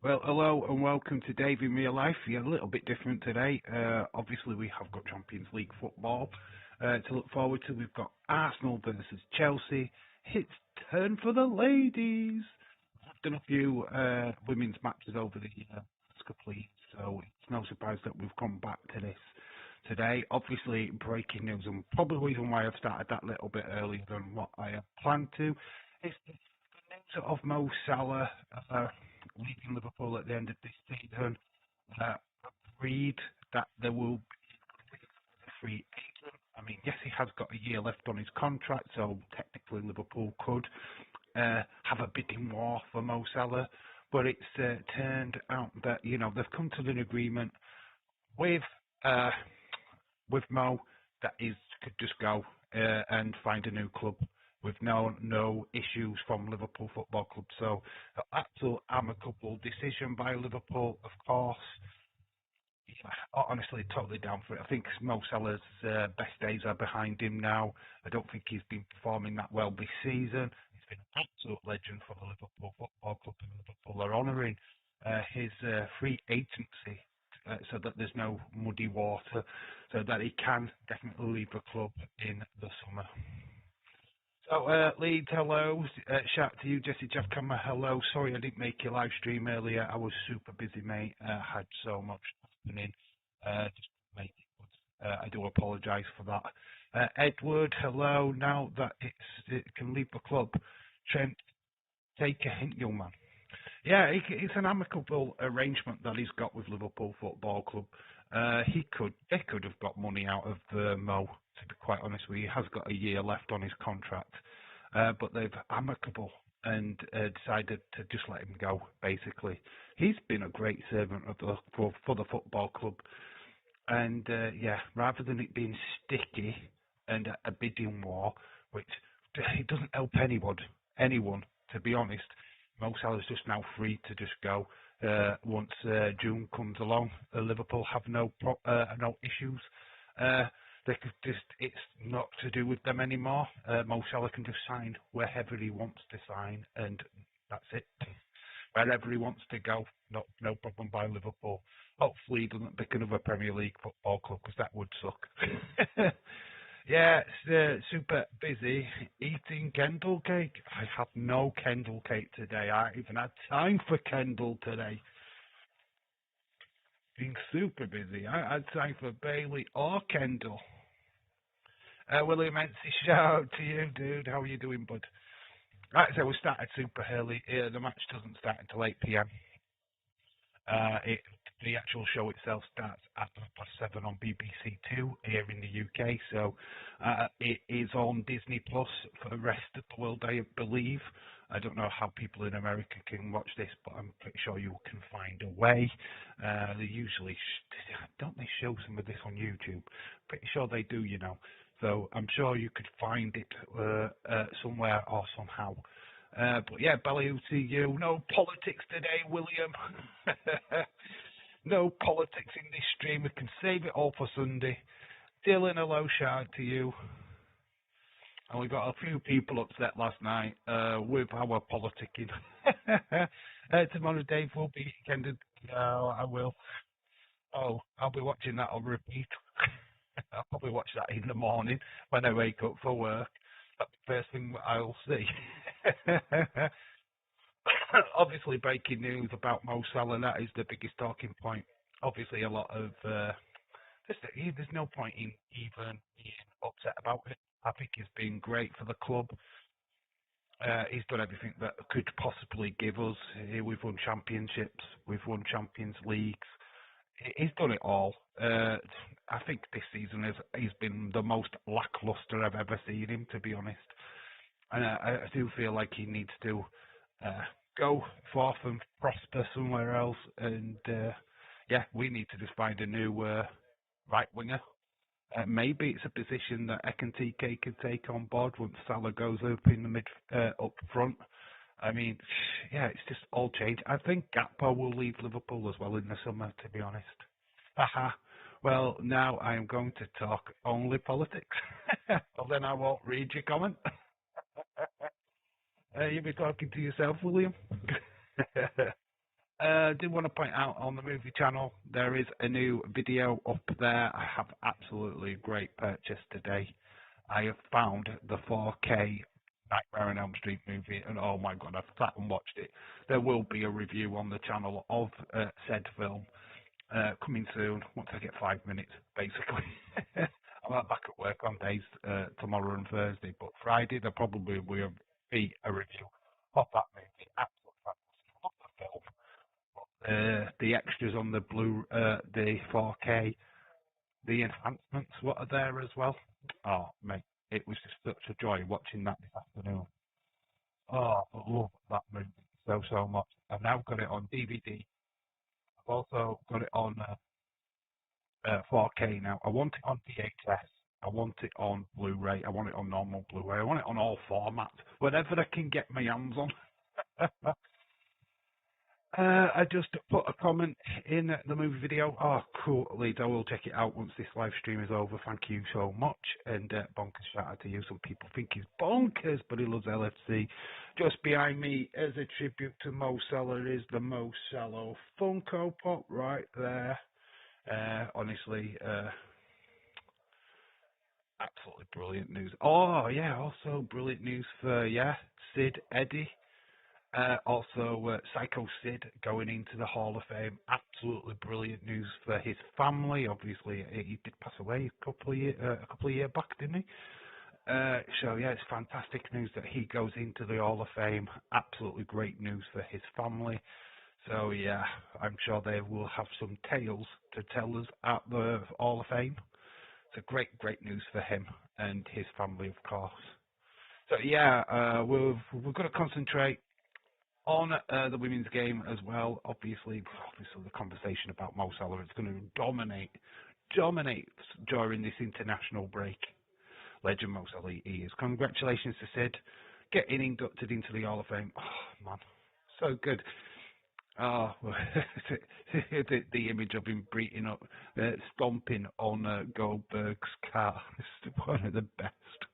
Well, hello and welcome to Dave in Real Life. Yeah, a little bit different today. Obviously, we have got Champions League football to look forward to. We've got Arsenal versus Chelsea. It's turn for the ladies. I've done a few women's matches over the last couple of years, so it's no surprise that we've come back to this today. Obviously, breaking news, and probably the reason why I've started that little bit earlier than what I had planned to is the news of Mo Salah leaving Liverpool at the end of this season. Uh, Agreed that there will be a free agent. I mean, yes, he has got a year left on his contract, so technically Liverpool could have a bidding war for Mo Salah. But it's turned out that they've come to an agreement with uh, Mo that is could just go and find a new club with no issues from Liverpool Football Club. So an absolute amicable decision by Liverpool, of course. Yeah, honestly, totally down for it. I think Mo Salah's best days are behind him now. I don't think he's been performing that well this season. He's been an absolute legend for the Liverpool Football Club, and Liverpool are honouring his free agency so that there's no muddy water, so that he can definitely leave the club in the summer. So, Leeds, hello. Shout out to you, Jesse Jeff Camera, hello. Sorry I didn't make your live stream earlier. I was super busy, mate. Had so much happening. Just make it good. I do apologise for that. Edward, hello. Now that it can leave the club, Trent, take a hint, young man. Yeah, it's an amicable arrangement that he's got with Liverpool Football Club. They could have got money out of Mo, to be quite honest with you. He has got a year left on his contract, but they've amicable and decided to just let him go, basically. He's been a great servant for the football club, and rather than it being sticky and a bidding war, which it doesn't help anyone, to be honest. Mo Salah's just now free to just go once June comes along. Liverpool have no issues. They could it's not to do with them anymore. Mo Salah can just sign wherever he wants to sign, and that's it. Wherever he wants to go, no problem by Liverpool. Hopefully he doesn't pick another Premier League football club, because that would suck. Yeah, it's super busy eating Kendall cake. I have no Kendall cake today. I even had time for Kendall today. Being super busy. I had time for Bailey or Kendall. William Ency, shout out to you, dude. How are you doing, bud? Right, so we started super early. The match doesn't start until 8 p.m. The actual show itself starts at 7 on BBC Two here in the UK, so it is on Disney Plus for the rest of the world, I believe. I don't know how people in America can watch this, but I'm pretty sure you can find a way. They usually, don't they show some of this on YouTube? Pretty sure they do, So I'm sure you could find it somewhere or somehow. But yeah, belly to you. No politics today, William. No politics in this stream. We can save it all for Sunday. Dylan, hello, shout out to you. And we got a few people upset last night with our politicking. Tomorrow, Dave will be attended. I will. Oh, I'll be watching that on repeat. I'll probably watch that in the morning when I wake up for work. That's the first thing I'll see. Obviously, breaking news about Mo Salah, that is the biggest talking point. Obviously, a lot of there's no point in even being upset about it. I think he's been great for the club. He's done everything that could possibly give us. We've won championships, we've won Champions Leagues. He's done it all. I think this season he's been the most lackluster I've ever seen him, to be honest. And I do feel like he needs to go forth and prosper somewhere else. And we need to just find a new right winger. Maybe it's a position that Ekentike can take on board once Salah goes up in the up front. I mean, it's just all changed. I think Gakpo will leave Liverpool as well in the summer, to be honest. Haha. Well, now I am going to talk only politics. Well, then I won't read your comment. You'll be talking to yourself, William. Did want to point out on the movie channel there is a new video up there. I have absolutely great purchase today. I have found the 4K Nightmare on Elm Street movie, and oh my god, I've sat and watched it. There will be a review on the channel of said film coming soon. Once I get 5 minutes, basically. I'm not back at work on days tomorrow and Thursday, but Friday there probably will be a review of that movie. Absolutely fantastic. Love the film. The extras on the 4K, the enhancements, what are there as well? Oh, mate, it was just such a joy watching that this afternoon. Oh, I love that movie so much. I've now got it on DVD. I've also got it on 4K now. I want it on VHS. I want it on Blu-ray. I want it on normal Blu-ray. I want it on all formats, whatever I can get my hands on. I just put a comment in the movie video. Oh, cool, Leeds. I will check it out once this live stream is over. Thank you so much. And bonkers shout out to you. Some people think he's bonkers, but he loves LFC. Just behind me, as a tribute to Mo Salah, is the Mo Salah Funko Pop right there. Honestly, absolutely brilliant news. Oh, yeah, also brilliant news for, Sid Eddie. Also, Psycho Sid going into the Hall of Fame. Absolutely brilliant news for his family. Obviously, he did pass away a couple of years back, didn't he? So yeah, it's fantastic news that he goes into the Hall of Fame. Absolutely great news for his family. So yeah, I'm sure they will have some tales to tell us at the Hall of Fame. It's a great news for him and his family, of course. So yeah, we've got to concentrate on the women's game as well. Obviously the conversation about Mo Salah is going to dominate during this international break. Legend Mo Salah he is. Congratulations to Sid getting inducted into the Hall of Fame. Oh man, so good. Oh, the image of him beating up, stomping on Goldberg's car is one of the best.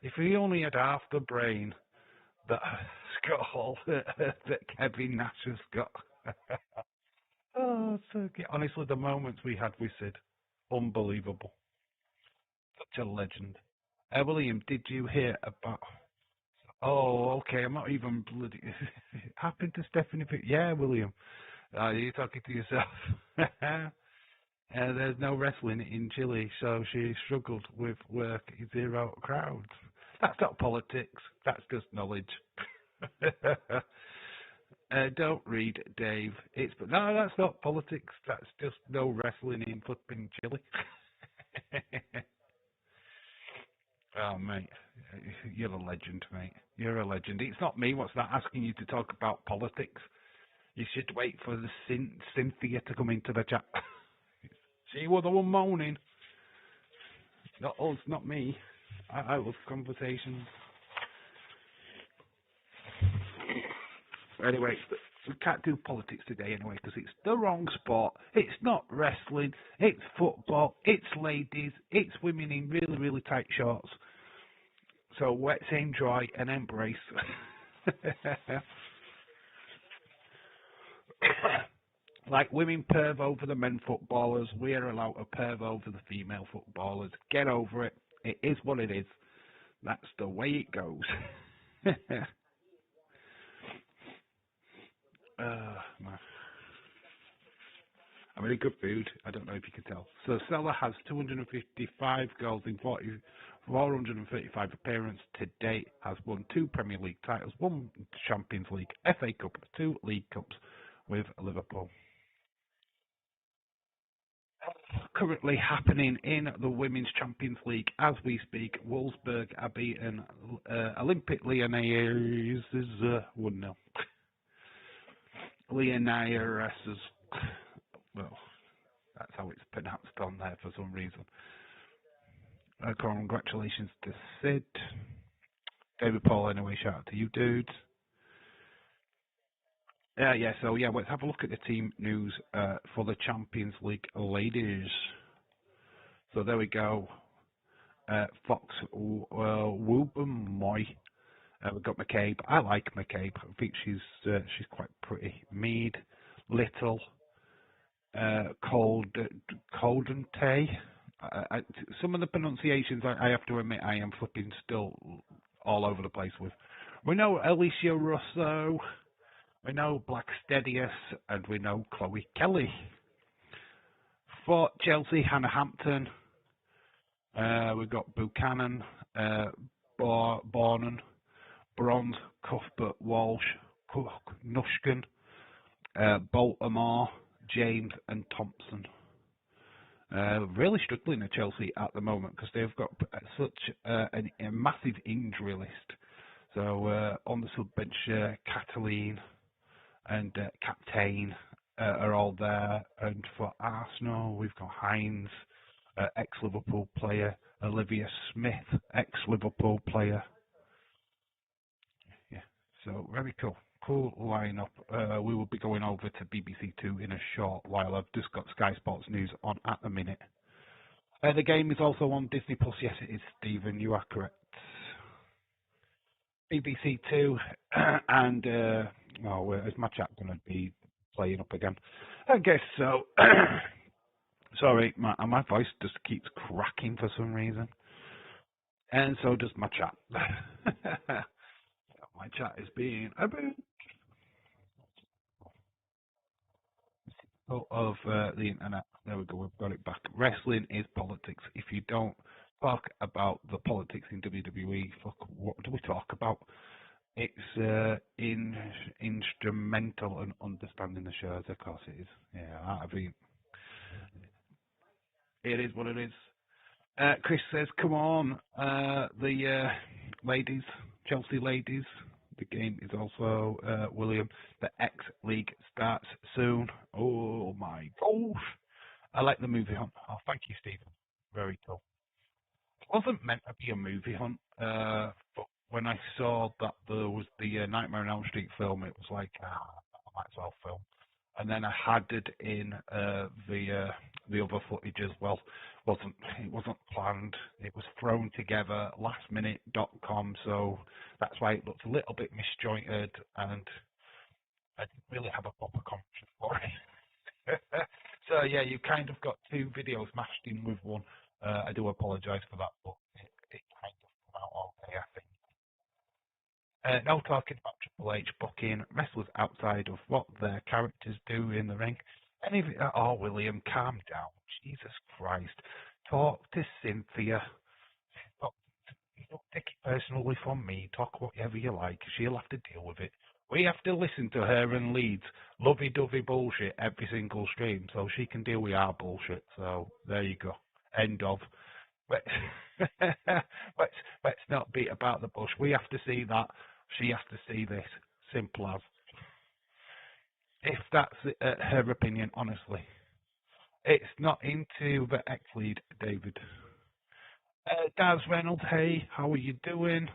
If he only had half the brain that Skull that Kevin Nash has got. Oh, so good. Honestly, the moments we had with Sid, unbelievable. Such a legend. William, did you hear about? Oh, okay. I'm not even bloody. Happened to Stephanie? Yeah, William. You're talking to yourself. There's no wrestling in Chile, so she struggled with work. Zero crowds. That's not politics. That's just knowledge. Don't read, Dave. No, that's not politics. That's just no wrestling in flipping Chile. Oh, mate, you're a legend, mate. You're a legend. It's not me. What's that asking you to talk about politics? You should wait for the Cynthia to come into the chat. She was the one moaning. Not us, not me. I love conversations. Anyway, we can't do politics today anyway because it's the wrong sport. It's not wrestling. It's football. It's ladies. It's women in really tight shorts. So let's enjoy and embrace. Like women perv over the men footballers, we're allowed to perv over the female footballers. Get over it. It is what it is. That's the way it goes. Man. I'm in a good mood. I don't know if you can tell. So Salah has 255 goals in 435 appearances to date. Has won 2 Premier League titles, 1 Champions League, FA Cup, 2 League Cups with Liverpool. Currently happening in the Women's Champions League as we speak. Wolfsburg are beaten Olympic Lyonnais 1-0. Lyonnais, well, that's how it's pronounced on there for some reason. Congratulations to Sid. David Paul, anyway, shout out to you dudes. So let's have a look at the team news for the Champions League ladies. So there we go. Fox Wubbenmoy We've got McCabe. I like McCabe. I think she's quite pretty. Mead, Little, Coldente. Some of the pronunciations, I have to admit, I am flipping still all over the place with. We know Alicia Russo, we know Blackstedius, and we know Chloe Kelly. For Chelsea, Hannah Hampton. We've got Buchanan, Bornan, Bronze, Cuthbert, Walsh, Cook, Nushkin, Baltimore, James, and Thompson. Really struggling at Chelsea at the moment because they've got such a massive injury list. So on the sub bench, Cataline and Captain are all there. And for Arsenal, we've got Hines, ex-Liverpool player, Olivia Smith, ex-Liverpool player. Yeah, so very cool. Cool lineup. We will be going over to BBC Two in a short while. I've just got Sky Sports News on at the minute. The game is also on Disney Plus. Yes, it is, Stephen. You are correct. BBC Two, and is my chat going to be playing up again? I guess so. Sorry, my voice just keeps cracking for some reason, and so does my chat. My chat is being a bit of the internet. There we go, we've got it back. Wrestling is politics. If you don't talk about the politics in WWE, fuck, what do we talk about? It's instrumental in understanding the shows. Of course it is. Yeah, I mean, it is what it is. Chris says, come on, the ladies, Chelsea ladies. The game is also, William, the X League starts soon. Oh my gosh. I like the movie hunt. Oh, thank you, Stephen. Very cool. It wasn't meant to be a movie hunt, but when I saw that there was the Nightmare on Elm Street film, it was like, I might as well film. And then I had it in the other footage as well. It wasn't planned. It was thrown together lastminute.com, so that's why it looks a little bit misjointed, and I didn't really have a proper concept for it. So yeah, you kind of got two videos mashed in with one. I do apologise for that, but it kind of came out okay, I think. No talking about Triple H booking wrestlers outside of what their characters do in the ring. William, calm down. Jesus Christ. Talk to Cynthia. Don't take it personally from me. Talk whatever you like. She'll have to deal with it. We have to listen to her and Leeds lovey-dovey bullshit every single stream so she can deal with our bullshit. So there you go. End of. Let's not beat about the bush. We have to see that. She has to see this. Simple as. If that's her opinion, honestly. It's not into the ex-lead, David. Daz Reynolds, hey, how are you doing?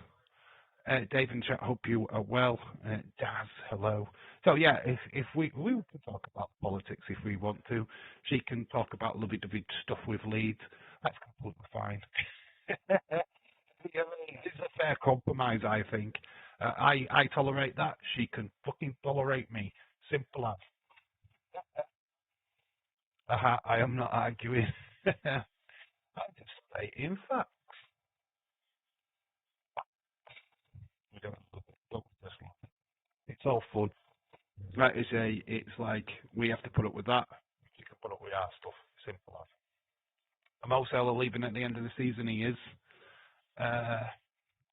Dave and chat, hope you are well. Daz, hello. So yeah, if we can talk about politics if we want to. She can talk about lovey-dovey stuff with Leeds. That's completely fine. It's a fair compromise, I think. I tolerate that. She can fucking tolerate me. Simple as. I am not arguing. I'm just stating facts. We don't look this one. It's all fun. Like I say, it's like we have to put up with that. You can put up with our stuff. Simple as. Mo Salah leaving at the end of the season. He is.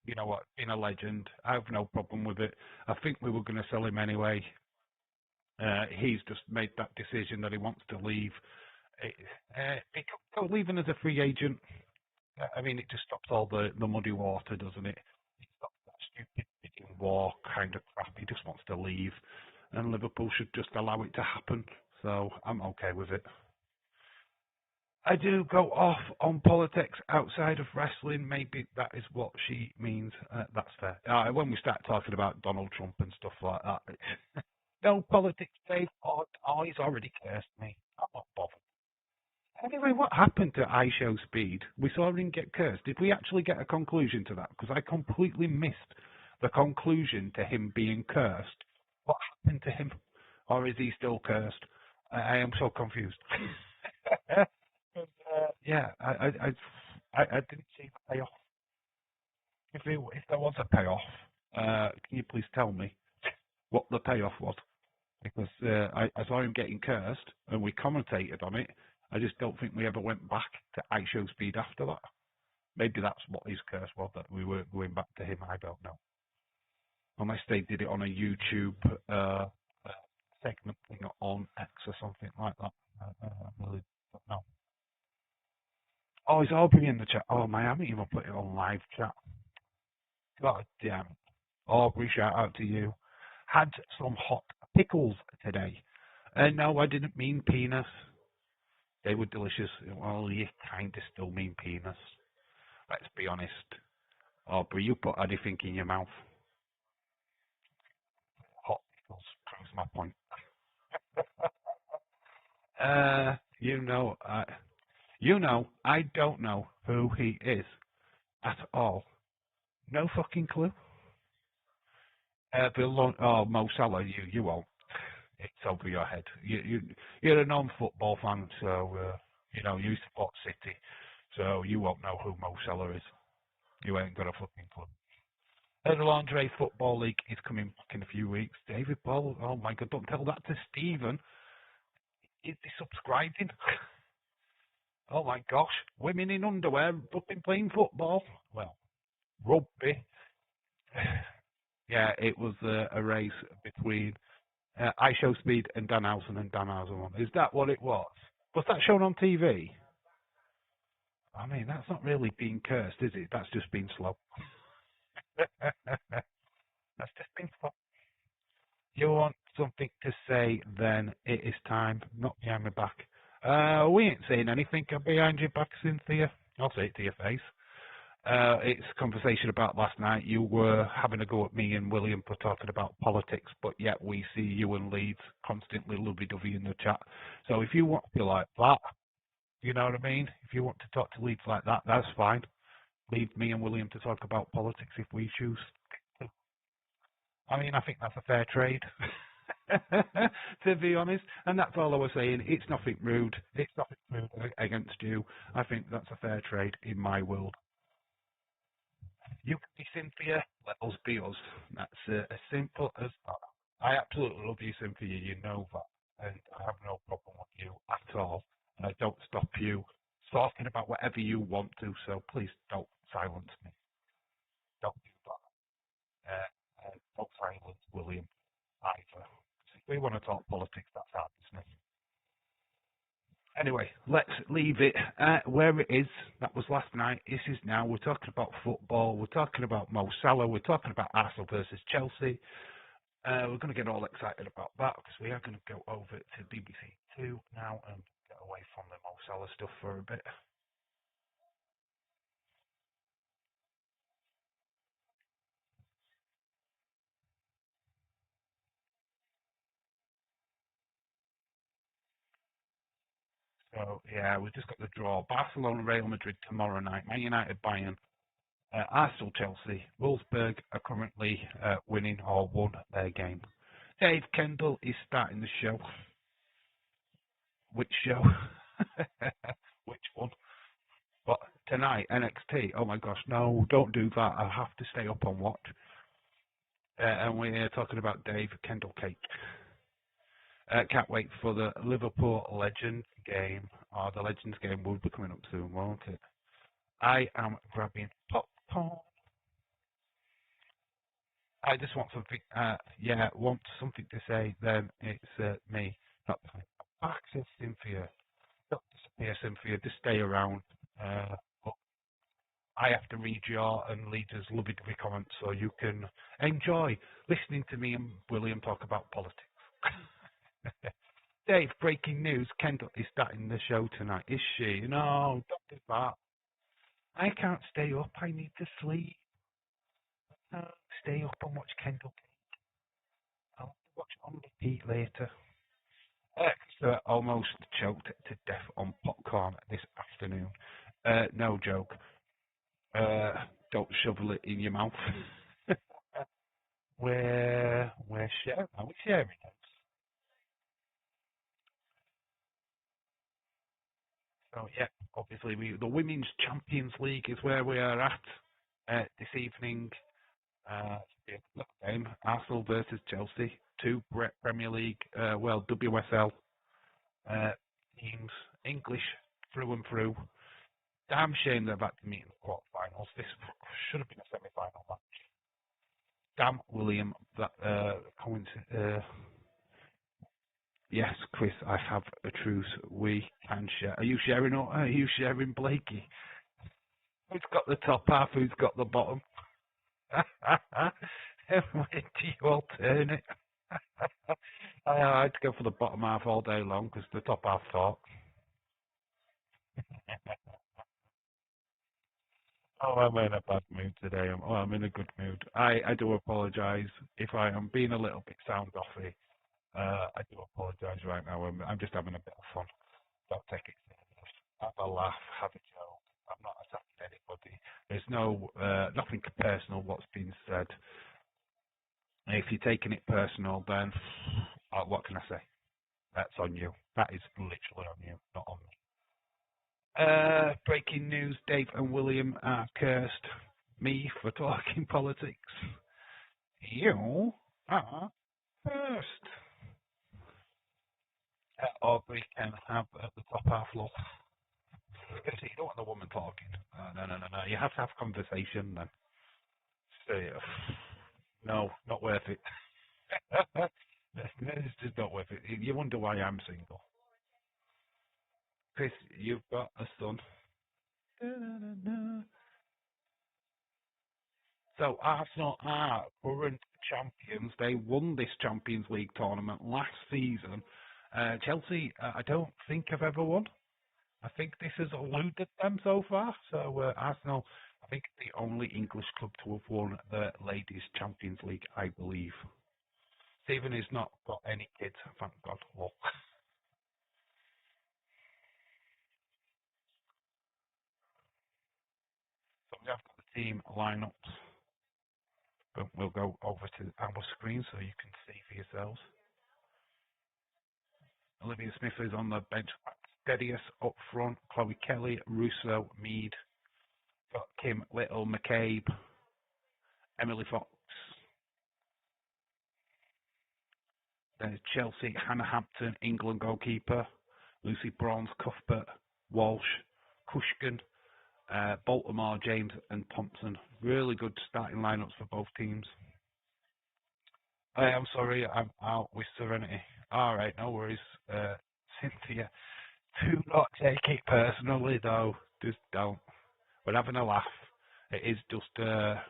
You know what? Being a legend, I have no problem with it. I think we were going to sell him anyway. He's just made that decision that he wants to leave. Leaving as a free agent, I mean, it just stops all the muddy water, doesn't it? It stops that stupid bidding war kind of crap. He just wants to leave, and Liverpool should just allow it to happen. So I'm okay with it. I do go off on politics outside of wrestling. Maybe that is what she means. That's fair. When we start talking about Donald Trump and stuff like that, no politics, Dave. Oh, he's already cursed me. I'm not bothered. Anyway, what happened to I Show Speed? We saw him get cursed. Did we actually get a conclusion to that? Because I completely missed the conclusion to him being cursed. What happened to him? Or is he still cursed? I am so confused. Yeah, I didn't see the payoff. If there was a payoff, can you please tell me what the payoff was? Because I saw him getting cursed, and we commentated on it. I just don't think we ever went back to ISO speed after that. Maybe that's what his curse was, that we weren't going back to him. I don't know. Unless they did it on a YouTube segment thing on X or something like that. I really don't know. Oh, is Aubrey in the chat? Oh, I haven't even put it on live chat. God damn. Aubrey, shout out to you. Had some hot pickles today. No, I didn't mean penis. They were delicious. Well, you kind of still mean penis. Let's be honest. Aubrey, you put anything in your mouth. Hot pickles proves my point. I don't know who he is at all. No fucking clue. Mo Salah, you won't. It's over your head. You're a non-football fan, so you support City, so you won't know who Mo Salah is. You ain't got a fucking clue. The Lingerie Football League is coming back in a few weeks. David Paul, oh my God, don't tell that to Stephen. Is he subscribing? Oh my gosh, women in underwear fucking playing football. Well, rugby. Yeah, it was a race between I Show Speed and Danhausen won. Is that what it was? Was that shown on TV? I mean, that's not really being cursed, is it? That's just being slow. That's just being slow. You want something to say, then it is time. Not behind my back. We ain't saying anything behind your back, Cynthia. I'll say it to your face. It's a conversation about last night. You were having a go at me and William for talking about politics, but yet we see you and Leeds constantly lovey-dovey in the chat. So if you want to be like that, you know what I mean? If you want to talk to Leeds like that, that's fine. Leave me and William to talk about politics if we choose. I mean, I think that's a fair trade, to be honest. And that's all I was saying. It's nothing rude. It's nothing rude against you. I think that's a fair trade in my world. You can be Cynthia, let us be us. That's as simple as that. I absolutely love you, Cynthia. You know that. And I have no problem with you at all. And I don't stop you talking about whatever you want to. So please don't silence me. Don't do that. Don't silence William either. If we want to talk politics, that's our business. Anyway, let's leave it where it is. That was last night. This is now. We're talking about football. We're talking about Mo Salah. We're talking about Arsenal versus Chelsea. We're going to get all excited about that because we are going to go over to BBC Two now and get away from the Mo Salah stuff for a bit. So, yeah, we've just got the draw. Barcelona, Real Madrid tomorrow night. Man United, Bayern. Arsenal, Chelsea. Wolfsburg are currently winning or won their game. Dave Kendall is starting the show. Which show? Which one? But tonight, NXT. Oh my gosh, no, don't do that. I have to stay up and watch. And we're talking about Dave Kendall Cake. Can't wait for the Liverpool Legends game. The Legends game will be coming up soon, won't it? I am grabbing popcorn. I just want something, want something to say, then it's me. Not back to Cynthia. Don't disappear, Cynthia. Just stay around. But I have to read your and Leader's lovey-dovey comments so you can enjoy listening to me and William talk about politics. Dave, breaking news. Kendall is starting the show tonight. Is she? No, don't do that. I can't stay up. I need to sleep. Stay up and watch Kendall. I'll watch it on repeat later. Almost choked to death on popcorn this afternoon. No joke. Don't shovel it in your mouth. we're sharing. Are we sharing it? So yeah, obviously the Women's Champions League is where we are at this evening. Look game, Arsenal versus Chelsea, two Premier League, WSL teams, English through and through. Damn shame they've had to meet in the quarterfinals. This should have been a semi-final match. Damn William, that yes, Chris, I have a truce. We can share. Are you sharing or are you sharing Blakey? Who's got the top half? Who's got the bottom? Where do you alternate? I had to go for the bottom half all day long because the top half talk. Oh, I'm in a bad mood today. I'm in a good mood. I do apologise if I am being a little bit sound offy. I do apologise right now. I'm just having a bit of fun. Don't take it serious. Have a laugh, have a joke. I'm not attacking anybody. There's nothing personal what's been said. If you're taking it personal, then what can I say? That's on you. That is literally on you, not on me. Breaking news, Dave and William are cursed. Me for talking politics. You are cursed. Aubrey can have the top half look. You don't want the woman talking. No. You have to have conversation then. So, no, not worth it. It's just not worth it. You wonder why I'm single. Chris, you've got a son. So Arsenal are current champions. They won this Champions League tournament last season. Chelsea, I don't think have ever won. I think this has eluded them so far. So Arsenal, I think the only English club to have won the Ladies Champions League, I believe. Stephen has not got any kids, thank God. Oh. So we have got the team lineups. But we'll go over to our screen so you can see for yourselves. Olivia Smith is on the bench. Steadiest up front. Chloe Kelly, Russo, Mead. Got Kim Little, McCabe, Emily Fox. There's Chelsea, Hannah Hampton, England goalkeeper. Lucy Bronze, Cuthbert, Walsh, Kushkin, Baltimore, James and Thompson. Really good starting lineups for both teams. I'm sorry, I'm out with Serenity. Alright, no worries. Cynthia, do not take it personally though. Just don't. We're having a laugh. It is just a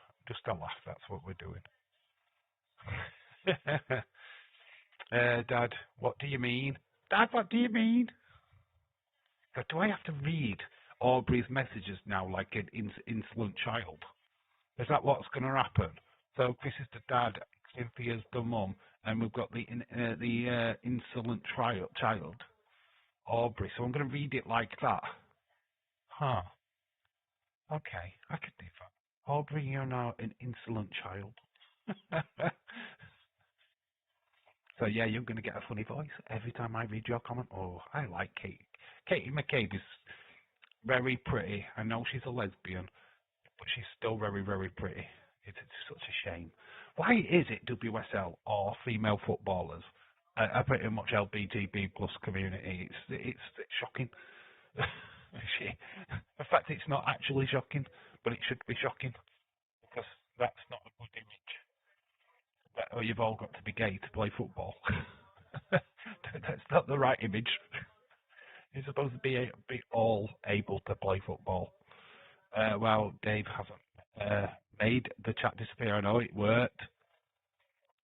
laugh. That's what we're doing. Dad, what do you mean? Dad, what do you mean? But do I have to read Aubrey's messages now like an insolent child? Is that what's going to happen? So Chris is the dad, Cynthia's the mum, and we've got the insolent child, Aubrey. So I'm going to read it like that. Huh. Okay, I could do that. Aubrey, you're now an insolent child. So yeah, you're going to get a funny voice every time I read your comment. Oh, I like Kate. Katie McCabe is very pretty. I know she's a lesbian, but she's still very, very pretty. It's such a shame. Why is it WSL or female footballers are pretty much LGBTQ plus community? It's shocking. In fact, it's not actually shocking, but it should be shocking because that's not a good image. You've all got to be gay to play football. That's not the right image. You're supposed to be all able to play football. Well, Dave hasn't made the chat disappear. I know it worked.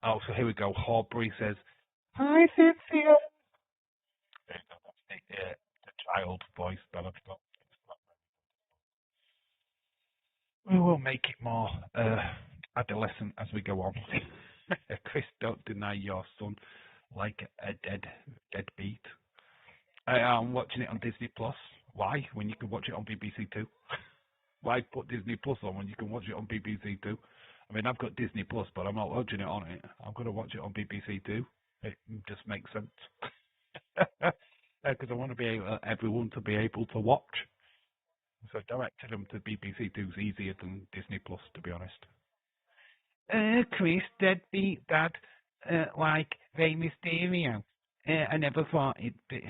Oh, so here we go. Aubrey says, "Hi, Cynthia." That's the child voice that I've got. We will make it more adolescent as we go on. Chris, don't deny your son like a deadbeat. I'm watching it on Disney Plus. Why? When you can watch it on BBC Two? Why put Disney Plus on when you can watch it on BBC Two? I mean, I've got Disney Plus, but I'm not watching it on it. I'm going to watch it on BBC Two. It just makes sense. Because I want to be everyone to be able to watch. So directing them to BBC Two is easier than Disney Plus, to be honest. Chris, deadbeat dad, like Rey Mysterio. I never thought it'd be.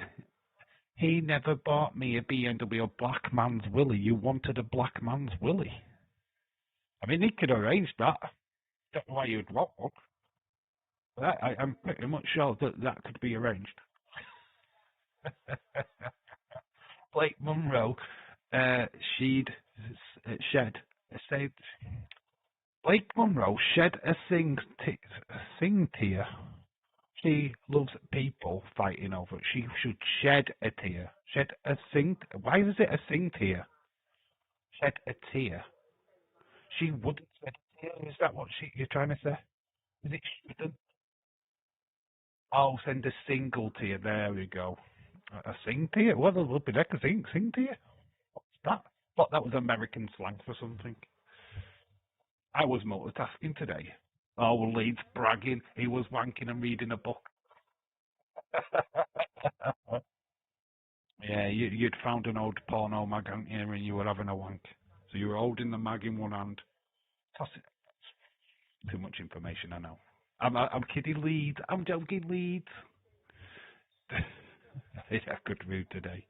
He never bought me a BMW Black Man's Willie. You wanted a Black Man's Willie. I mean, he could arrange that. Don't know why you'd want one. But I'm pretty much sure that that could be arranged. Blake Munro, she'd shed said Blake Munro shed a sing tear. She loves people fighting over it. She should shed a tear. Shed a sing. Why is it a sing tear? Shed a tear. She wouldn't shed a tear. Is that what you're trying to say? Is it shouldn't? Oh, send a single tear. There we go. A sing tear? Well, there would be like a sing tear. What's that? Thought that was American slang for something. I was multitasking today. Oh, Leeds bragging. He was wanking and reading a book. Yeah, you'd found an old porno mag, hadn't you, and you were having a wank. So you were holding the mag in one hand. Toss it. Too much information, I know. I'm kidding, Leeds. I'm joking, Leeds. Yeah, good mood today.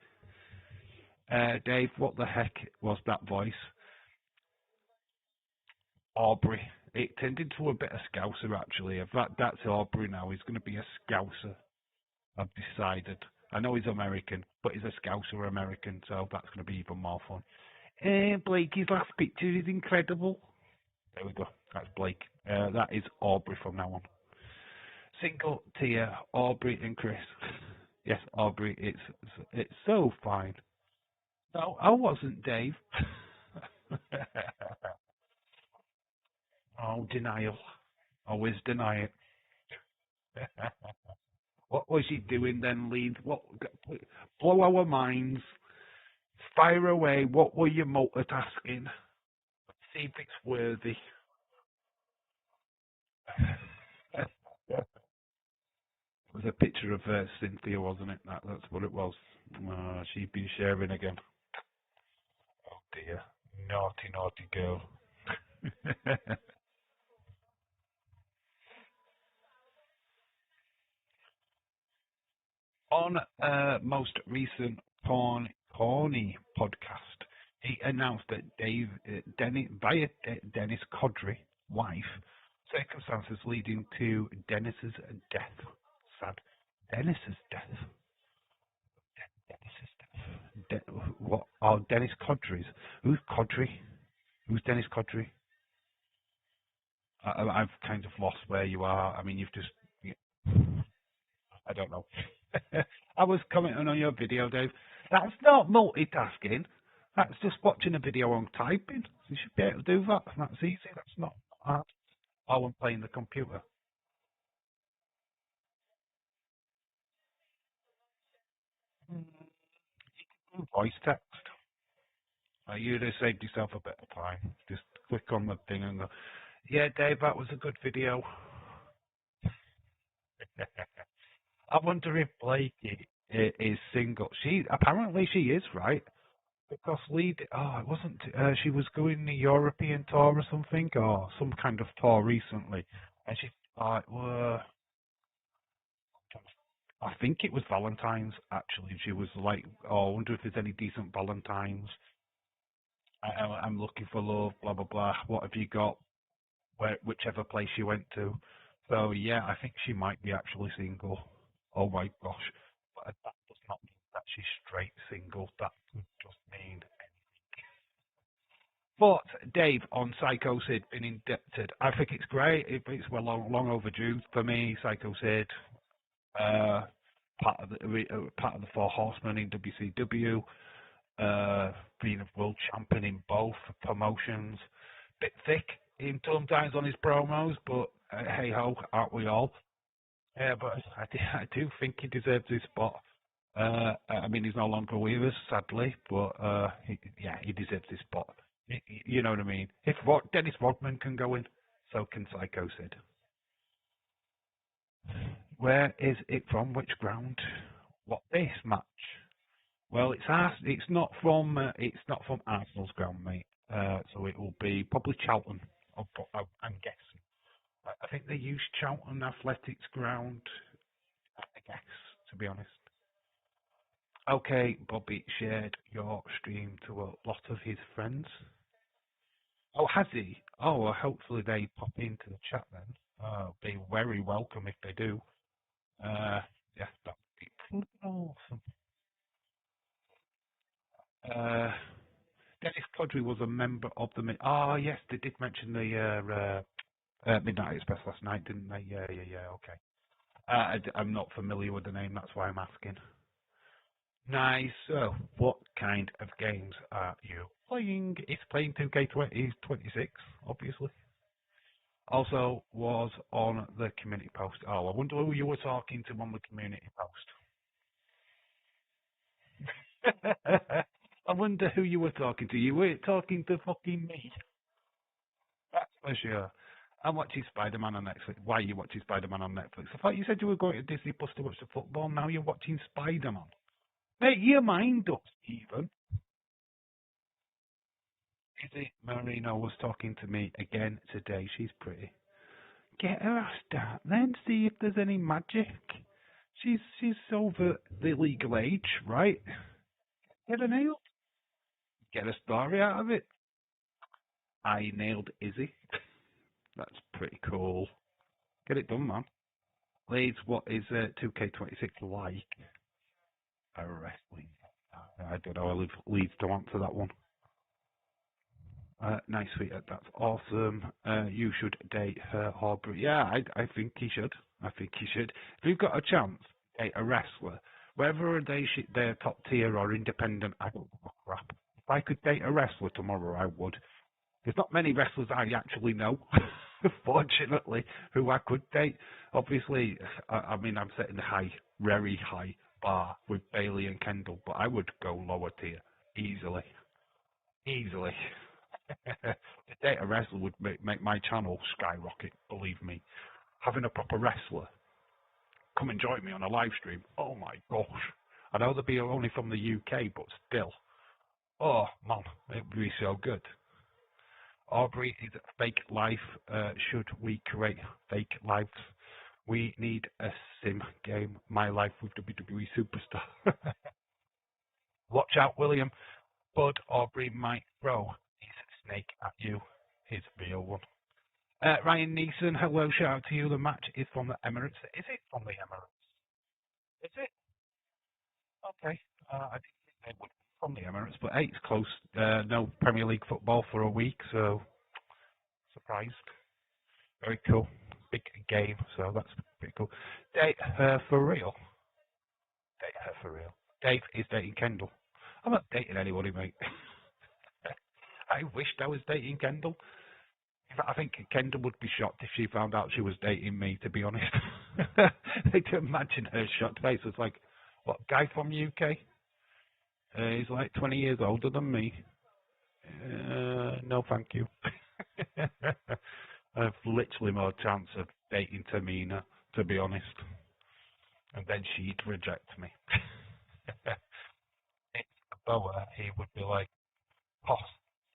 Dave, what the heck was that voice? Aubrey. It turned into a bit of Scouser, actually. If that's Aubrey now. He's going to be a Scouser. I've decided. I know he's American, but he's a Scouser American, so that's going to be even more fun. Blakey's last picture is incredible. There we go. That's Blake. That is Aubrey from now on. Single tier, Aubrey and Chris. Yes, Aubrey, it's so fine. No, I wasn't, Dave. Oh, denial. Always deny it. What was he doing then, Leeds? What? Blow our minds. Fire away. What were you multitasking? See if it's worthy. It was a picture of Cynthia, wasn't it? That's what it was. She'd been sharing again. Oh dear. Naughty, naughty girl. On most recent Corny podcast, he announced that Dennis Codry, wife, circumstances leading to Dennis's death. Sad. Dennis's death. Dennis's death. What? Oh, Dennis Codry's. Who's Codry? Who's Dennis Codry? I've kind of lost where you are. I mean, you've just. I don't know. I was commenting on your video, Dave. That's not multitasking. That's just watching a video on typing. You should be able to do that. That's easy. That's not hard. Oh, I'm playing the computer. Voice text. You'd have saved yourself a bit of time. Just click on the thing and go, yeah, Dave, that was a good video. I wonder if Blakey is single. Apparently she is, right? Because it wasn't. She was going the European tour or something, or some kind of tour recently, and she, I think it was Valentine's actually. She was like, oh, I wonder if there's any decent Valentines. I'm looking for love, blah blah blah. What have you got? Whichever place you went to. So yeah, I think she might be actually single. Oh my gosh, but that does not mean that she's straight single. That could just mean. But Dave on Psycho Sid been indebted. I think it's great. It's well long overdue for me. Psycho Sid, part of the Four Horsemen in WCW, being a world champion in both promotions. Bit thick in sometimes on his promos, but hey ho, aren't we all? Yeah, but I do think he deserves his spot. I mean, he's no longer with us, sadly, but he deserves his spot. You know what I mean? If Dennis Rodman can go in, So can Psycho Sid. Where is it from? Which ground? What this match? Well, it's not from Arsenal's ground, mate. So it will be probably Charlton. I'm guessing. I think they use Charlton Athletics ground. I guess, to be honest. Okay, Bobby shared your stream to a lot of his friends. Oh, has he? Oh, well, hopefully they pop into the chat then. Be very welcome if they do. Yeah, that'd be awesome. Dennis Codry was a member of the. Oh, yes, they did mention the Midnight Express last night, didn't they? Yeah. Okay. I'm not familiar with the name, that's why I'm asking. Nice. So, what kind of games are you playing? It's playing 2K26, obviously. Also, was on the community post. Oh, I wonder who you were talking to on the community post. I wonder who you were talking to. You were talking to fucking me. That's for sure. I'm watching Spider-Man on Netflix. Why are you watching Spider-Man on Netflix? I thought you said you were going to Disney Plus to watch the football. Now you're watching Spider-Man. Make your mind up, Stephen. Izzy Marino was talking to me again today. She's pretty. Get her asked out, then see if there's any magic. She's over the legal age, right? Get her nailed. Get a story out of it. I nailed Izzy. That's pretty cool. Get it done, man. Leeds, what is 2K26 like? Wrestling. I don't know. I leave Leeds to answer that one. Nice, sweetheart. That's awesome. You should date her, Aubrey. Yeah, I think he should. I think he should. If you've got a chance, date a wrestler. Whether they're top tier or independent, I don't give a crap. If I could date a wrestler tomorrow, I would. There's not many wrestlers I actually know, fortunately, who I could date. Obviously, I mean, I'm setting the very high bar with Bailey and Kendall, but I would go lower tier easily. Easily. The data wrestler would make my channel skyrocket, believe me. Having a proper wrestler come and join me on a live stream, oh my gosh. I know they'll be only from the UK, but still. Oh man, it'd be so good. Aubrey is fake life. Should we create fake lives? We need a sim game. My life with WWE Superstar. Watch out, William. Bud Aubrey might throw his snake at you. His real one. Ryan Neeson, hello, shout out to you. The match is from the Emirates. Is it from the Emirates? Is it? Okay. I didn't think they would be from the Emirates, but hey, it's close. No Premier League football for a week, so surprised. Very cool. Big game, so that's pretty cool. Date her for real. Date her for real. Dave is dating Kendall. I'm not dating anybody, mate. I wished I was dating Kendall. In fact, I think Kendall would be shocked if she found out she was dating me, to be honest. They can imagine her shocked face. It's like, what, guy from UK? He's like 20 years older than me. No, thank you. I've literally more chance of dating Tamina, to be honest. And then she'd reject me. It's a boa, he would be like, toss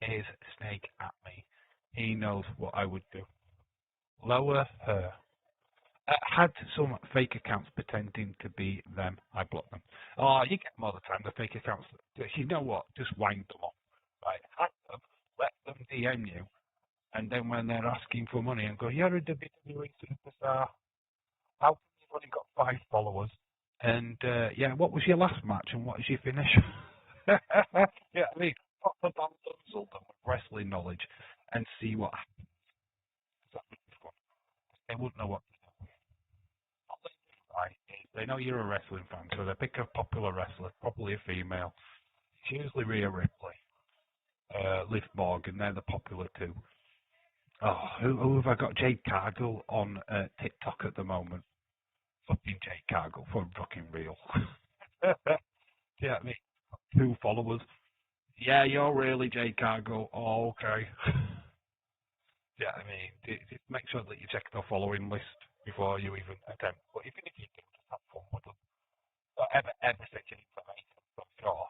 his snake at me. He knows what I would do. Lower her. Had some fake accounts pretending to be them. I blocked them. Oh, you get them all the time, the fake accounts. You know what? Just wind them up. Right? Hack them, let them DM you, and then when they're asking for money and go, you're a WWE superstar. How come you've only got 5 followers? And yeah, what was your last match and what is your finish? Yeah, I mean, proper bamboozle them with wrestling knowledge and see what happens. They wouldn't know what to do. What they do, right, is they know you're a wrestling fan, so they pick a popular wrestler, probably a female. It's usually Rhea Ripley, Liv Morgan, they're the popular two. Oh, who have I got? Jade Cargill on TikTok at the moment. Fucking Jade Cargill, for fucking real. Yeah, I mean, 2 followers. Yeah, you're really Jade Cargill. Oh, okay. Yeah, I mean, make sure that you check the following list before you even attempt. But even if you do, just have fun with them. Not ever such an information, I'm sure.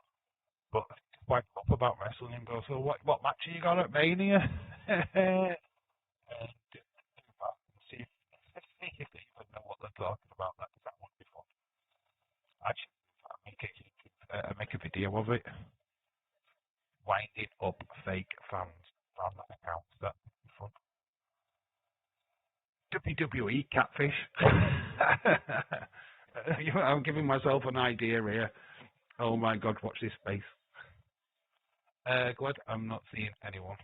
But just wipe up about wrestling and go, so what match have you got at Mania? And do that and see if they even know what they're talking about. That would be fun. Actually, make a video of it. Winding up fake fans on that account. That would be fun. WWE catfish. I'm giving myself an idea here. Oh my god, watch this space. Glad I'm not seeing anyone.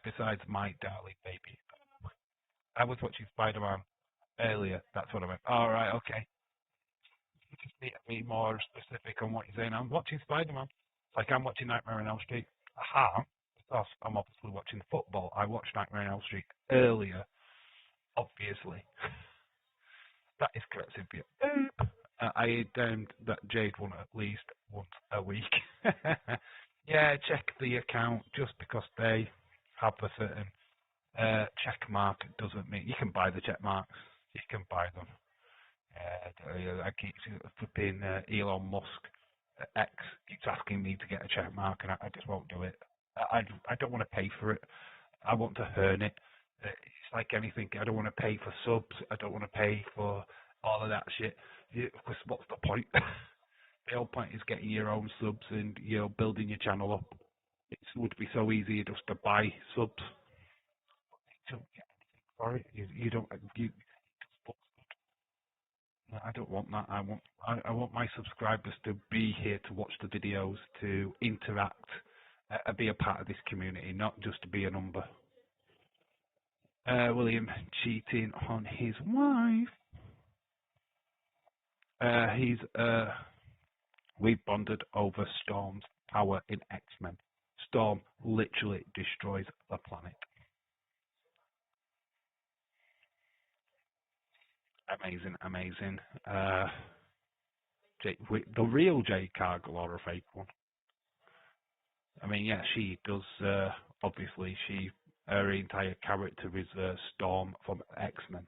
Besides my darling baby. I was watching Spider-Man earlier. That's what I meant. Alright, okay. You just need to be more specific on what you're saying. I'm watching Spider-Man. Like I'm watching Nightmare on Elm Street. Aha, because I'm obviously watching football. I watched Nightmare on Elm Street earlier, obviously. That is correct, Cynthia. I that Jade won at least once a week. Yeah, check the account just because they have a certain check mark doesn't mean you can buy the check marks. You can buy them. I keep flipping Elon Musk X keeps asking me to get a check mark, and I just won't do it. I don't want to pay for it. I want to earn it. It's like anything. I don't want to pay for subs. I don't want to pay for all of that shit. Because what's the point? The whole point is getting your own subs and building your channel up. It would be so easy just to buy subs. You don't get anything for it. You don't. I don't want that. I want my subscribers to be here to watch the videos, to interact, be a part of this community, not just to be a number. William cheating on his wife. We bonded over Storm's power in X-Men. Storm literally destroys the planet. Amazing, amazing. The real Jade Cargill or a fake one? I mean, yeah, she does. Obviously, her entire character is Storm from X-Men.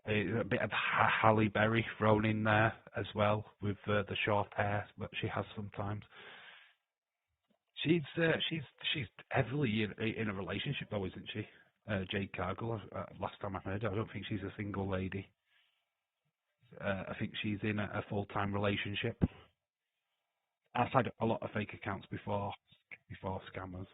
A bit of Halle Berry thrown in there as well with the short hair that she has sometimes. She's heavily in a relationship though, isn't she? Jade Cargill. Last time I heard, I don't think she's a single lady. I think she's in a full-time relationship. I've had a lot of fake accounts before scammers.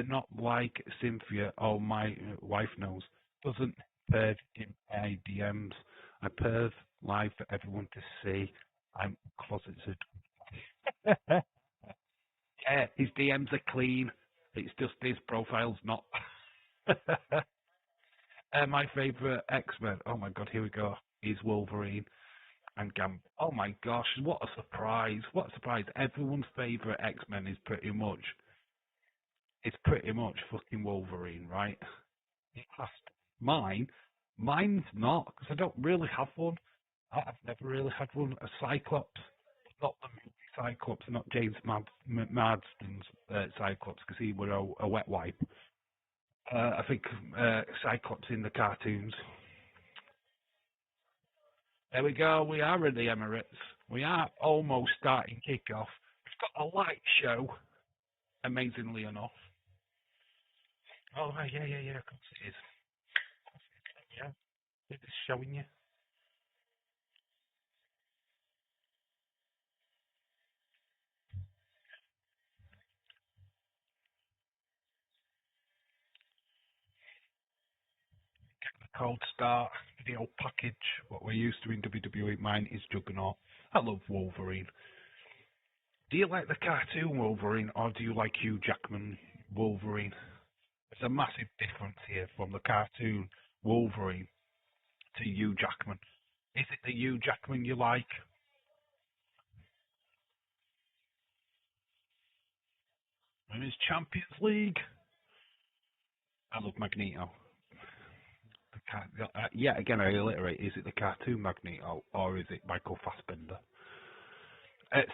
Not like Cynthia. Oh, my wife knows. Doesn't perv in my DMs. I perv live for everyone to see. I'm closeted. Yeah, his DMs are clean. It's just his profile's not. My favourite X-Men. Oh my god, here we go. Is Wolverine and Gambit. Oh my gosh, what a surprise! What a surprise! Everyone's favourite X-Men is pretty much fucking Wolverine, right? It has to. Mine's not, because I don't really have one. I've never really had one. A Cyclops, not the movie Cyclops, not James Marsden's Cyclops, because he were a wet wipe. I think Cyclops in the cartoons. There we go. We are at the Emirates. We are almost starting kickoff. We've got a light show, amazingly enough. Oh, yeah. Of course it is. Yeah, it's showing you. Cold start video package. What we're used to in WWE. Mine is Juggernaut. I love Wolverine. Do you like the cartoon Wolverine or do you like Hugh Jackman Wolverine? There's a massive difference here from the cartoon Wolverine to Hugh Jackman. Is it the Hugh Jackman you like? And it's Champions League. I love Magneto. Yeah, again, I alliterate. Is it the cartoon Magneto or is it Michael Fassbender?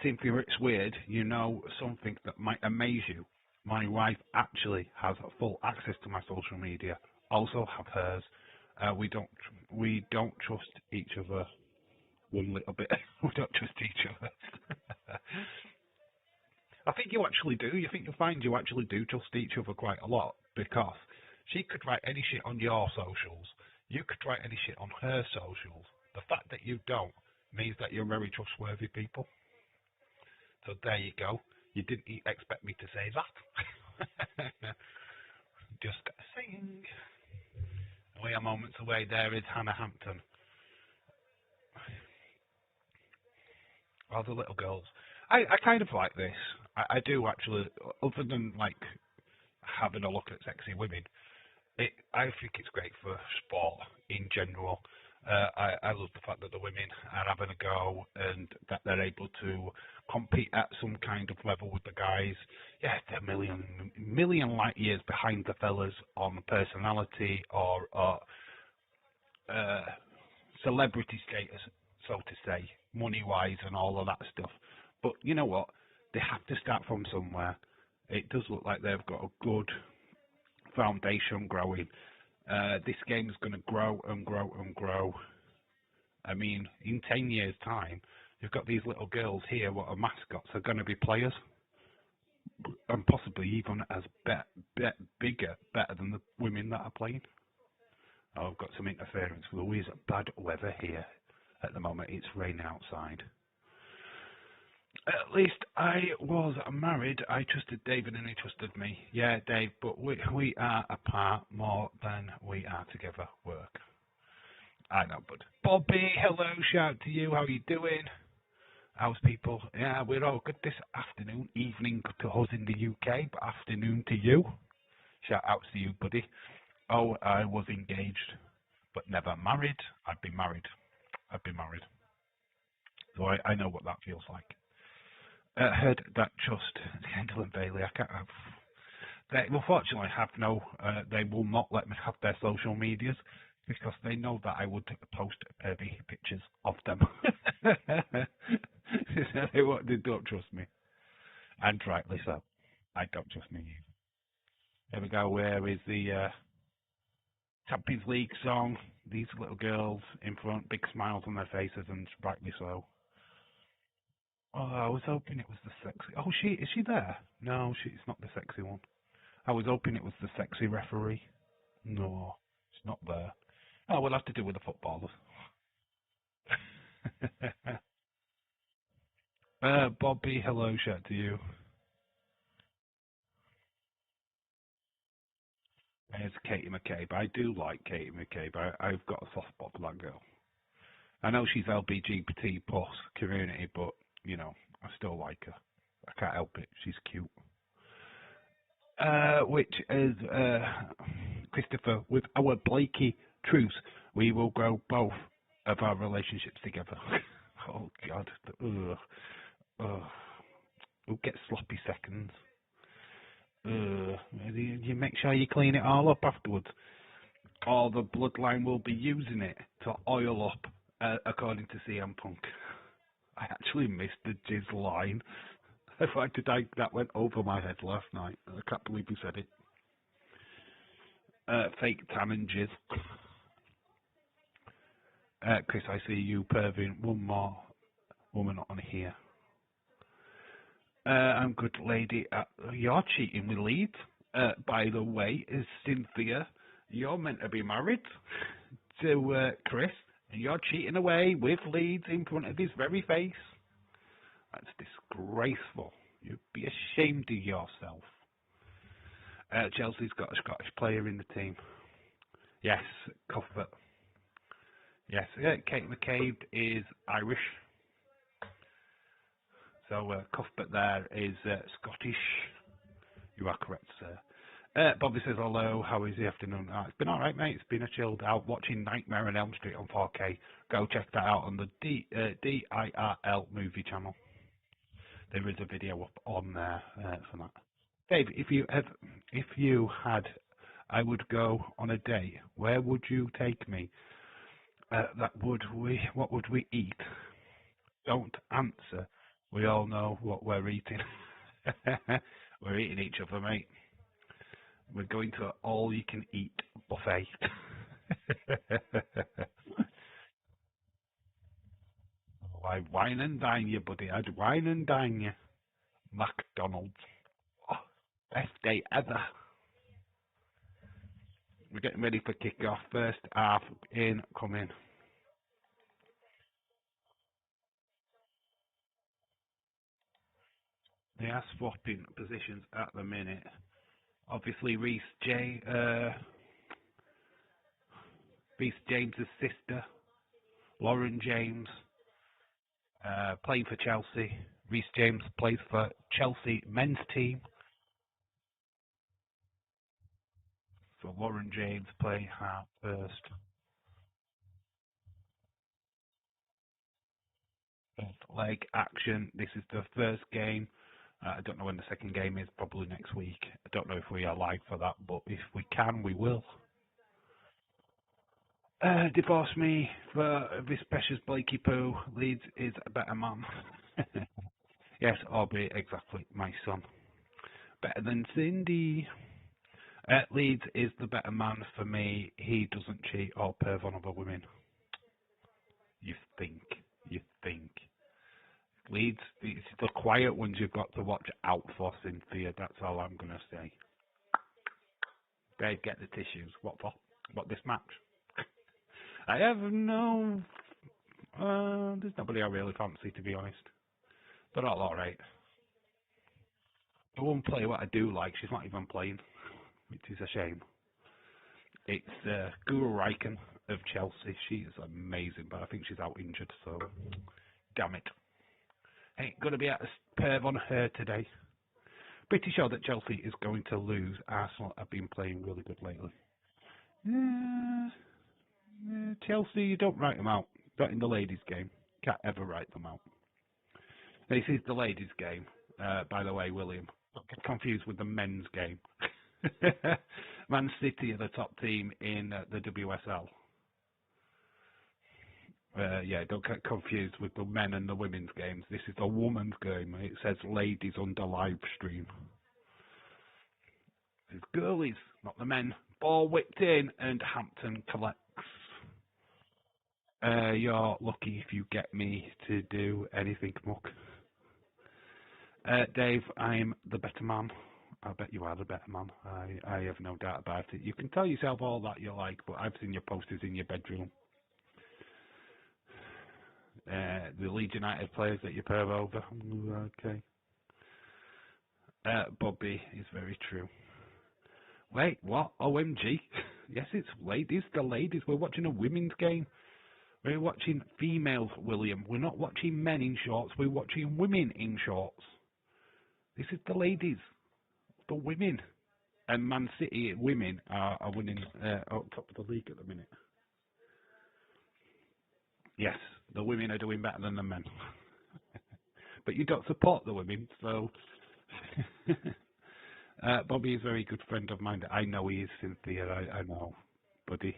Simply, it's weird. You know something that might amaze you. My wife actually has full access to my social media. Also have hers. We don't trust each other one little bit. We don't trust each other. I think you actually do. You think you'll find you actually do trust each other quite a lot because she could write any shit on your socials. You could write any shit on her socials. The fact that you don't means that you're very trustworthy people. So there you go. You didn't expect me to say that. Just saying. We are moments away. There is Hannah Hampton. Oh, the little girls. I kind of like this. I do actually, other than like having a look at sexy women, I think it's great for sport in general. I love the fact that the women are having a go and that they're able to compete at some kind of level with the guys. Yeah, they're million light years behind the fellas on personality or celebrity status, so to say, money wise and all of that stuff. But you know what? They have to start from somewhere. It does look like they've got a good foundation growing. This game is going to grow and grow and grow. I mean, in 10 years' time, you've got these little girls here what are mascots are going to be players, and possibly even as bigger, better than the women that are playing. Oh, I've got some interference. Louise, bad weather here at the moment. It's raining outside. At least I was married. I trusted David and he trusted me. Yeah, Dave, but we are apart more than we are together. Work. I know, but Bobby, hello, shout to you. How are you doing? How's people? Yeah, we're all good this afternoon, evening to us in the UK, but afternoon to you. Shout out to you, buddy. Oh, I was engaged, but never married. I've been married. So I know what that feels like. Heard that just Kendall and Bailey. I can't have. They unfortunately have no. They will not let me have their social medias because they know that I would post pervy pictures of them. They don't trust me, and rightly so. I don't trust me either. Here we go. Where is the Champions League song? These little girls in front, big smiles on their faces, and rightly so. Oh, I was hoping it was the sexy. Oh, is she there? No, she's not the sexy one. I was hoping it was the sexy referee. No, she's not there. Oh, we'll have to do with the footballers. Bobby, hello, shout to you. There's Katie McCabe. I do like Katie McCabe. I've got a soft spot for that girl. I know she's LGBT plus community, but you know, I still like her. I can't help it. She's cute. Which is Christopher, with our Blakey truce, we will grow both of our relationships together. Oh God, ugh, ugh. We'll get sloppy seconds. You make sure you clean it all up afterwards, or the bloodline will be using it to oil up, according to CM Punk. I actually missed the jizz line. That went over my head last night. I can't believe he said it. Fake tan and jizz. Chris, I see you perving. One more woman on here. I'm good lady. You're cheating with Leeds. By the way, is Cynthia, you're meant to be married to Chris, and you're cheating away with Leeds in front of his very face. That's disgraceful. You'd be ashamed of yourself. Chelsea's got a Scottish player in the team. Yes, Cuthbert. Yes, Kate McCabe is Irish. So Cuthbert there is Scottish. You are correct, sir. Bobby says hello. How is the afternoon? It's been all right, mate. It's been a chilled out watching Nightmare on Elm Street on 4K. Go check that out on the DIRL movie channel. There is a video up on there for that. Dave, if you had, I would go on a date. Where would you take me? What would we eat? Don't answer. We all know what we're eating. We're eating each other, mate. We're going to all-you-can-eat buffet. I wine and dine you, buddy. I'd wine and dine you. McDonald's. Oh, best day ever. We're getting ready for kick-off. First half in, coming. They are swapping positions at the minute. Obviously, Reece James' sister, Lauren James, playing for Chelsea. Reece James plays for Chelsea men's team. So Lauren James playing half first. First leg action. This is the first game. I don't know when the second game is, probably next week. I don't know if we are live for that, but if we can, we will. Divorce me for this precious Blakey Poo. Leeds is a better man. Yes, albeit exactly my son. Better than Cindy. Leeds is the better man for me. He doesn't cheat or perv on other women. You think. Leeds, it's the quiet ones you've got to watch out for, Cynthia. That's all I'm going to say. Dave, get the tissues. What for? What, this match? I have no... there's nobody I really fancy, to be honest. They're all alright. The one player what I do like, she's not even playing, which is a shame. It's Guru Riken of Chelsea. She is amazing, but I think she's out injured, so damn it. Ain't going to be able to perv on her today. Pretty sure that Chelsea is going to lose. Arsenal have been playing really good lately. Chelsea, you don't write them out. Not in the ladies' game. Can't ever write them out. This is the ladies' game, by the way, William. Don't get confused with the men's game. Man City are the top team in the WSL. Yeah, don't get confused with the men and the women's games. This is the women's game. It says ladies under live stream. It's girlies, not the men. Ball whipped in and Hampton collects. You're lucky if you get me to do anything, muck. Dave, I'm the better man. I bet you are the better man. I have no doubt about it. You can tell yourself all that you like, but I've seen your posters in your bedroom. The Leeds United players that you perv over. Okay. Bobby is very true. Wait, what? OMG? Yes, it's ladies. The ladies. We're watching a women's game. We're watching females, William. We're not watching men in shorts. We're watching women in shorts. This is the ladies. The women. And Man City women are winning up top of the league at the minute. Yes, the women are doing better than the men. But you don't support the women, so... Bobby is a very good friend of mine. I know he is, Cynthia. I know, buddy.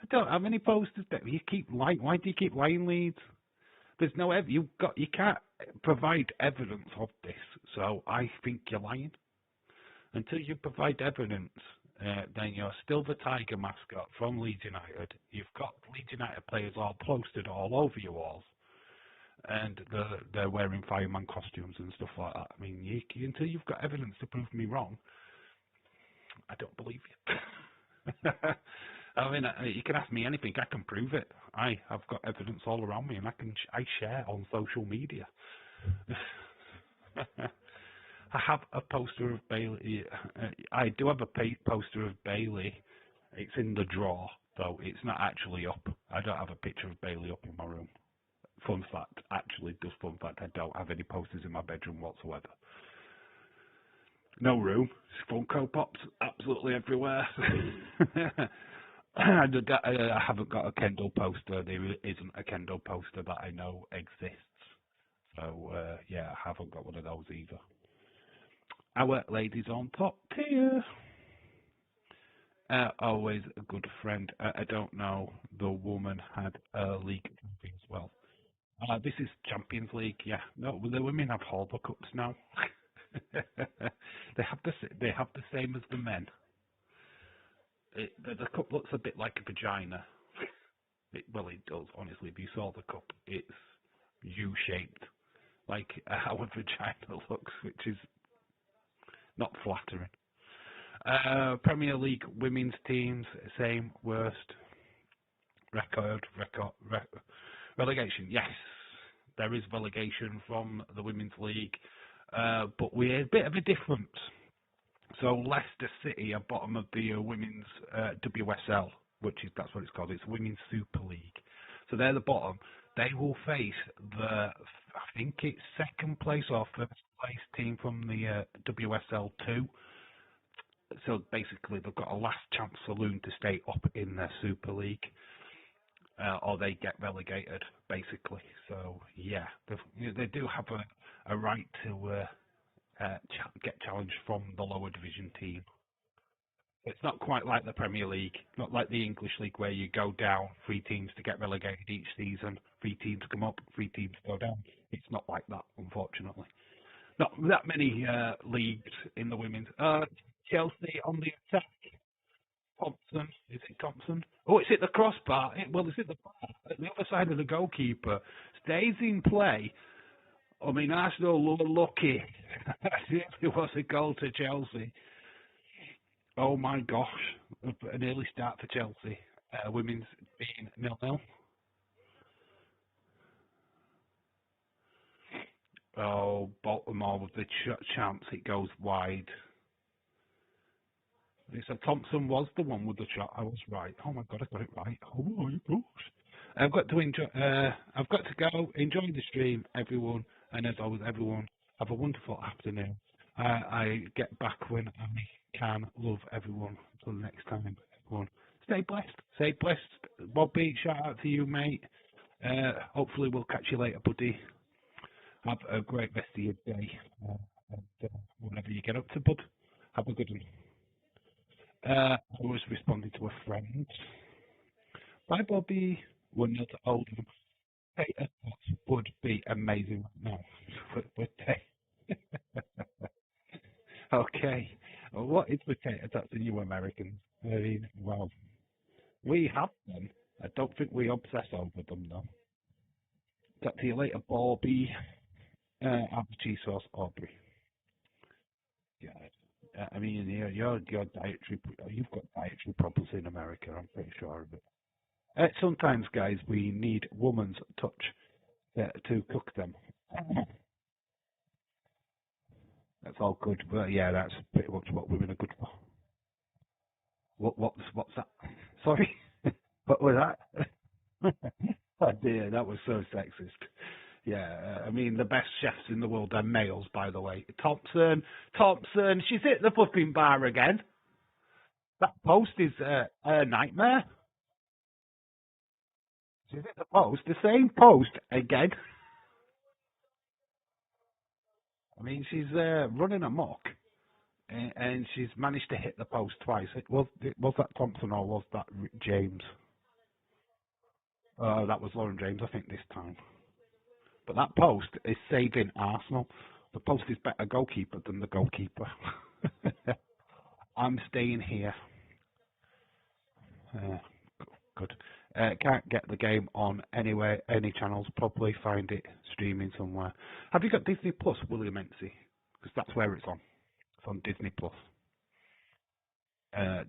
I don't have any posters that you keep lying. Why do you keep lying, Leeds? There's no you can't provide evidence of this, so I think you're lying. Until you provide evidence, then you're still the Tiger mascot from Leeds United. You've got Leeds United players all posted all over your walls, and they're wearing fireman costumes and stuff like that. I mean, until you've got evidence to prove me wrong, I don't believe you. I mean, you can ask me anything. I can prove it. I have got evidence all around me, and I share on social media. I have a poster of Bailey. I do have a poster of Bailey. It's in the drawer, though. It's not actually up. I don't have a picture of Bailey up in my room. Fun fact, actually, just fun fact, I don't have any posters in my bedroom whatsoever. No room. Funko Pops absolutely everywhere. I haven't got a Kendall poster. There isn't a Kendall poster that I know exists. So, yeah, I haven't got one of those either. Our ladies on top tier. Always a good friend. I don't know. The woman had a league as well. This is Champions League, yeah. No, the women have Hall Cups now. They have the same as the men. The cup looks a bit like a vagina. Well, it does. Honestly, if you saw the cup, it's U-shaped, like how a vagina looks, which is not flattering. Premier League women's teams, same, worst relegation. Yes, there is relegation from the women's league, but we're a bit of a difference. So Leicester City are bottom of the women's WSL, that's what it's called. It's Women's Super League. So they're the bottom. They will face I think it's second place or first place team from the WSL 2. So basically, they've got a last chance saloon to stay up in their Super League, or they get relegated, basically. So yeah, they do have a right to get challenged from the lower division team. It's not quite like the Premier League, not like the English League where you go down 3 teams to get relegated each season, 3 teams come up, 3 teams go down. It's not like that, unfortunately. Not that many leagues in the women's. Chelsea on the attack. Thompson, is it Thompson? Oh, it's hit the crossbar. It's hit the bar at the other side of the goalkeeper. Stays in play. I mean, Arsenal were lucky. It was a goal to Chelsea. Oh my gosh, an early start for Chelsea. Women's being 0-0. Oh, Baltimore with the chance, it goes wide. So Thompson was the one with the shot. I was right. Oh my god, I got it right. Oh my gosh. I've got to enjoy. I've got to go. Enjoy the stream, everyone, and as always, everyone have a wonderful afternoon. I get back when I can. Love everyone. Until next time, everyone. Stay blessed. Stay blessed. Bobby, shout out to you, mate. Hopefully, we'll catch you later, buddy. Have a great rest of your day. And whatever you get up to, bud, have a good one. I was responding to a friend. Bye, Bobby. We're not old enough. Potato tots would be amazing right now. Would they? Okay. Well, what is potato tots to you Americans? I mean, well, we have them. I don't think we obsess over them, though. Talk to you later, Bobby. Apple cheese sauce, Aubrey. Yeah. I mean, your dietary, you've got dietary problems in America. I'm pretty sure of it. Sometimes, guys, we need woman's touch to cook them. That's all good, but yeah, that's pretty much what women are good for. What's that? Sorry, what was that? Oh dear, that was so sexist. Yeah, I mean, the best chefs in the world are males, by the way. Thompson, she's hit the flipping bar again. That post is a nightmare. She's hit the post, the same post again. I mean, she's running amok, and she's managed to hit the post twice. Was that Thompson or was that James? That was Lauren James, I think, this time. But that post is saving Arsenal. The post is better goalkeeper than the goalkeeper. I'm staying here. Good. Can't get the game on anywhere, any channels. Probably find it streaming somewhere. Have you got Disney Plus, William Ency? Because that's where it's on. It's on Disney Plus.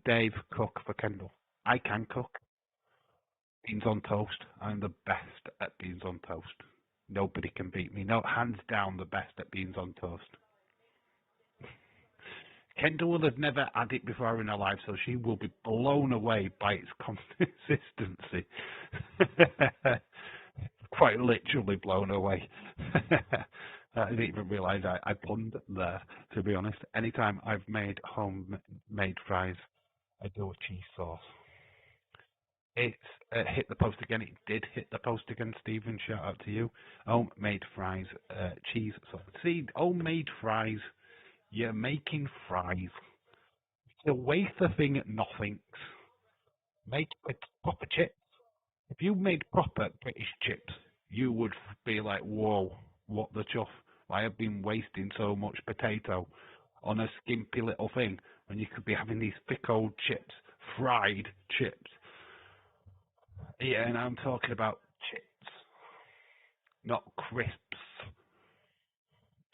Dave, cook for Kendall. I can cook. Beans on toast. I'm the best at beans on toast. Nobody can beat me. No, hands down, the best at beans on toast. Kendall will have never had it before in her life, so she will be blown away by its consistency. Quite literally blown away. I didn't even realise I punned there, to be honest. Anytime I've made homemade fries, I do a cheese sauce. It's hit the post again. It did hit the post again, Stephen. Shout out to you. Homemade fries, cheese sauce. See, homemade fries. You're making fries. To waste the thing at nothings. Make proper chips. If you made proper British chips, you would be like, whoa, what the chuff? why I've been wasting so much potato on a skimpy little thing when you could be having these thick old chips, fried chips. Yeah, and I'm talking about chips, not crisps.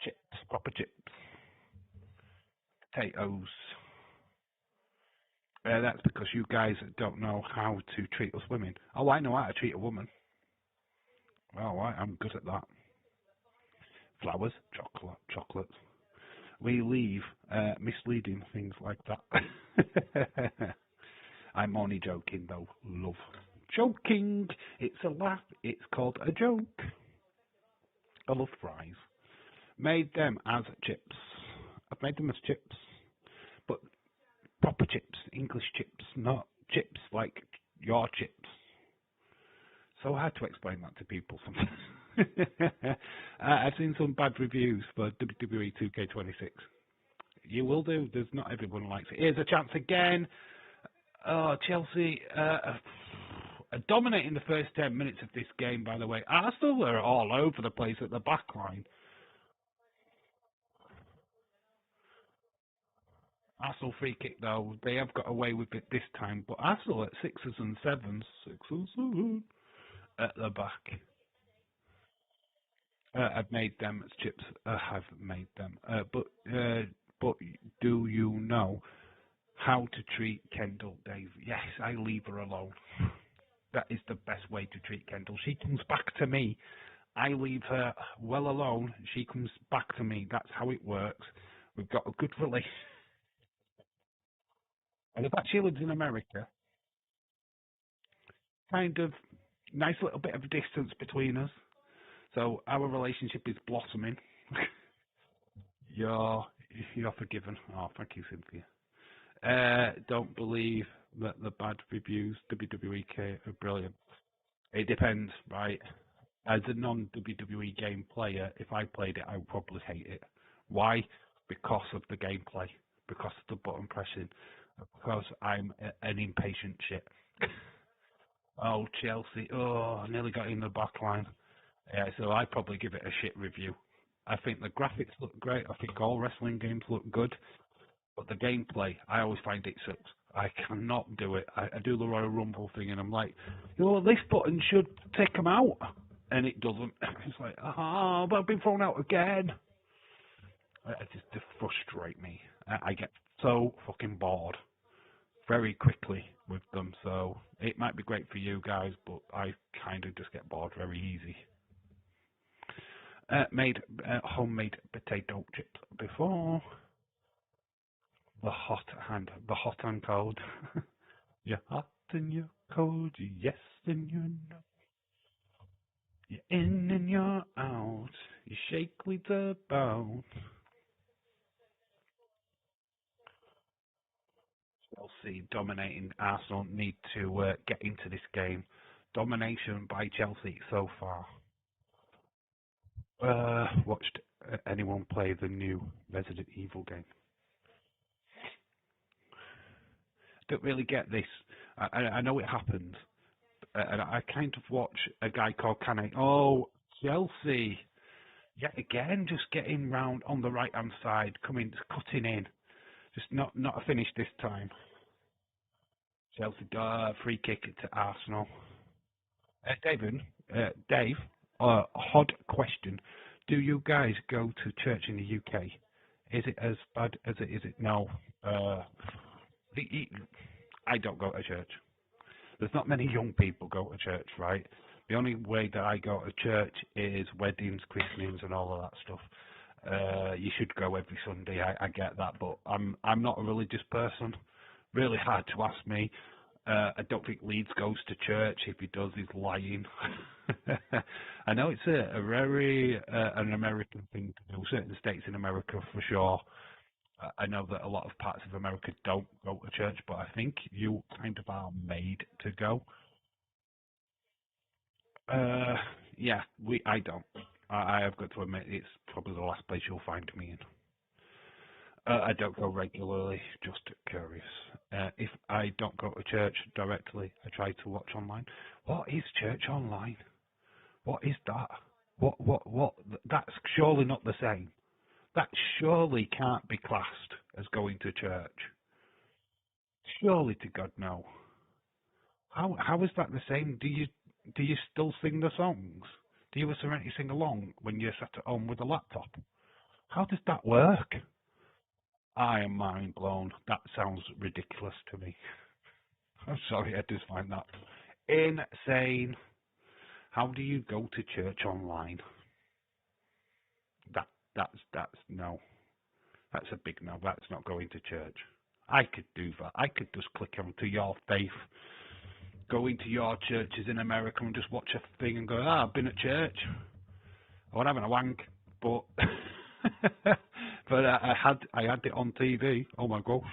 Chips, proper chips, potatoes. That's because you guys don't know how to treat us women. Oh, I know how to treat a woman. Oh, I'm good at that. Flowers, chocolates. We leave misleading things like that. I'm only joking though, love. Joking! It's a laugh. It's called a joke. I love fries. Made them as chips. I've made them as chips. But proper chips, English chips, not chips like your chips. So hard to explain that to people sometimes. I've seen some bad reviews for WWE 2K26. You will do. There's not everyone likes it. Here's a chance again. Oh, Chelsea dominating the first 10 minutes of this game, by the way. Arsenal are all over the place at the back line. Arsenal free kick, though. They have got away with it this time. But Arsenal at 6s and 7s. 6 and 7 at the back. I've made them as chips. I have made them. But do you know how to treat Kendall, Dave? Yes, I leave her alone. That is the best way to treat Kendall. She comes back to me. I leave her well alone. She comes back to me. That's how it works. We've got a good relationship. And in fact, she lives in America. Kind of nice little bit of distance between us. So our relationship is blossoming. You're forgiven. Oh, thank you, Cynthia. Don't believe that the bad reviews WWE are brilliant. It depends, right? As a non-WWE game player, if I played it, I would probably hate it. Why? Because of the gameplay, because of the button pressing, because I'm an impatient shit. Oh, Chelsea. Oh, I nearly got in the back line. Yeah, so I'd probably give it a shit review. I think the graphics look great. I think all wrestling games look good. But the gameplay, I always find it sucks. I cannot do it. I do the Royal Rumble thing and I'm like, this button should take them out. And it doesn't. It's like, but I've been thrown out again. It just frustrate me. I get so fucking bored very quickly with them. So it might be great for you guys, but I kind of just get bored very easy. Made homemade potato chips before. The hot and cold. You're hot and you're cold, yes and you're no. You're in and you're out. You shake with the bout. Chelsea dominating. Arsenal need to get into this game. Domination by Chelsea so far. Watched anyone play the new Resident Evil game? Don't really get this. I know it happened, and I kind of watch a guy called Kane. Oh, Chelsea! Yet again, just getting round on the right hand side, cutting in. Just not a finish this time. Chelsea free kick to Arsenal. Dave, odd question. Do you guys go to church in the UK? Is it as bad as it is? No. I don't go to church. There's not many young people go to church, right? The only way that I go to church is weddings, christenings, and all of that stuff. You should go every Sunday. I get that, but I'm not a religious person. Really hard to ask me. I don't think Leeds goes to church. If he does, he's lying. I know it's a very an American thing to do. Certain states in America, for sure. I know that a lot of parts of America don't go to church, but I think you kind of are made to go. Yeah, I don't. I have got to admit, it's probably the last place you'll find me in. I don't go regularly, just curious. If I don't go to church directly, I try to watch online. What is church online? What is that? What? That's surely not the same. That surely can't be classed as going to church. Surely to God, no. How is that the same? Do you still sing the songs? Do you serenity sing along when you're sat at home with a laptop? How does that work? I am mind blown. That sounds ridiculous to me. I'm sorry, I just find that insane. How do you go to church online? That's no. That's a big no. That's not going to church. I could do that. I could just click onto your faith, go into your churches in America and just watch a thing and go, I've been at church. Or having a wank, but but I had it on TV. Oh my gosh.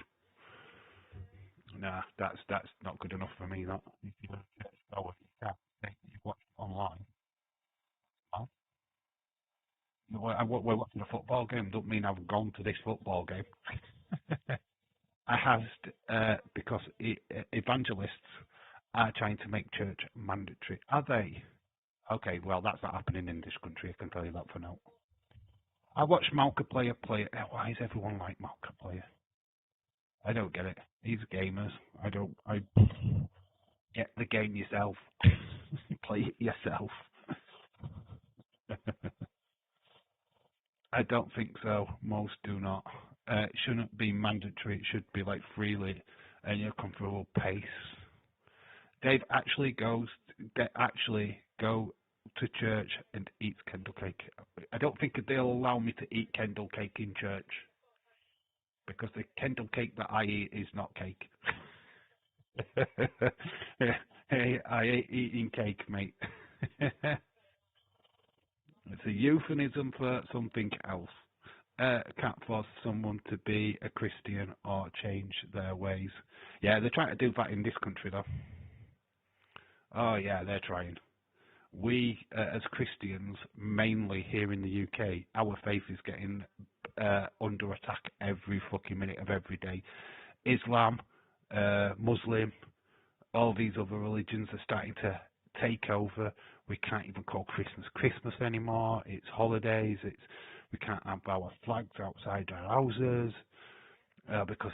Nah, that's not good enough for me. That if you go to church, go, if you can't take it, you watch it online. Well, we're watching a football game. Don't mean I've gone to this football game. I have because evangelists are trying to make church mandatory. Are they? Okay, well that's not happening in this country. I can tell you that for now. I watched Malka Player play. Why is everyone like Malka Player? I don't get it. He's gamers. I don't. I get the game yourself. Play it yourself. I don't think so. Most do not. It shouldn't be mandatory. It should be like freely and your comfortable pace. Dave actually goes. Actually go to church and eats Kendall cake. I don't think they'll allow me to eat Kendall cake in church because the Kendall cake that I eat is not cake. Hey, I ain't eating cake, mate. It's a euphemism for something else. Can't force someone to be a Christian or change their ways. Yeah, they're trying to do that in this country, though. Oh, yeah, they're trying. We, as Christians, mainly here in the UK, our faith is getting under attack every fucking minute of every day. Islam, Muslim, all these other religions are starting to take over. We can't even call Christmas anymore. It's holidays. We can't have our flags outside our houses because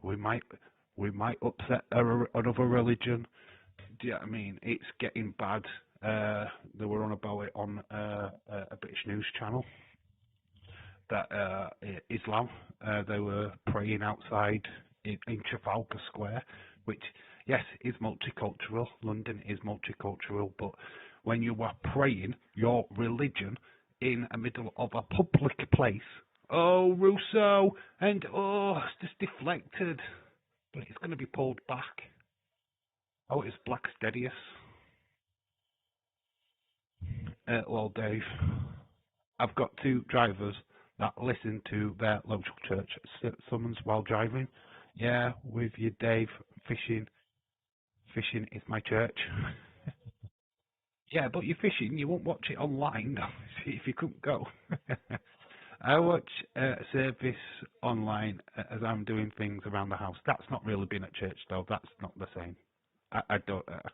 we might upset another religion. Do you know what I mean? It's getting bad. They were on about it on a British news channel that Islam, they were praying outside in Trafalgar Square, which, yes, is multicultural. London is multicultural, but when you are praying your religion in the middle of a public place, oh, Rousseau, and it's just deflected, but it's going to be pulled back. Oh, it's Black Stedius. Well, Dave, I've got two drivers that listen to their local church summons while driving. Yeah, with you, Dave. Fishing is my church. Yeah, but you're fishing. You won't watch it online if you couldn't go. I watch service online as I'm doing things around the house. That's not really being at church, though. That's not the same. I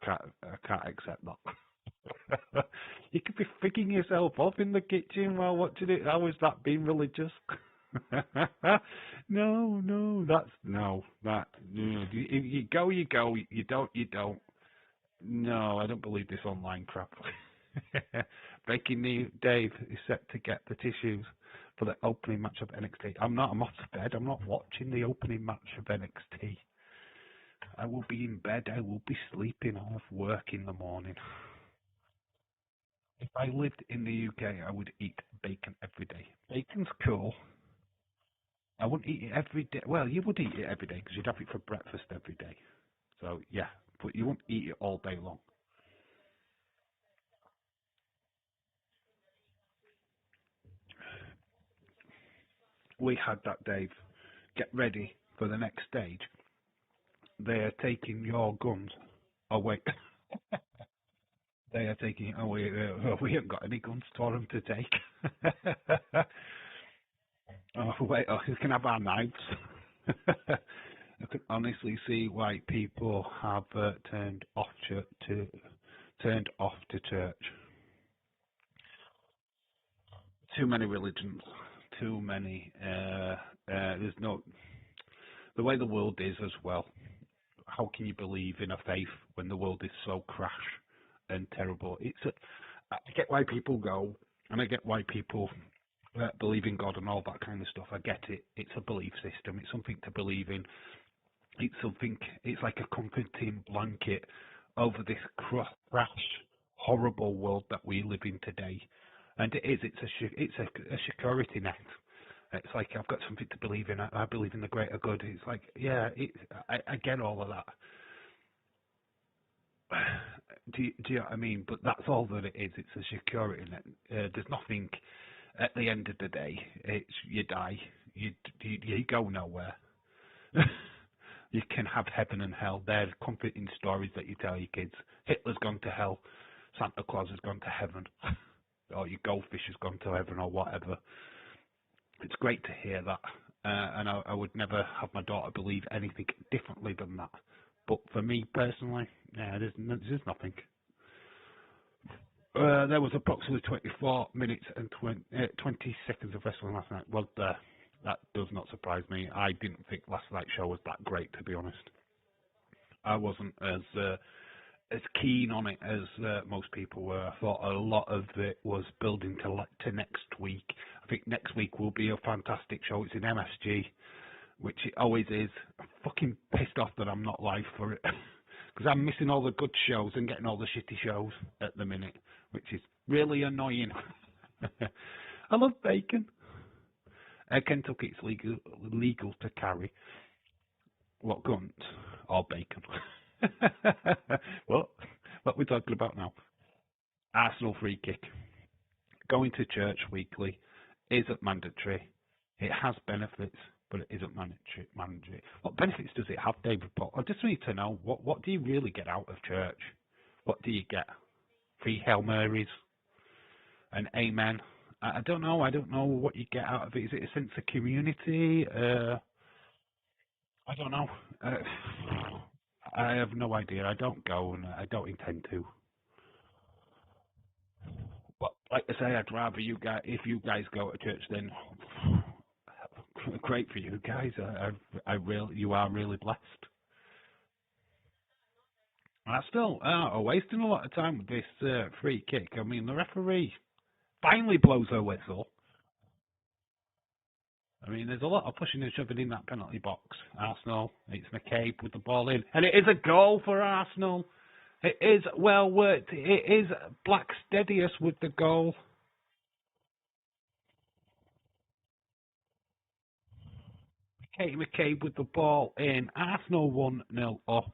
can't accept that. You could be freaking yourself off in the kitchen while watching it. How is that being religious? No, that's no, that you go, you go, you don't, you don't. No, I don't believe this online crap. Breaking news: Dave is set to get the tissues for the opening match of NXT. I'm off to bed. I'm not watching the opening match of NXT. I will be in bed. I will be sleeping. I have work in the morning. If I lived in the UK, I would eat bacon every day. Bacon's cool. I wouldn't eat it every day. Well, you would eat it every day because you'd have it for breakfast every day. So, yeah, but you wouldn't eat it all day long. We had that, Dave. Get ready for the next stage. They are taking your guns. Oh, wait. They are taking. Oh, we haven't got any guns for them to take. Oh, wait. Oh, you can have our knives. I can honestly see why people have turned off to church. too many religions, too many. There's no the way the world is as well. How can you believe in a faith when the world is so crash and terrible? I get why people go, and I get why people believe in God and all that kind of stuff. I get it. It's a belief system. It's something to believe in. It's something. It's like a comforting blanket over this crash, horrible world that we live in today. And it is. It's a security net. It's like I've got something to believe in. I believe in the greater good. It's like, yeah, I get all of that. Do you know what I mean? But that's all that it is. It's a security net. There's nothing at the end of the day. It's you die. You go nowhere. You can have heaven and hell. They're comforting stories that you tell your kids. Hitler's gone to hell. Santa Claus has gone to heaven. Or your goldfish has gone to heaven or whatever. It's great to hear that, and I would never have my daughter believe anything differently than that. But for me personally, yeah, there's nothing. There was approximately 24 minutes and 20 seconds of wrestling last night. Well, that does not surprise me. I didn't think last night's show was that great, to be honest. I wasn't as keen on it as most people were. I thought a lot of it was building to next week. I think next week will be a fantastic show. It's in MSG, which it always is. I'm fucking pissed off that I'm not live for it because I'm missing all the good shows and getting all the shitty shows at the minute, which is really annoying. I love bacon. Kentucky, it's legal to carry. What, guns or bacon? What are we talking about now? Arsenal free kick. Going to church weekly isn't mandatory. It has benefits, but it isn't mandatory. What benefits does it have, David Paul? I just need to know, what do you really get out of church? What do you get? Free Hail Marys? An amen? I don't know. I don't know what you get out of it. Is it a sense of community? I don't know. I have no idea. I don't go, and I don't intend to. But like I say, I'd rather you guys, if you guys go to church, then great for you guys. You are really blessed. I still are wasting a lot of time with this free kick. I mean, the referee finally blows her whistle. I mean, there's a lot of pushing and shoving in that penalty box. Arsenal, it's McCabe with the ball in. And it is a goal for Arsenal. It is well worked. It is Black Steadius with the goal. Katie McCabe with the ball in. Arsenal 1-0 up.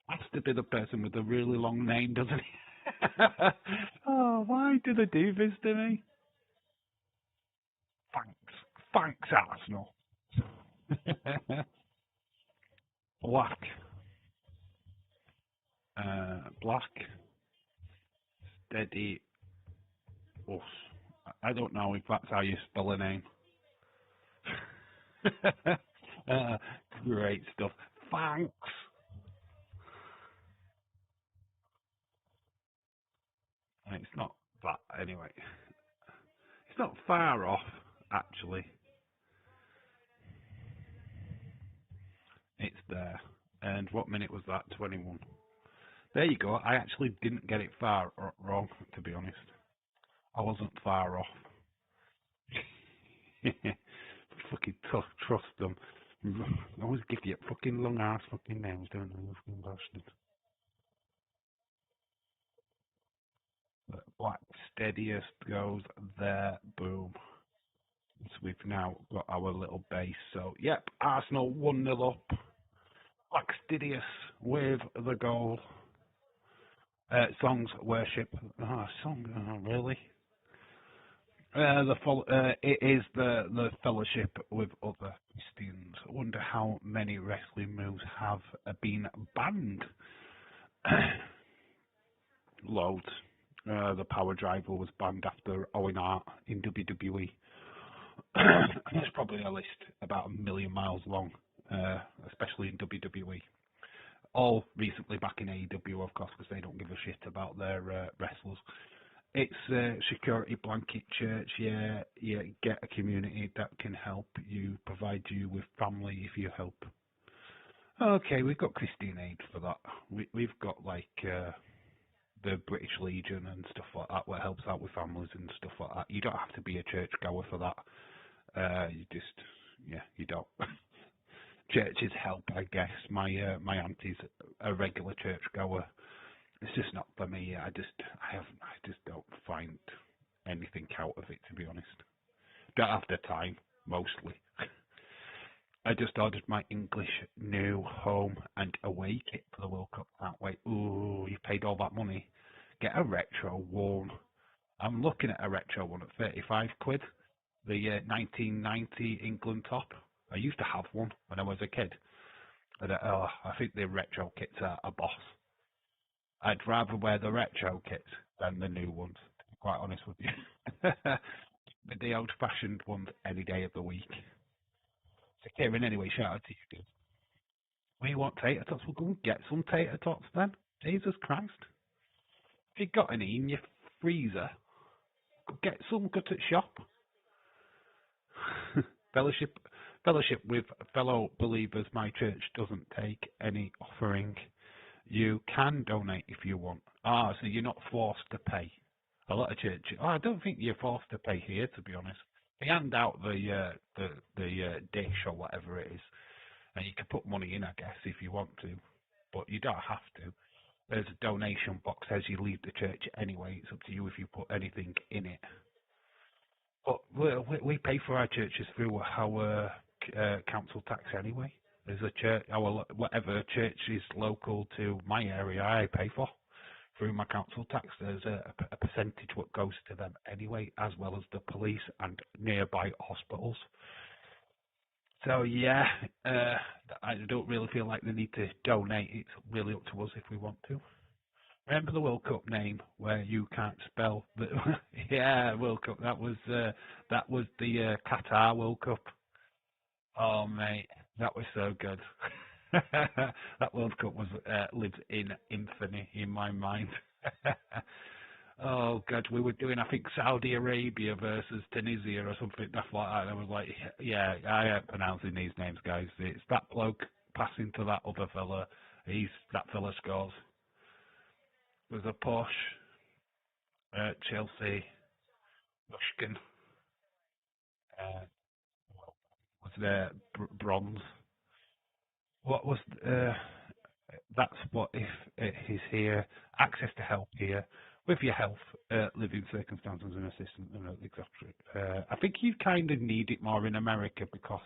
Has to be the person with the really long name, doesn't he? Oh, why do they do this to me? Thanks, Arsenal. Black. Black. Steady. Us. I don't know if that's how you spell a name. Great stuff. Thanks. It's not that anyway. It's not far off, actually. It's there. And what minute was that? 21. There you go. I actually didn't get it far wrong, to be honest. I wasn't far off. Fucking trust them. I always give you fucking long ass fucking names, don't they? Fucking bastards. Black Steadiest goes there. Boom. So we've now got our little base. So, yep, Arsenal 1-0 up. Black Steadiest with the goal. Songs worship. Really? It is the fellowship with other Christians. I wonder how many wrestling moves have been banned. Loads. The power driver was banned after Owen Hart in WWE. There's probably a list about 1 million miles long, especially in WWE. All recently back in AEW, of course, because they don't give a shit about their wrestlers. It's a security blanket church. Yeah, yeah. Get a community that can help you, provide you with family if you help. Okay, we've got Christian Aid for that. We've got like the British Legion and stuff like that, where it helps out with families and stuff like that. You don't have to be a church goer for that. You just, yeah, you don't. Churches help, I guess. My auntie's a regular church goer. It's just not for me. I just don't find anything out of it, to be honest. Don't have the time, mostly. I just ordered my English new home and away kit for the World Cup. Can't wait. Ooh, you paid all that money. Get a retro one. I'm looking at a retro one at 35 quid. The 1990 England top. I used to have one when I was a kid. And, I think the retro kits are a boss. I'd rather wear the retro kits than the new ones, to be quite honest with you. The old-fashioned ones any day of the week. So Kieran, anyway, shout out to you, dude. We want tater tots. We'll go and get some tater tots then. Jesus Christ. If you got any in your freezer, go get some. Go to the shop. fellowship, fellowship with fellow believers. My church doesn't take any offering. You can donate if you want. So you're not forced to pay. A lot of churches. I don't think you're forced to pay here, to be honest. They hand out the dish or whatever it is, and you can put money in, I guess, if you want to, but you don't have to. There's a donation box as you leave the church anyway. It's up to you if you put anything in it. But we pay for our churches through our council tax anyway. There's a church, whatever church is local to my area, I pay for through my council tax. There's a percentage what goes to them anyway, as well as the police and nearby hospitals. So yeah, I don't really feel like they need to donate. It's really up to us if we want to. Remember the World Cup name where you can't spell the yeah, World Cup. That was the Qatar World Cup. Oh mate, that was so good. That World Cup was lives in infamy in my mind. Oh God, we were doing I think Saudi Arabia versus Tunisia or something like that. And I was like, yeah, I ain't pronouncing these names, guys. It's that bloke passing to that other fella. That fella scores. There's a Porsche, Chelsea, Rushkin, was there bronze? What was that's what if he's here, access to help here, with your health, living circumstances and assistance, etc. I think you kind of need it more in America because,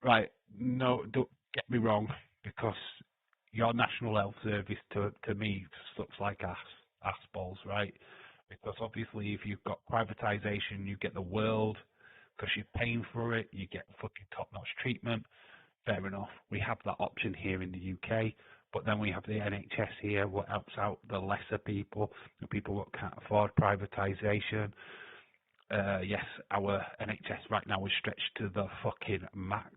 right, no, don't get me wrong, because your National Health Service to me looks like ass balls, right? Because obviously if you've got privatisation, you get the world, because you're paying for it, you get fucking top-notch treatment. Fair enough. We have that option here in the UK, but then we have the NHS here, what helps out the lesser people, the people that can't afford privatisation. Yes, our NHS right now is stretched to the fucking max,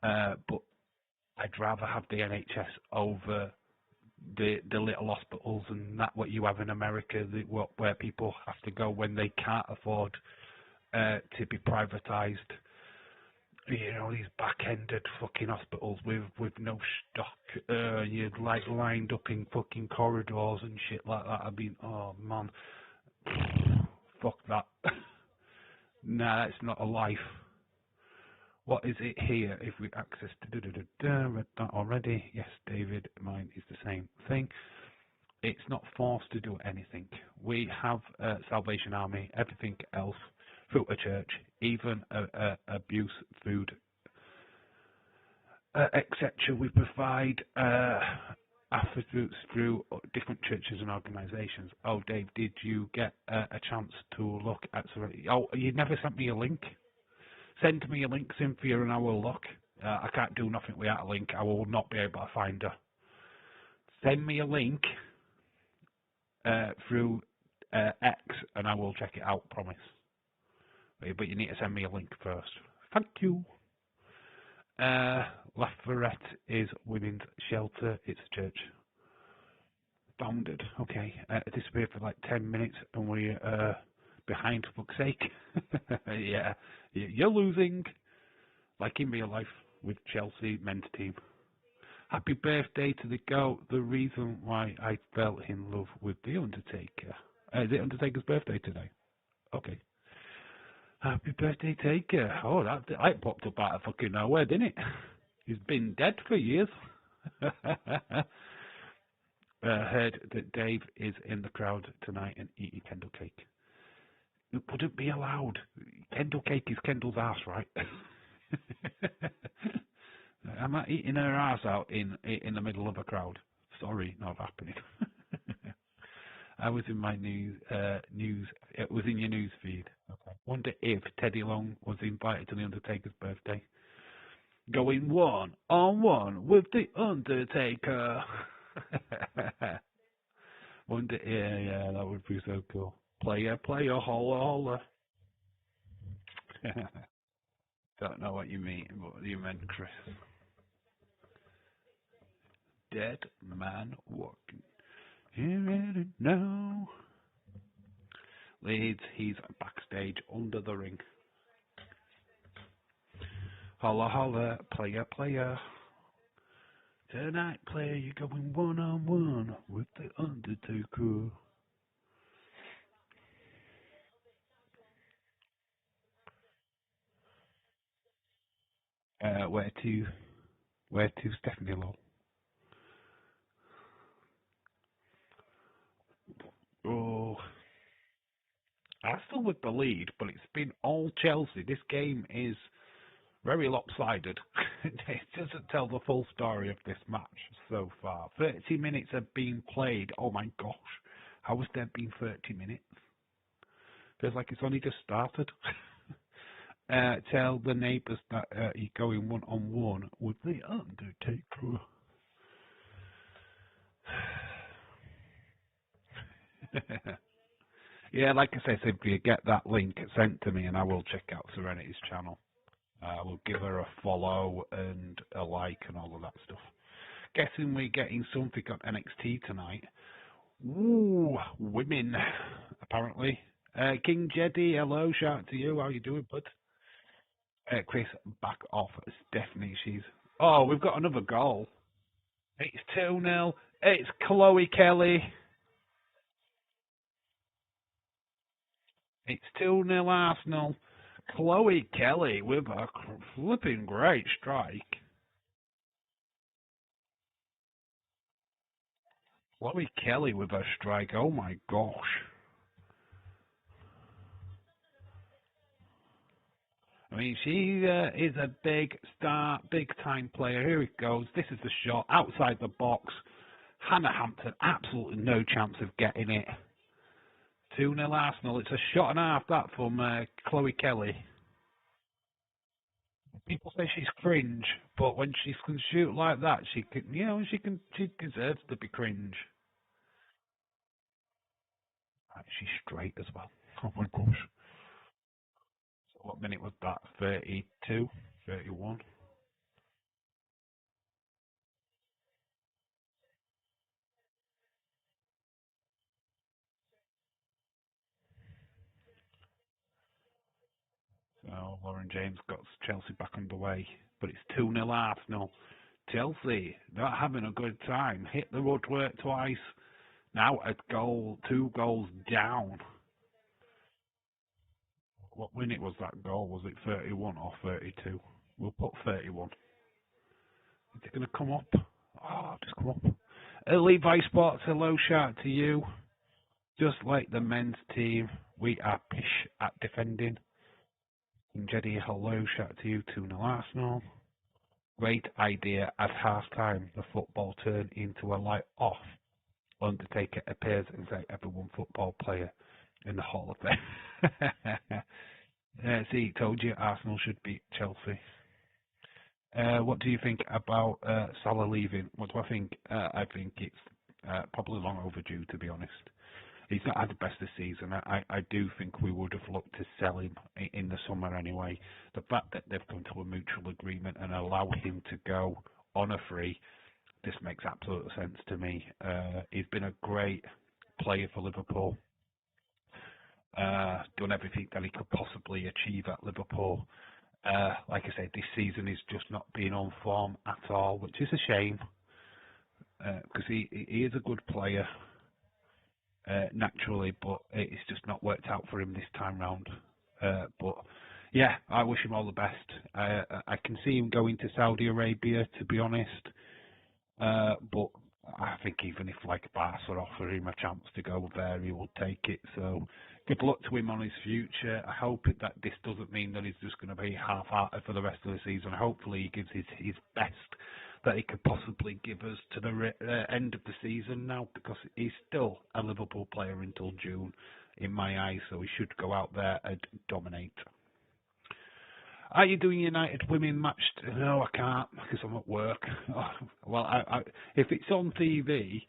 but I'd rather have the NHS over the little hospitals and that what you have in America, where people have to go when they can't afford to be privatised. You know, these back-ended fucking hospitals with no stock, you're like lined up in fucking corridors and shit like that. I mean, oh man, fuck that. Nah, it's not a life. What is it here? If we access to read that already. Yes, David, mine is the same thing. It's not forced to do anything. We have Salvation Army, everything else. Through a church, even abuse, food, etc. We provide attributes through different churches and organisations. Oh, Dave, did you get a chance to look at? Oh, you never sent me a link. Send me a link, Cynthia, and I will look. I can't do nothing without a link. I will not be able to find her. Send me a link through X, and I will check it out. Promise. But you need to send me a link first. Thank you. Lafayette is women's shelter. It's a church. Bounded. Okay. Disappeared for like 10 minutes and we're behind, for fuck's sake. Yeah. You're losing. Like in real life with Chelsea men's team. Happy birthday to the GOAT. The reason why I fell in love with The Undertaker. Is it Undertaker's birthday today? Okay. Happy birthday, Taker. Oh, that popped up out of fucking nowhere, didn't it? He's been dead for years. Heard that Dave is in the crowd tonight and eating Kendall cake. It wouldn't be allowed. Kendall cake is Kendall's ass, right? I'm not eating her ass out in the middle of a crowd. Sorry, not happening. I was in my news. It was in your news feed. Okay. Wonder if Teddy Long was invited to the Undertaker's birthday. Going one on one with the Undertaker. Wonder, yeah, that would be so cool. Player, holla, holla. Don't know what you mean, what you meant, Chris. Dead man walking. Here it now. Leeds, he's backstage under the ring. Holla, holla, player. Tonight, player, you're going one on one with the Undertaker. Where to, Stephanie Law? Oh, Arsenal with the lead, but it's been all Chelsea. This game is very lopsided. It doesn't tell the full story of this match so far. 30 minutes have been played. Oh my gosh. How has there been 30 minutes? Feels like it's only just started. Tell the neighbours that you're going one on one with the Undertaker. Yeah, like I say, Cynthia, get that link sent to me and I will check out Serenity's channel. I will give her a follow and a like and all of that stuff. Guessing we're getting something on NXT tonight. Ooh, women, apparently. King Jeddy, hello, shout out to you. How you doing, bud? Chris, back off. Stephanie, she's... Oh, we've got another goal. It's 2-0. It's Chloe Kelly. It's 2-0 Arsenal. Chloe Kelly with a flipping great strike. Chloe Kelly with a strike. Oh my gosh. I mean, she is a big star, big time player. Here it goes. This is the shot outside the box. Hannah Hampton, absolutely no chance of getting it. 2-0 Arsenal. It's a shot and a half that from Chloe Kelly. People say she's cringe, but when she can shoot like that, she can, she deserves to be cringe. Right, she's straight as well. Oh my gosh. So what minute was that? 32, 31. So Lauren James got Chelsea back underway, but it's 2-0 Arsenal. Chelsea not having a good time. Hit the woodwork twice. Now a goal, 2 goals down. What minute was that goal? Was it 31 or 32? We'll put 31. Is it going to come up? Oh, just come up. Levi Sports, hello, shout to you. Just like the men's team, we are pish at defending. And Jeddy, hello, shout to you, 2-0 Arsenal. Great idea at half time. The football turned into a light off. Undertaker appears as a everyone football player in the Hall of Fame. See, told you Arsenal should beat Chelsea. What do you think about Salah leaving? What do I think? I think it's probably long overdue, to be honest. He's not had the best of the season. I do think we would have looked to sell him in the summer anyway. The fact that they've come to a mutual agreement and allow him to go on a free, this makes absolute sense to me. He's been a great player for Liverpool. Done everything that he could possibly achieve at Liverpool. Like I said, this season he's just not been on form at all, which is a shame because he is a good player naturally, but it's just not worked out for him this time round. But yeah, I wish him all the best. I can see him going to Saudi Arabia, to be honest. But I think even if like Barca offer him a chance to go there, he will take it. So good luck to him on his future. I hope that this doesn't mean that he's just going to be half-hearted for the rest of the season. Hopefully he gives his best that he could possibly give us to the end of the season now, because he's still a Liverpool player until June in my eyes, so he should go out there and dominate. Are you doing United women match? No, I can't because I'm at work. Oh, well, if it's on TV,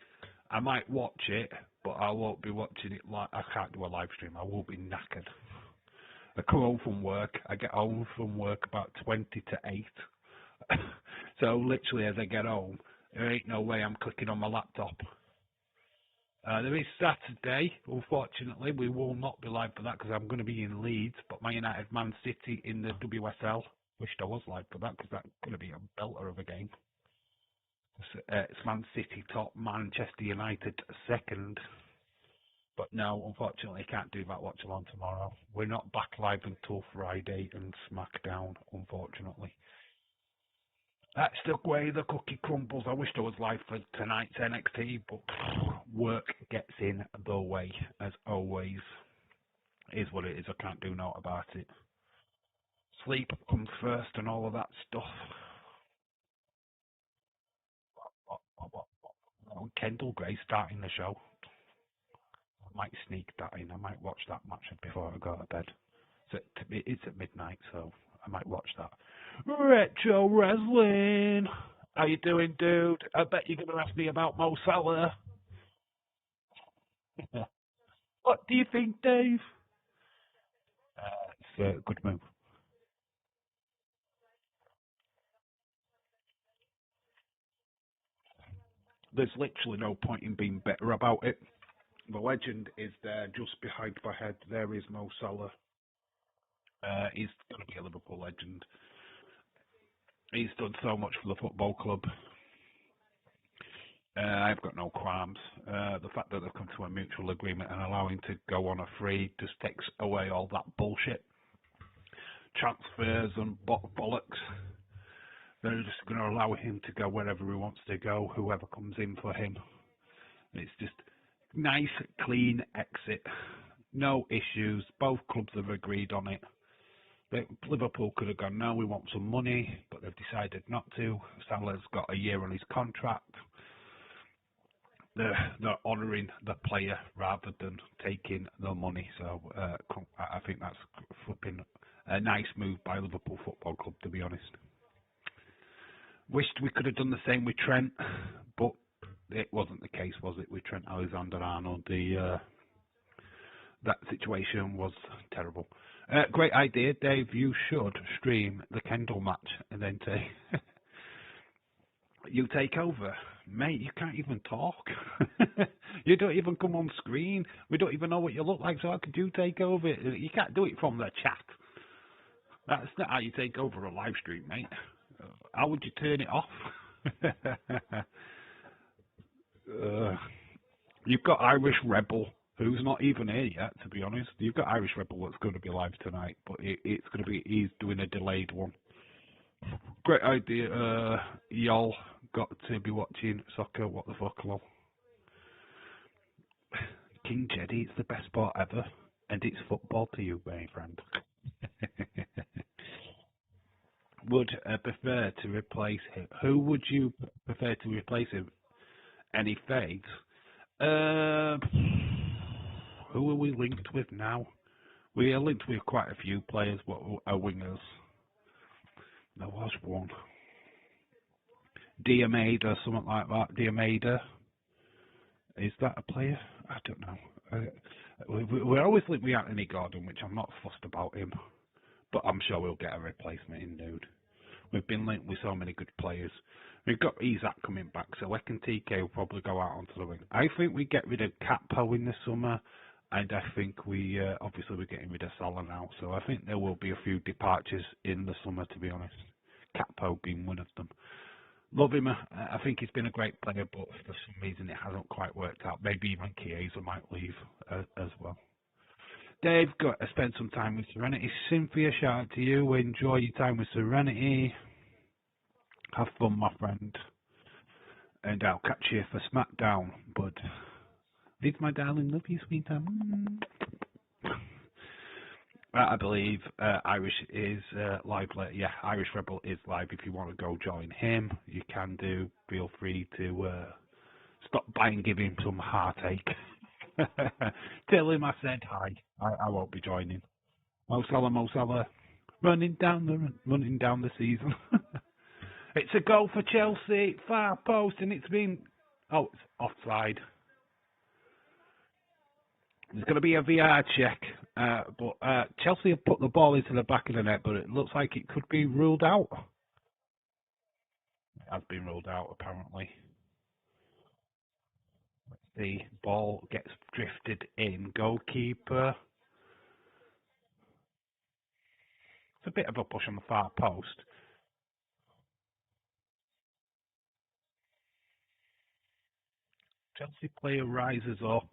I might watch it, but I won't be watching it. I can't do a live stream. I will be knackered. I come home from work. I get home from work about 20 to 8. So literally, as I get home, there ain't no way I'm clicking on my laptop. There is Saturday. Unfortunately, we will not be live for that because I'm going to be in Leeds. But Man United, Man City in the WSL. Wished I was live for that because that's going to be a belter of a game. It's Man City top, Manchester United second. But no, unfortunately, can't do that watch along tomorrow. We're not back live until Friday and SmackDown, unfortunately. That's the way the cookie crumbles. I wished I was live for tonight's NXT, but work gets in the way, as always. It is what it is. I can't do naught about it. Sleep comes first and all of that stuff. Kendall Gray starting the show. I might sneak that in. I might watch that match before I go to bed. So it's at midnight, so I might watch that. Retro Wrestling. How you doing, dude? I bet you're going to ask me about Mo Salah. What do you think, Dave? It's a good move. There's literally no point in being better about it. The legend is there, just behind my head. There is Mo Salah. He's going to be a Liverpool legend. He's done so much for the football club. I've got no qualms. The fact that they've come to a mutual agreement and allowing to go on a free just takes away all that bullshit. Transfers and bollocks. They're just going to allow him to go wherever he wants to go, whoever comes in for him. It's just nice, clean exit. No issues. Both clubs have agreed on it. Liverpool could have gone, no, we want some money, but they've decided not to. Salah's got a year on his contract. They're honouring the player rather than taking the money. So I think that's flipping a nice move by Liverpool Football Club, to be honest. Wished we could have done the same with Trent, but it wasn't the case, was it, with Trent Alexander-Arnold? That situation was terrible. Great idea, Dave. You should stream the Kendall match and then you take over. Mate, you can't even talk. You don't even come on screen. We don't even know what you look like, so how could you take over? You can't do it from the chat. That's not how you take over a live stream, mate. How would you turn it off? You've got Irish Rebel, who's not even here yet, to be honest. You've got Irish Rebel that's going to be live tonight, but it's going to be, he's doing a delayed one. Great idea. Y'all got to be watching soccer. What the fuck, lol. King Jeddy, it's the best sport ever, and it's football to you, my friend. Would prefer to replace him. Who would you prefer to replace him? Any fades? Who are we linked with now? We are linked with quite a few players. What are wingers? There was one. Diameda, something like that. Diameda. Is that a player? I don't know. We're always linked with Anthony Gordon, which I'm not fussed about him. But I'm sure we'll get a replacement in, dude. We've been linked with so many good players. We've got Isaac coming back, so Ek and TK will probably go out onto the wing. I think we get rid of Capo in the summer, and I think we obviously we're getting rid of Salah now. So I think there will be a few departures in the summer, to be honest. Capo being one of them. Love him. I think he's been a great player, but for some reason it hasn't quite worked out. Maybe even Chiesa might leave as well. Dave, got to spend some time with Serenity. Cynthia, shout out to you. Enjoy your time with Serenity. Have fun, my friend. And I'll catch you for SmackDown, bud. Leave my darling, love you, sweetheart. I believe Irish is live. Yeah, Irish Rebel is live. If you want to go join him, you can do. Feel free to stop by and give him some heartache. Tell him I said hi. I won't be joining. Mo Salah, running down the season. It's a goal for Chelsea, far post, and it's been it's offside. There's going to be a VR check, but Chelsea have put the ball into the back of the net, but it looks like it could be ruled out. It has been ruled out, apparently. The ball gets drifted in. Goalkeeper. It's a bit of a push on the far post. Chelsea player rises up.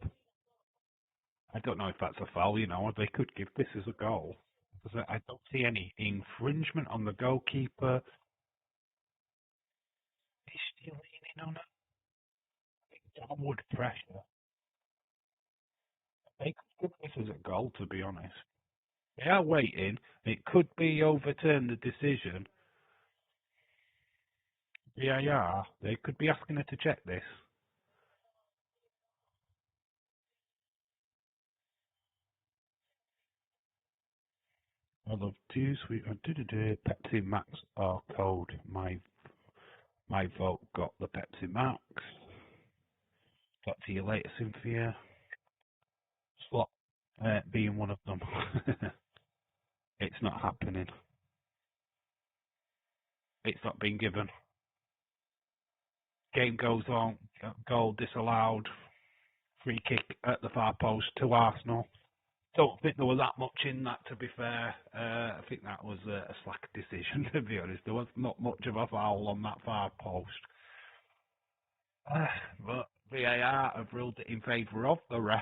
I don't know if that's a foul, they could give this as a goal. Because I don't see any infringement on the goalkeeper. He's still leaning on a downward pressure. They could give this as a goal, to be honest. They are waiting. It could be overturned, the decision. VAR, they could be asking her to check this. I love two sweet Pepsi Max R code. My vote got the Pepsi Max. Talk to you later, Cynthia. Slot being one of them. It's not happening. It's not been given. Game goes on. Goal disallowed. Free kick at the far post to Arsenal. Don't think there was that much in that, to be fair. I think that was a slack decision, to be honest. There was not much of a foul on that far post. But VAR have ruled it in favour of the ref,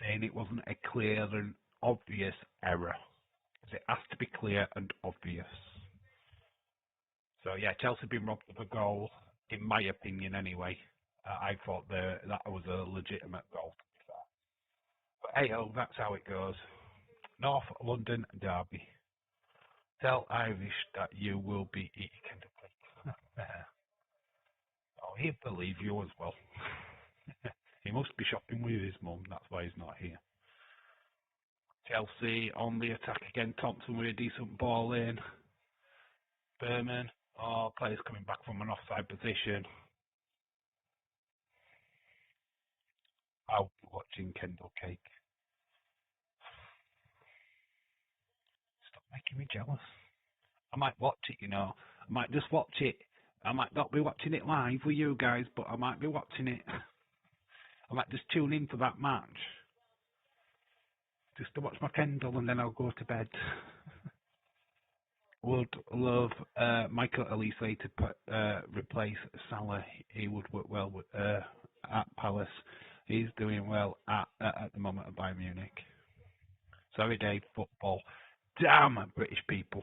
saying it wasn't a clear and obvious error. It has to be clear and obvious. So, yeah, Chelsea been robbed of a goal, in my opinion, anyway. I thought that was a legitimate goal. But hey-ho, that's how it goes. North London derby. Tell Irish that you will be eating. Oh, he'll believe you as well. He must be shopping with his mum, that's why he's not here. Chelsea on the attack again. Thompson with a decent ball in. Berman. Players coming back from an offside position. I'll be watching Kendall Cake. Stop making me jealous. I might watch it, I might just watch it. I might not be watching it live with you guys, but I might be watching it. I might just tune in for that match. Just to watch my Kendall and then I'll go to bed. Would love Michael Elise to replace Salah. He would work well with, at Palace. He's doing well at the moment at Bayern Munich. Sorry, Dave. Football. Damn, British people.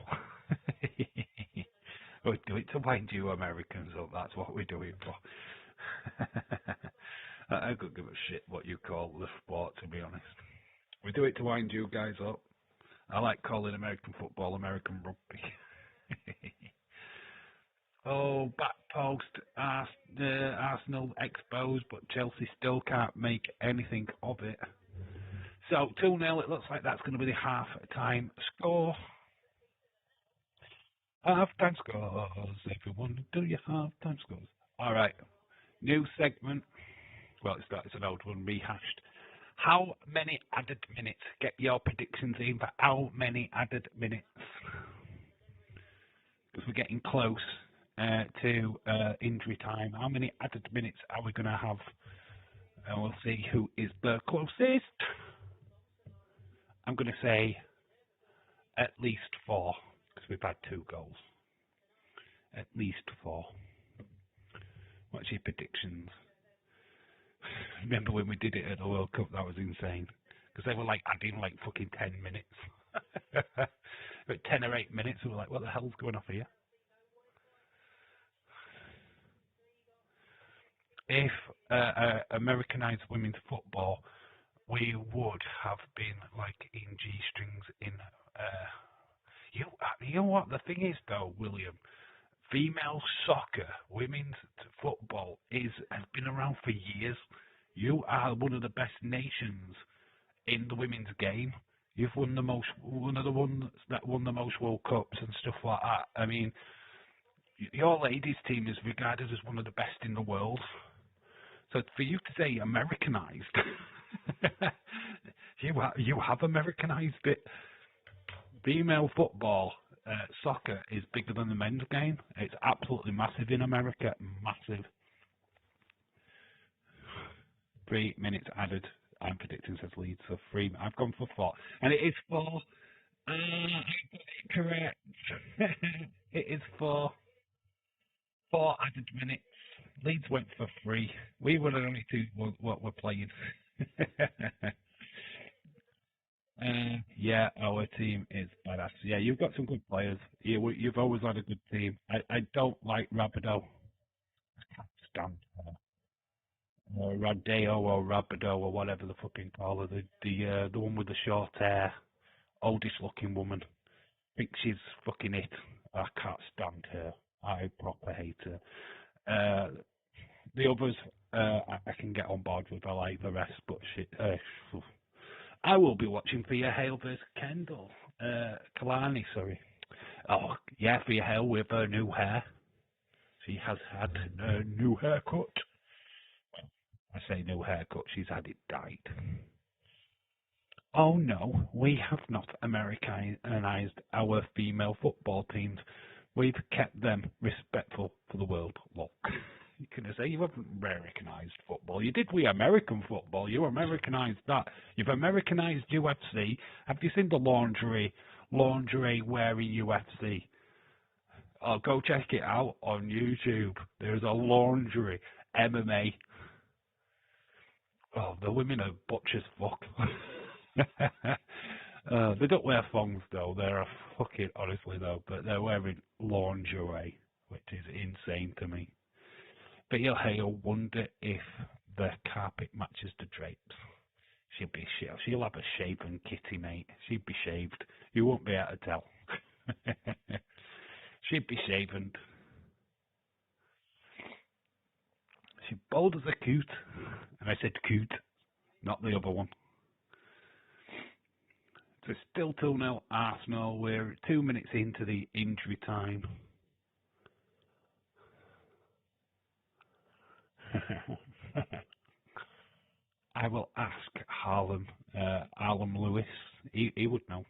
We do it to wind you Americans up. That's what we do it for. I could give a shit what you call the sport, to be honest. We do it to wind you guys up. I like calling American football American rugby. Back post, Arsenal exposed, but Chelsea still can't make anything of it. So 2-0, it looks like that's going to be the half-time score. Half-time scores. Everyone, do your half-time scores. All right, new segment. Well, it's an old one, rehashed. How many added minutes? Get your predictions in for how many added minutes. Because we're getting close to injury time. How many added minutes are we going to have? And we'll see who is the closest. I'm going to say at least 4, because we've had 2 goals. At least 4. What's your predictions? Remember when we did it at the World Cup? That was insane. Because they were like adding like fucking 10 minutes. At 10 or 8 minutes, we were like, what the hell's going on here? If Americanized women's football, we would have been like in G-strings in... you know what? The thing is, though, William, female soccer, women's football has been around for years. You are one of the best nations in the women's game. You've won one of the ones that won the most World Cups and stuff like that. I mean, your ladies' team is regarded as one of the best in the world. So for you to say Americanized, you have Americanized it. Female football, soccer is bigger than the men's game. It's absolutely massive in America. Massive. 3 minutes added. I'm predicting says Leeds, so 3. I've gone for 4, and it is 4. I got it correct. It is 4 added minutes. Leeds went for 3. We were the only 2 what we're playing. Yeah, our team is badass. Yeah, you've got some good players. You've always had a good team. I don't like Rabideau. I can't stand her. Radeo or Rabideau or whatever the fucking call her. The one with the short hair, oldest looking woman. I think she's fucking it. I can't stand her. I proper hate her. The others, I can get on board with. I like the rest, but shit. I will be watching Fia Hale versus Kendall. Kalani, sorry. Oh, yeah, Fia Hale with her new hair. She has had a new haircut. Well, I say new haircut, she's had it dyed. Oh no, we have not Americanized our female football teams. We've kept them respectful for the world. Look, you can say you haven't Americanized football. You did with American football. You Americanized that. You've Americanized UFC. Have you seen the lingerie wearing UFC? Oh, go check it out on YouTube. There's a lingerie MMA. Oh, the women are butch as fuck. They don't wear thongs though. They're fucking honestly though, but they're wearing lingerie, which is insane to me. But you'll wonder if the carpet matches the drapes. She'll have a shaven kitty, mate. She'd be shaved. You won't be able to tell. She'd be shaven. She's bold as a coot. And I said coot, not the other one. So it's still 2-0 Arsenal. We're 2 minutes into the injury time. I will ask Harlem Lewis. He would know.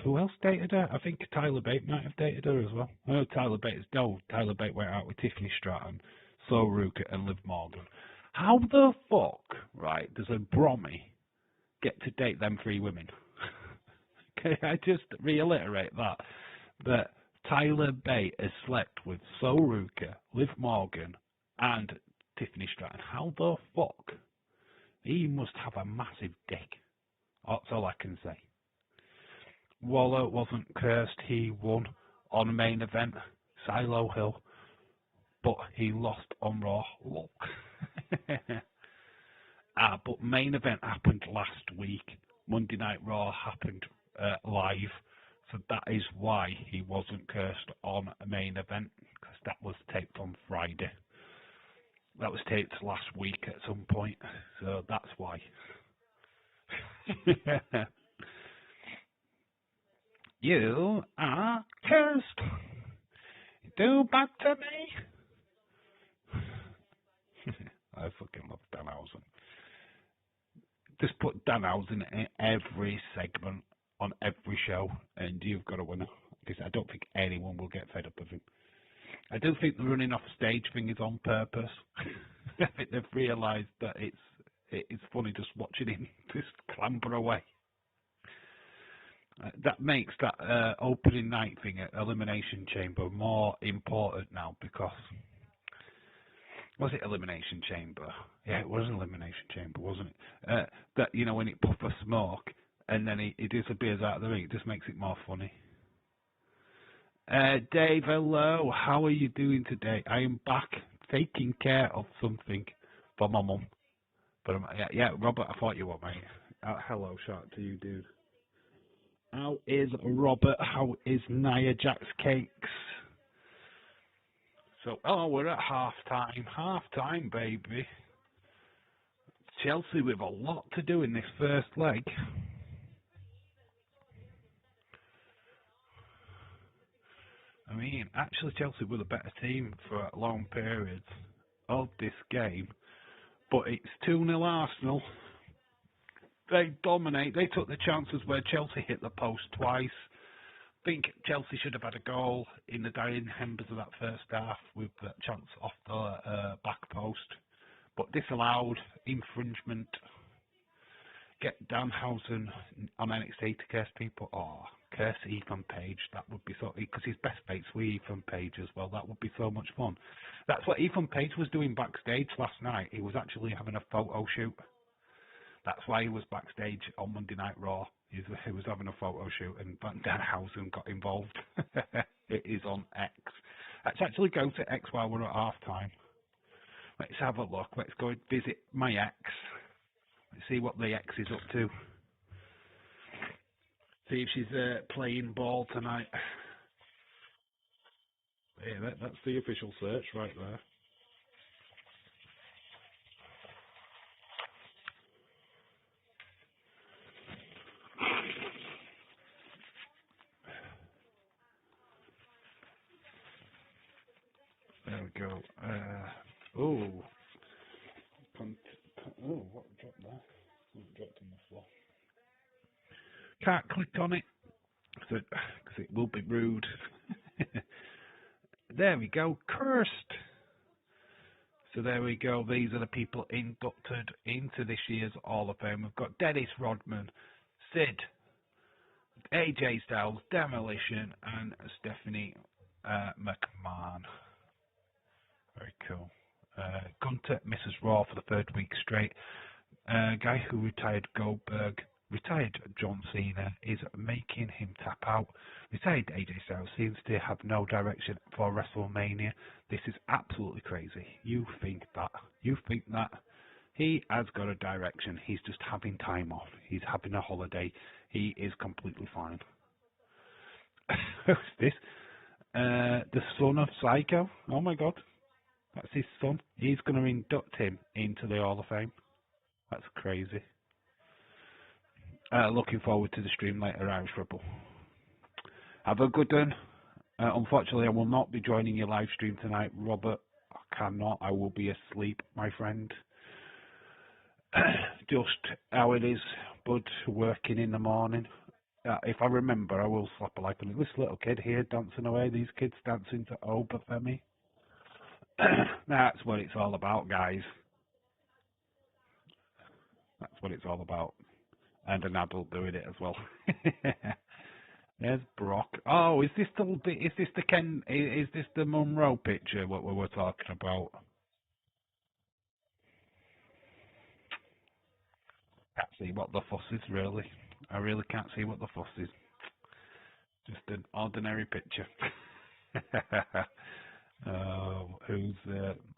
Who else dated her? I think Tyler Bate might have dated her as well. Oh, Tyler Bate went out with Tiffany Stratton, Flo Rooker, and Liv Morgan. How the fuck, right, does a Brommy get to date them 3 women? Can I just reiterate that Tyler Bate has slept with Flo Rooker, Liv Morgan, and Tiffany Stratton. How the fuck? He must have a massive dick. That's all I can say. Waller wasn't cursed. He won on main event, Silo Hill, but he lost on Raw. Look. But main event happened last week. Monday Night Raw happened live, so that is why he wasn't cursed on a main event, because that was taped on Friday. That was taped last week at some point, so that's why. You are cursed. Do back to me. I fucking love Danhausen. Just put Danhausen in every segment on every show, and you've got a winner. because I don't think anyone will get fed up of him. I do think the running off stage thing is on purpose. I think they've realised that it's funny just watching him just clamber away. That makes that opening night thing at Elimination Chamber more important now, because was it Elimination Chamber? Yeah, it was Elimination Chamber, wasn't it? That, you know, when it puffs a smoke and then he disappears out of the ring, it just makes it more funny. Dave, hello. How are you doing today? I am back taking care of something for my mum. But yeah, Robert, I thought you were, mate. Hello, shout out to you, dude. How is Robert? How is Nia Jack's Cakes? So, we're at half time. Half time, baby. Chelsea with a lot to do in this first leg. I mean, actually, Chelsea were the better team for long periods of this game. But it's 2-0 Arsenal. They dominate. They took the chances where Chelsea hit the post twice. I think Chelsea should have had a goal in the dying embers of that first half with that chance off the back post. But disallowed, infringement. Get Danhausen on NXT to curse people. Curse Ethan Page. That would be so, because his best mates were Ethan Page as well. That would be so much fun. That's what Ethan Page was doing backstage last night. He was actually having a photo shoot. That's why he was backstage on Monday Night Raw. He was having a photo shoot, and Danhausen got involved. It is on X. Let's actually go to X while we're at half time. Let's have a look. Let's go and visit my X. Let's see what the X is up to. See if she's playing ball tonight. Yeah, that's the official search right there. There we go. What dropped there? What dropped on the floor? Can't click on it because it will be rude. There we go. Cursed. So there we go. These are the people inducted into this year's Hall of Fame. We've got Dennis Rodman, Sid, AJ Styles, Demolition, and Stephanie McMahon. Very cool. Gunter misses Raw for the third week straight. Guy who retired Goldberg, retired John Cena, is making him tap out. Retired AJ Styles seems to have no direction for WrestleMania. This is absolutely crazy. You think that he has got a direction. He's just having time off. He's having a holiday. He is completely fine. Who's this? The son of Psycho? Oh my god. That's his son. He's going to induct him into the Hall of Fame. That's crazy. Looking forward to the stream later, Irish Rebel. Have a good one. Unfortunately, I will not be joining your live stream tonight, Robert. I cannot. I will be asleep, my friend. Just how it is, bud, working in the morning. If I remember, I will slap a like on this little kid here dancing away. These kids dancing to Obafemi. That's what it's all about, guys. That's what it's all about. And an adult doing it as well. There's Brock. Oh, is this the Ken? Is this the Monroe picture? What we were talking about? Can't see what the fuss is really. I really can't see what the fuss is. Just an ordinary picture. Who's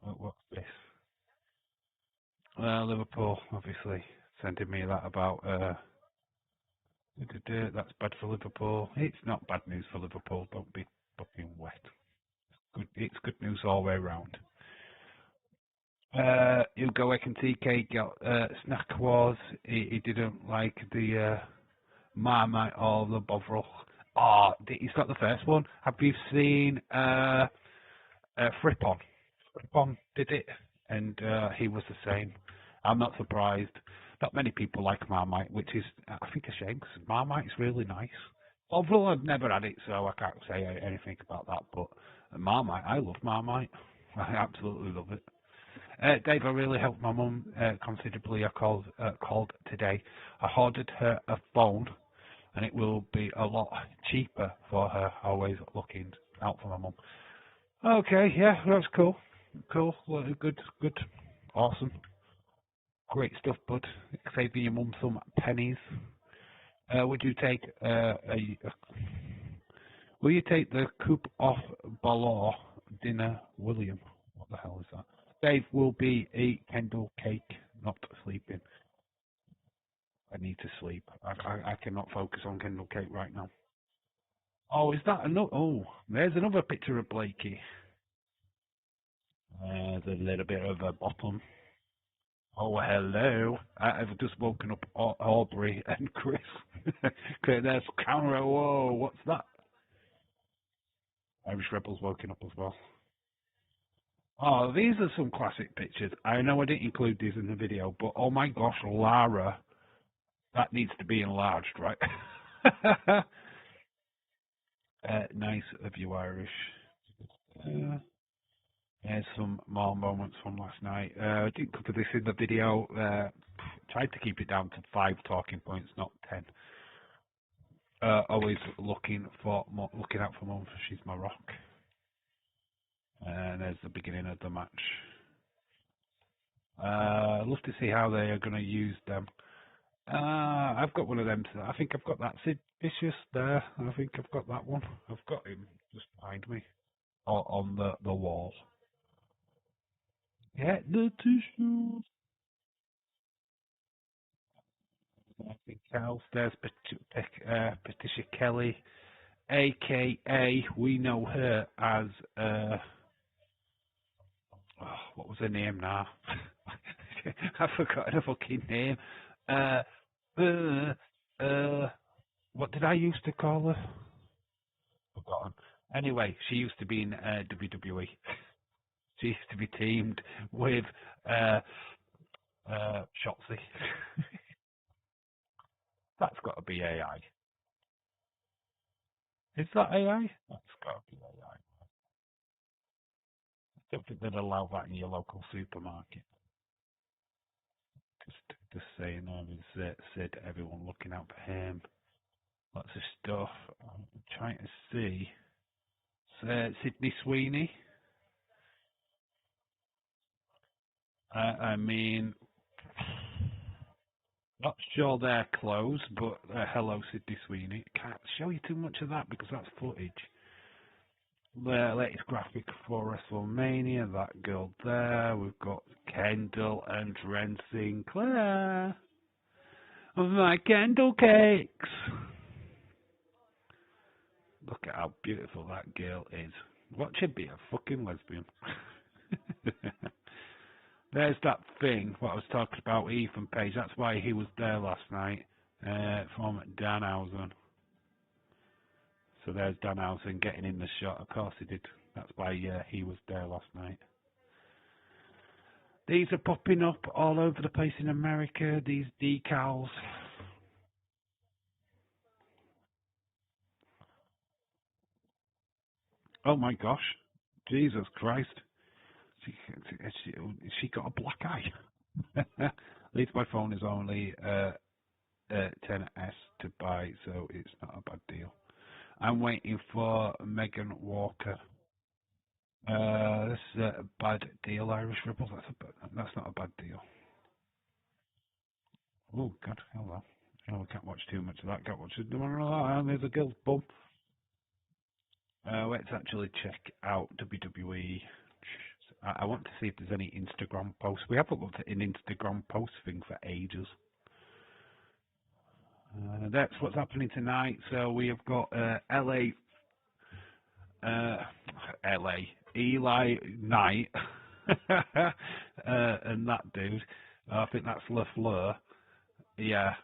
what's this? Liverpool, obviously, sending me that about. That's bad for Liverpool. It's not bad news for Liverpool. Don't be fucking wet. It's good news all the way around. Hugo Eck and TK got Snack Wars. He didn't like the Marmite or the Bovril. Oh, he's got the first one. Have you seen Frippon? Frippon did it, and he was the same. I'm not surprised. Not many people like Marmite, which is, I think, a shame, because Marmite's really nice. Although I've never had it, so I can't say anything about that. But Marmite, I love Marmite. I absolutely love it. Dave, I really helped my mum considerably. I called today. I ordered her a phone, and it will be a lot cheaper for her. Always looking out for my mum. Okay, yeah, that's cool. Cool, well, good, good, awesome, great stuff, bud. Saving your mum some pennies. Would you take will you take the Coupe of Ballor dinner, William? What the hell is that? Dave will be a Kendall cake, not sleeping. I need to sleep. I cannot focus on Kendall cake right now. Oh, is that another? Oh, there's another picture of Blakey. There's a little bit of a bottom. Oh, hello. I've just woken up Aubrey and Chris. Okay, there's camera. Whoa, what's that? Irish Rebels woken up as well. Oh, these are some classic pictures. I know I didn't include these in the video, but oh my gosh, Lara, that needs to be enlarged, right? Nice of you, Irish. Here's some more moments from last night. I didn't cover this in the video. Tried to keep it down to 5 talking points, not 10. Always looking out for Mum, she's my rock. And there's the beginning of the match. I'd love to see how they are going to use them. I've got one of them. I think I've got that Sid Vicious there. I think I've got that one. I've got him just behind me on the wall. Get the tissues. Anything else? There's Patricia Kelly, aka we know her as what was her name now? I've forgotten her fucking name. What did I used to call her? Forgotten. Anyway, she used to be in WWE. She used to be teamed with Shotzi. That's got to be AI. Is that AI? That's got to be AI. I don't think they'd allow that in your local supermarket. Just saying, Sid, everyone looking out for him. Lots of stuff. I'm trying to see. Sydney Sweeney. I mean, not sure they're close, but hello, Sydney Sweeney. Can't show you too much of that because that's footage. The latest graphic for WrestleMania, that girl there. We've got Kendall and Ren Sinclair of my Kendall cakes. Look at how beautiful that girl is. What should be a fucking lesbian? There's that thing, what I was talking about, Ethan Page. That's why he was there last night, from Danhausen. So there's Danhausen getting in the shot. Of course he did. That's why he was there last night. These are popping up all over the place in America, these decals. Oh my gosh. Jesus Christ. She got a black eye. At least my phone is only 10S to buy, so it's not a bad deal. I'm waiting for Megan Walker. This is a bad deal, Irish Rebels. That's not a bad deal. Oh God, hello. Oh, I can't watch too much of that. Can't watch it. There's a girl's bum. Let's actually check out WWE. I want to see if there's any Instagram posts. We haven't looked at an Instagram post thing for ages. That's what's happening tonight. So we have got LA, Eli Knight, and that dude. I think that's LaFleur. Yeah.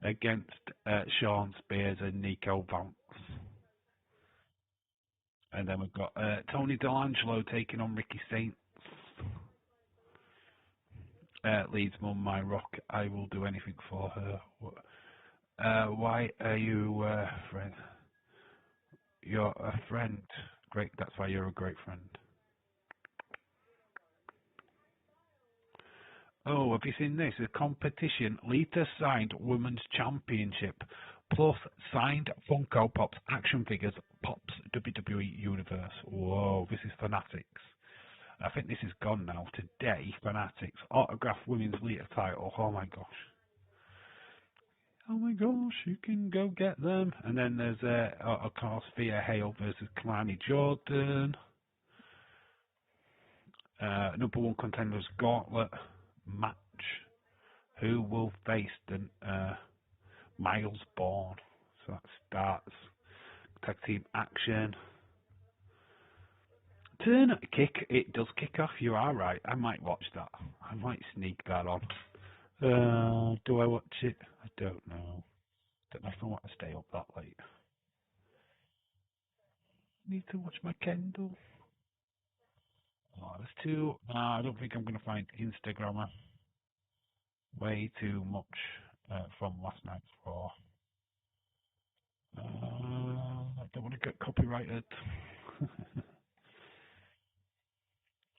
Against Sean Spears and Nico Vance. And then we've got Tony D'Angelo taking on Ricky Saints. Leeds mum, my rock. I will do anything for her. Why are you friend? You're a friend. Great. That's why you're a great friend. Oh, have you seen this? A competition Lita signed Women's Championship plus signed Funko Pops action figures Pops WWE Universe. Whoa, this is Fanatics. I think this is gone now. Today, Fanatics autographed Women's Lita title. Oh my gosh. Oh my gosh, you can go get them. And then there's of course Thea Hale versus Kalani Jordan. Number one contenders gauntlet match. Who will face the Miles Bourne? So that starts tag team action. Turn kick. It does kick off. You are right. I might watch that. I might sneak that on. Do I watch it? I don't know. Don't know if I want to stay up that late. Need to watch my Kendall. Oh, there's too. I don't think I'm going to find Instagrammer. Way too much from last night's Raw. I don't want to get copyrighted.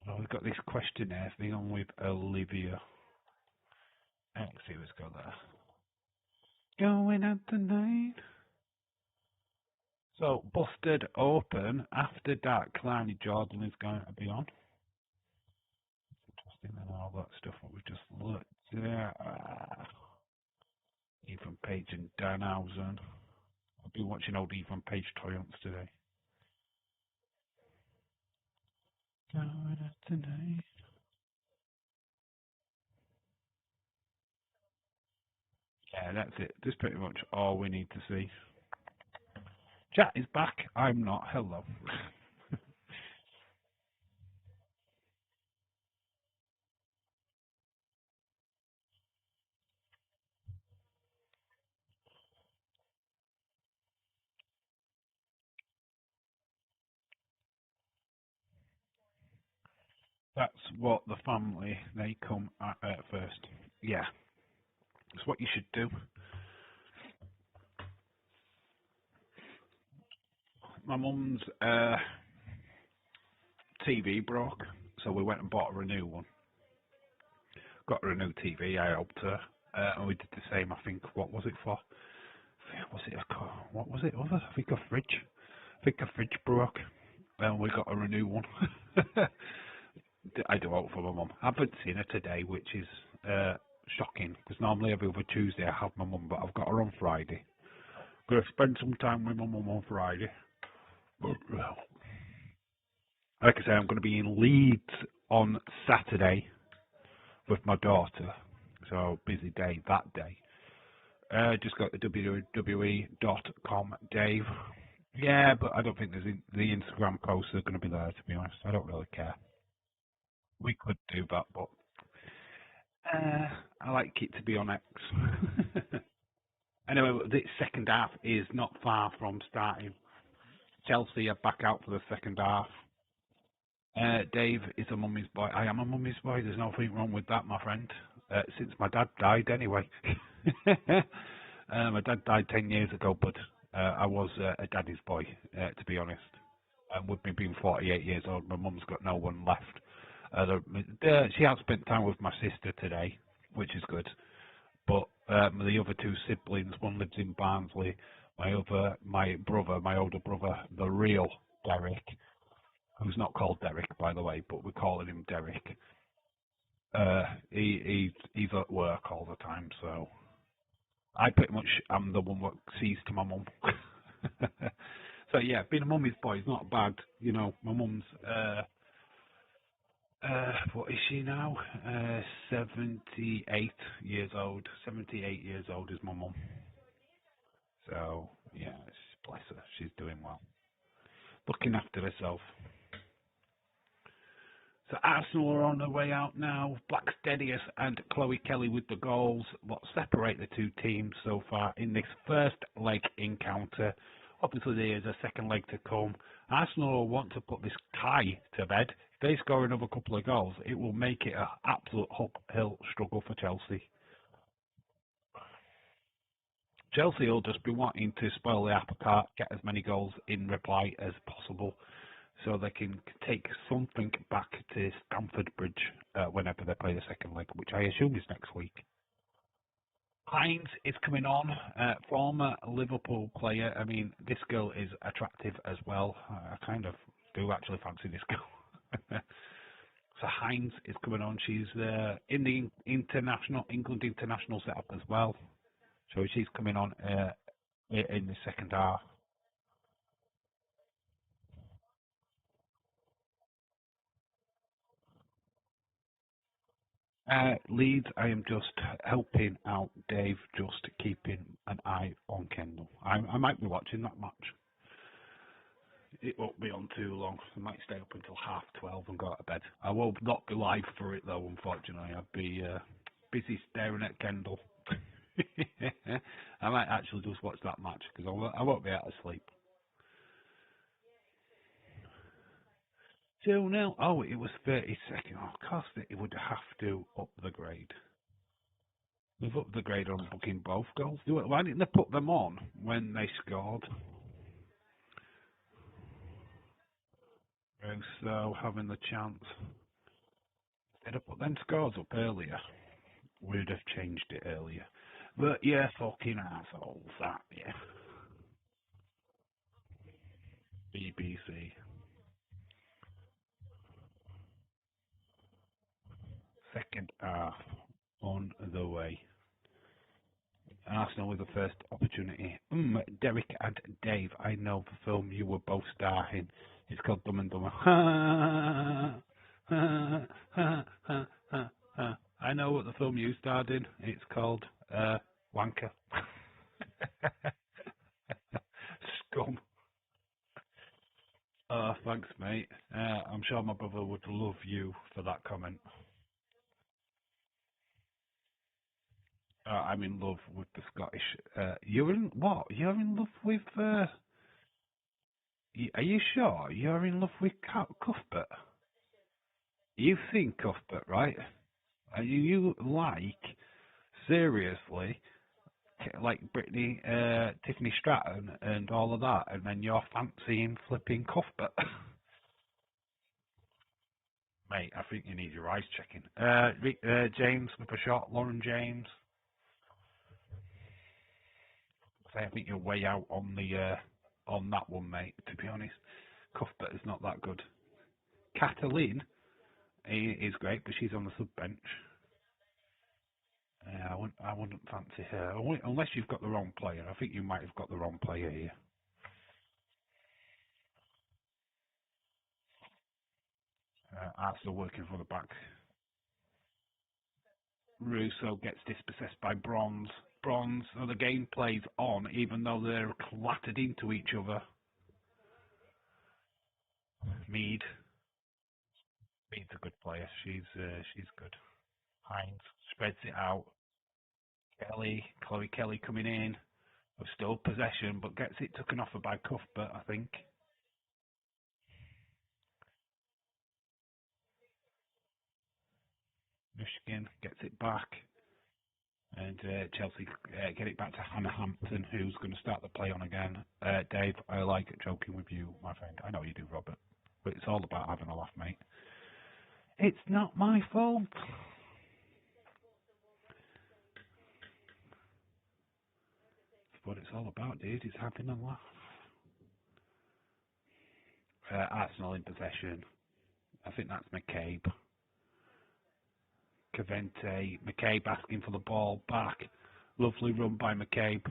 Oh, we've got this questionnaire thing on with Olivia. Let's see what's got there. Going out tonight. So, Busted Open after dark. Kalani Jordan is going to be on. Interesting, and all that stuff that we just looked there. Ethan Page and Danhausen. I've been watching old Ethan Page triumphs today. Going out tonight. Yeah, that's it. That's pretty much all we need to see. Chat is back. I'm not. Hello. That's what the family, they come at first. Yeah, it's what you should do. My mum's TV broke, so we went and bought her a new one. Got her a new TV, I helped her. And we did the same, I think. What was it for? What was it? I think a fridge. I think a fridge broke. And we got her a new one. I do hope for my mum. I haven't seen her today, which is shocking, because normally every other Tuesday I have my mum, but I've got her on Friday. Gonna spend some time with my mum on Friday. But, like I say, I'm going to be in Leeds on Saturday with my daughter. So busy day that day. Just go to www.com, Dave. Yeah, but I don't think the Instagram posts are going to be there, to be honest. I don't really care. We could do that, but I like it to be on X. Anyway, the second half is not far from starting. Chelsea are back out for the second half. Dave is a mummy's boy. I am a mummy's boy. There's nothing wrong with that, my friend. Since my dad died, anyway. My dad died 10 years ago, but I was a daddy's boy, to be honest. And with me being 48 years old, my mum's got no one left. She has spent time with my sister today, which is good. But the other two siblings, one lives in Barnsley. My older brother, the real Derek, who's not called Derek, by the way, but we're calling him Derek. He's at work all the time, so I pretty much am the one that sees to my mum. So yeah, being a mummy's boy is not bad. You know, my mum's what is she now? 78 years old. 78 years old is my mum. So yeah, bless her, she's doing well, looking after herself. So Arsenal are on their way out now. Blackstenius and Chloe Kelly with the goals. What separate the two teams so far in this first leg encounter. Obviously there is a second leg to come. Arsenal want to put this tie to bed. If they score another couple of goals, it will make it an absolute uphill struggle for Chelsea. Chelsea will just be wanting to spoil the apple cart, get as many goals in reply as possible, so they can take something back to Stamford Bridge whenever they play the second leg, which I assume is next week. Hines is coming on, former Liverpool player. I mean, this girl is attractive as well. I kind of do actually fancy this girl. So Hines is coming on. She's in the England international setup as well. So she's coming on in the second half. Leeds, I am just helping out Dave, just keeping an eye on Kendall. I might be watching that match. It won't be on too long. I might stay up until 12:30 and go to bed. I will not be live for it though, unfortunately. I'd be busy staring at Kendall. I might actually just watch that match because I won't be able to sleep. 2-0. Oh, it was 30 seconds. Oh, of course, it would have to up the grade. They've upped the grade on booking both goals. Why didn't they put them on when they scored? So having the chance. They'd have put them scores up earlier. We'd have changed it earlier. But yeah, fucking assholes, that, yeah. BBC. Second half on the way. Arsenal with the first opportunity. Derek and Dave, I know the film you were both starring. It's called Dumb and Dumber. I know what the film you starred in. It's called Wanker. Scum. Oh, thanks, mate. I'm sure my brother would love you for that comment. I'm in love with the Scottish. You're in what? You're in love with? Are you sure you're in love with Cuthbert? You've seen Cuthbert, right? You like seriously like Brittany, Tiffany Stratton, and all of that, and then you're fancying flipping Cuthbert. Mate, I think you need your eyes checking. James with a shot, Lauren James. I think you're way out on the on that one, mate. To be honest, Cuthbert is not that good. Kathleen is great, but she's on the sub bench. I wouldn't fancy her unless you've got the wrong player. I think you might have got the wrong player here. Arsenal working for the back. Russo gets dispossessed by Bronze. Bronze, so the game plays on, even though they're clattered into each other. Mead. Mead's a good player. She's good. Hines spreads it out. Chloe Kelly coming in. Still possession, but gets it taken off her by Cuthbert, I think. Michigan gets it back. And Chelsea get it back to Hannah Hampton, who's going to start the play on again. Dave, I like joking with you, my friend. I know you do, Robert. But it's all about having a laugh, mate. It's not my fault. It's what it's all about, dude. It's having a laugh. Arsenal in possession. I think that's McCabe. Cavente. McCabe asking for the ball back. Lovely run by McCabe.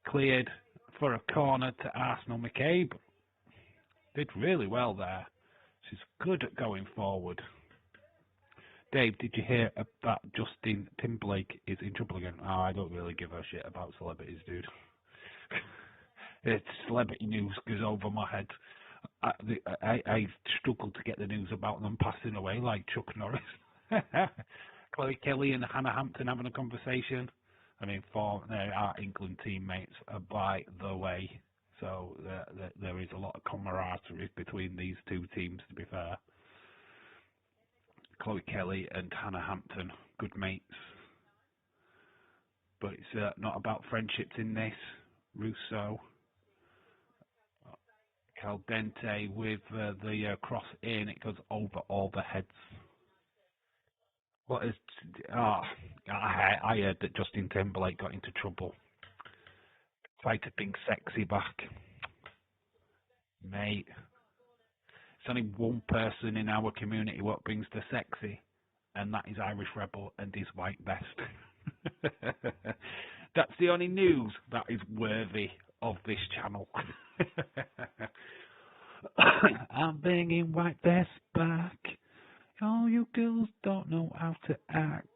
Cleared for a corner to Arsenal. McCabe did really well there. She's good at going forward. Dave, did you hear that Justin Timberlake is in trouble again? Oh, I don't really give a shit about celebrities, dude. It's celebrity news goes over my head. I struggle to get the news about them passing away like Chuck Norris. Chloe Kelly and Hannah Hampton having a conversation. I mean, they are England teammates, by the way. So there is a lot of camaraderie between these two teams, to be fair. Chloe Kelly and Hannah Hampton, good mates. but it's not about friendships in this. Russo, Caldente with the cross in, it goes over all the heads. What is? Ah, I heard that Justin Timberlake got into trouble. Tried to bring sexy back, mate. It's only one person in our community what brings the sexy, and that is Irish Rebel and his white vest. That's the only news that is worthy of this channel. I'm bringing white vest back. All you girls don't know how to act.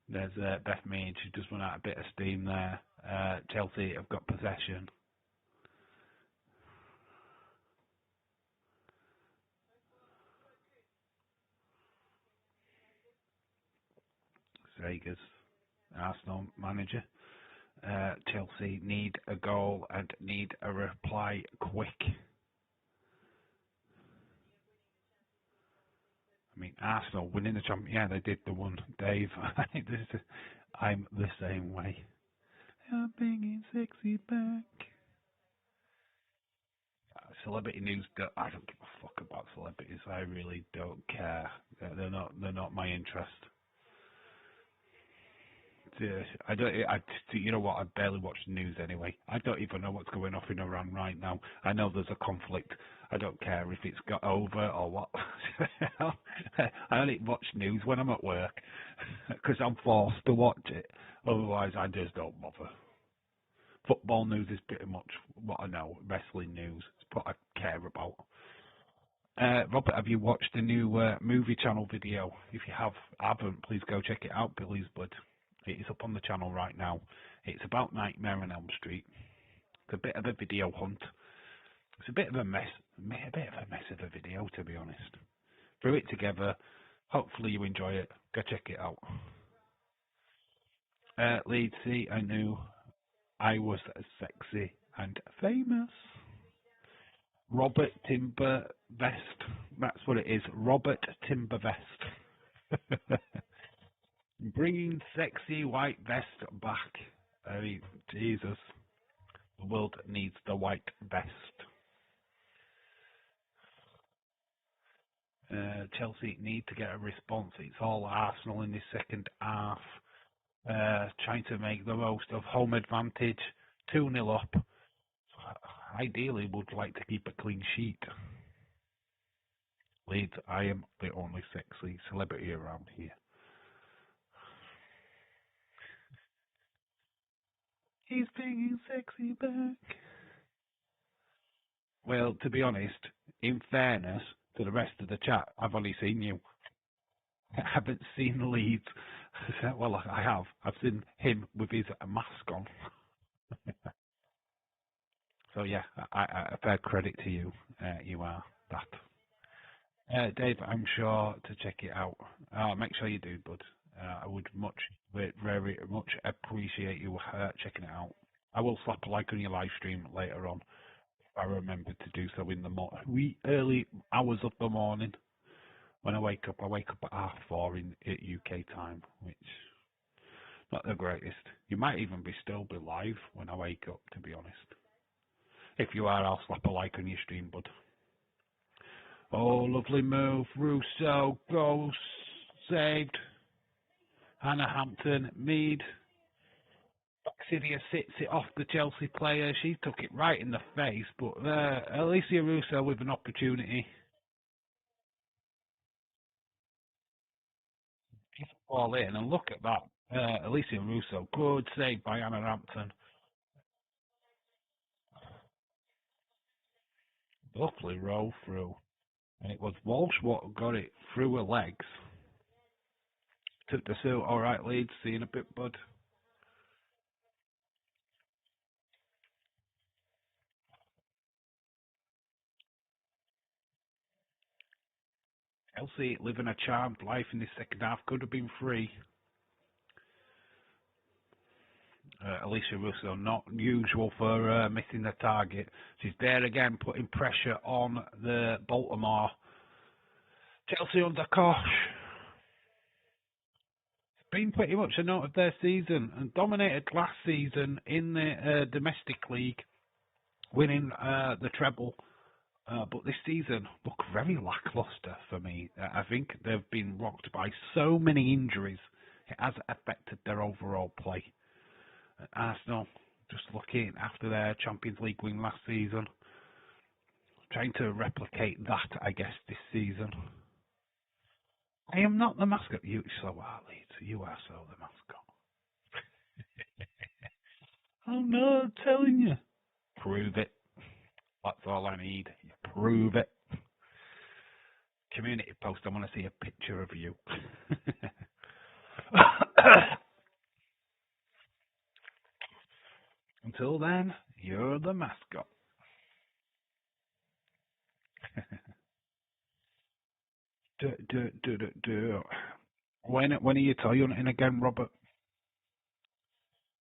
There's Beth Mead. She just run out a bit of steam there. Chelsea have got possession. Sagers, Arsenal manager. Chelsea need a goal and need a reply quick. I mean, Arsenal winning the champion. Yeah, they did the one, Dave. I'm the same way. I'm bringing sexy back. Celebrity news. I don't give a fuck about celebrities. I really don't care. They're not my interest. I don't. You know what? I barely watch the news anyway. I don't even know what's going on in Iran right now. I know there's a conflict. I don't care if it's got over or what. I only watch news when I'm at work because I'm forced to watch it. Otherwise, I just don't bother. Football news is pretty much what I know. Wrestling news is what I care about. Robert, have you watched the new movie channel video? If you haven't, please go check it out, Billy's Blood. It is up on the channel right now. It's about Nightmare on Elm Street. It's a bit of a video hunt. It's a bit of a mess of a video, to be honest. Threw it together. Hopefully you enjoy it. Go check it out. Lead C, I knew I was sexy and famous. Robert Timber Vest. That's what it is. Robert Timber Vest. Bringing sexy white vest back. I mean, Jesus. The world needs the white vest. Chelsea need to get a response. It's all Arsenal in the second half. Trying to make the most of home advantage. 2-0 up. Ideally, would like to keep a clean sheet. Leeds, I am the only sexy celebrity around here. He's bringing sexy back. Well, to be honest, in fairness to the rest of the chat, I've only seen you. I haven't seen Leeds. Well, I have. I've seen him with his mask on. So yeah, I fair credit to you. You are that. Dave, I'm sure to check it out. Make sure you do, bud. I would very much appreciate you checking it out. I will slap a like on your live stream later on if I remember to do so in the wee early hours of the morning. When I wake up at 4:30 in UK time, which not the greatest. You might even still be live when I wake up, to be honest. If you are, I'll slap a like on your stream, bud. Oh, lovely move. Russo, goal saved. Hannah Hampton, Mead. Baxidia sits it off the Chelsea player. She took it right in the face, but Alicia Russo with an opportunity. He's all in, and look at that. Alicia Russo, good save by Hannah Hampton. Lovely roll through. And it was Walsh what got it through her legs. Took the suit. All right, Leeds. See you in a bit, bud. Chelsea living a charmed life in the second half. Could have been free. Alicia Russo, not usual for missing the target. She's there again, putting pressure on the Baltimore Chelsea under Koch. It's been pretty much a note of their season and dominated last season in the domestic league, winning the treble. But this season look very lackluster for me. I think they've been rocked by so many injuries. It has affected their overall play. Arsenal, just looking after their Champions League win last season, trying to replicate that, I guess, this season. I am not the mascot. You so are, Leeds. You are so the mascot. I'm not telling you. Prove it. That's all I need. You prove it. Community post. I want to see a picture of you. Until then, you're the mascot. When are you toy hunting again, Robert?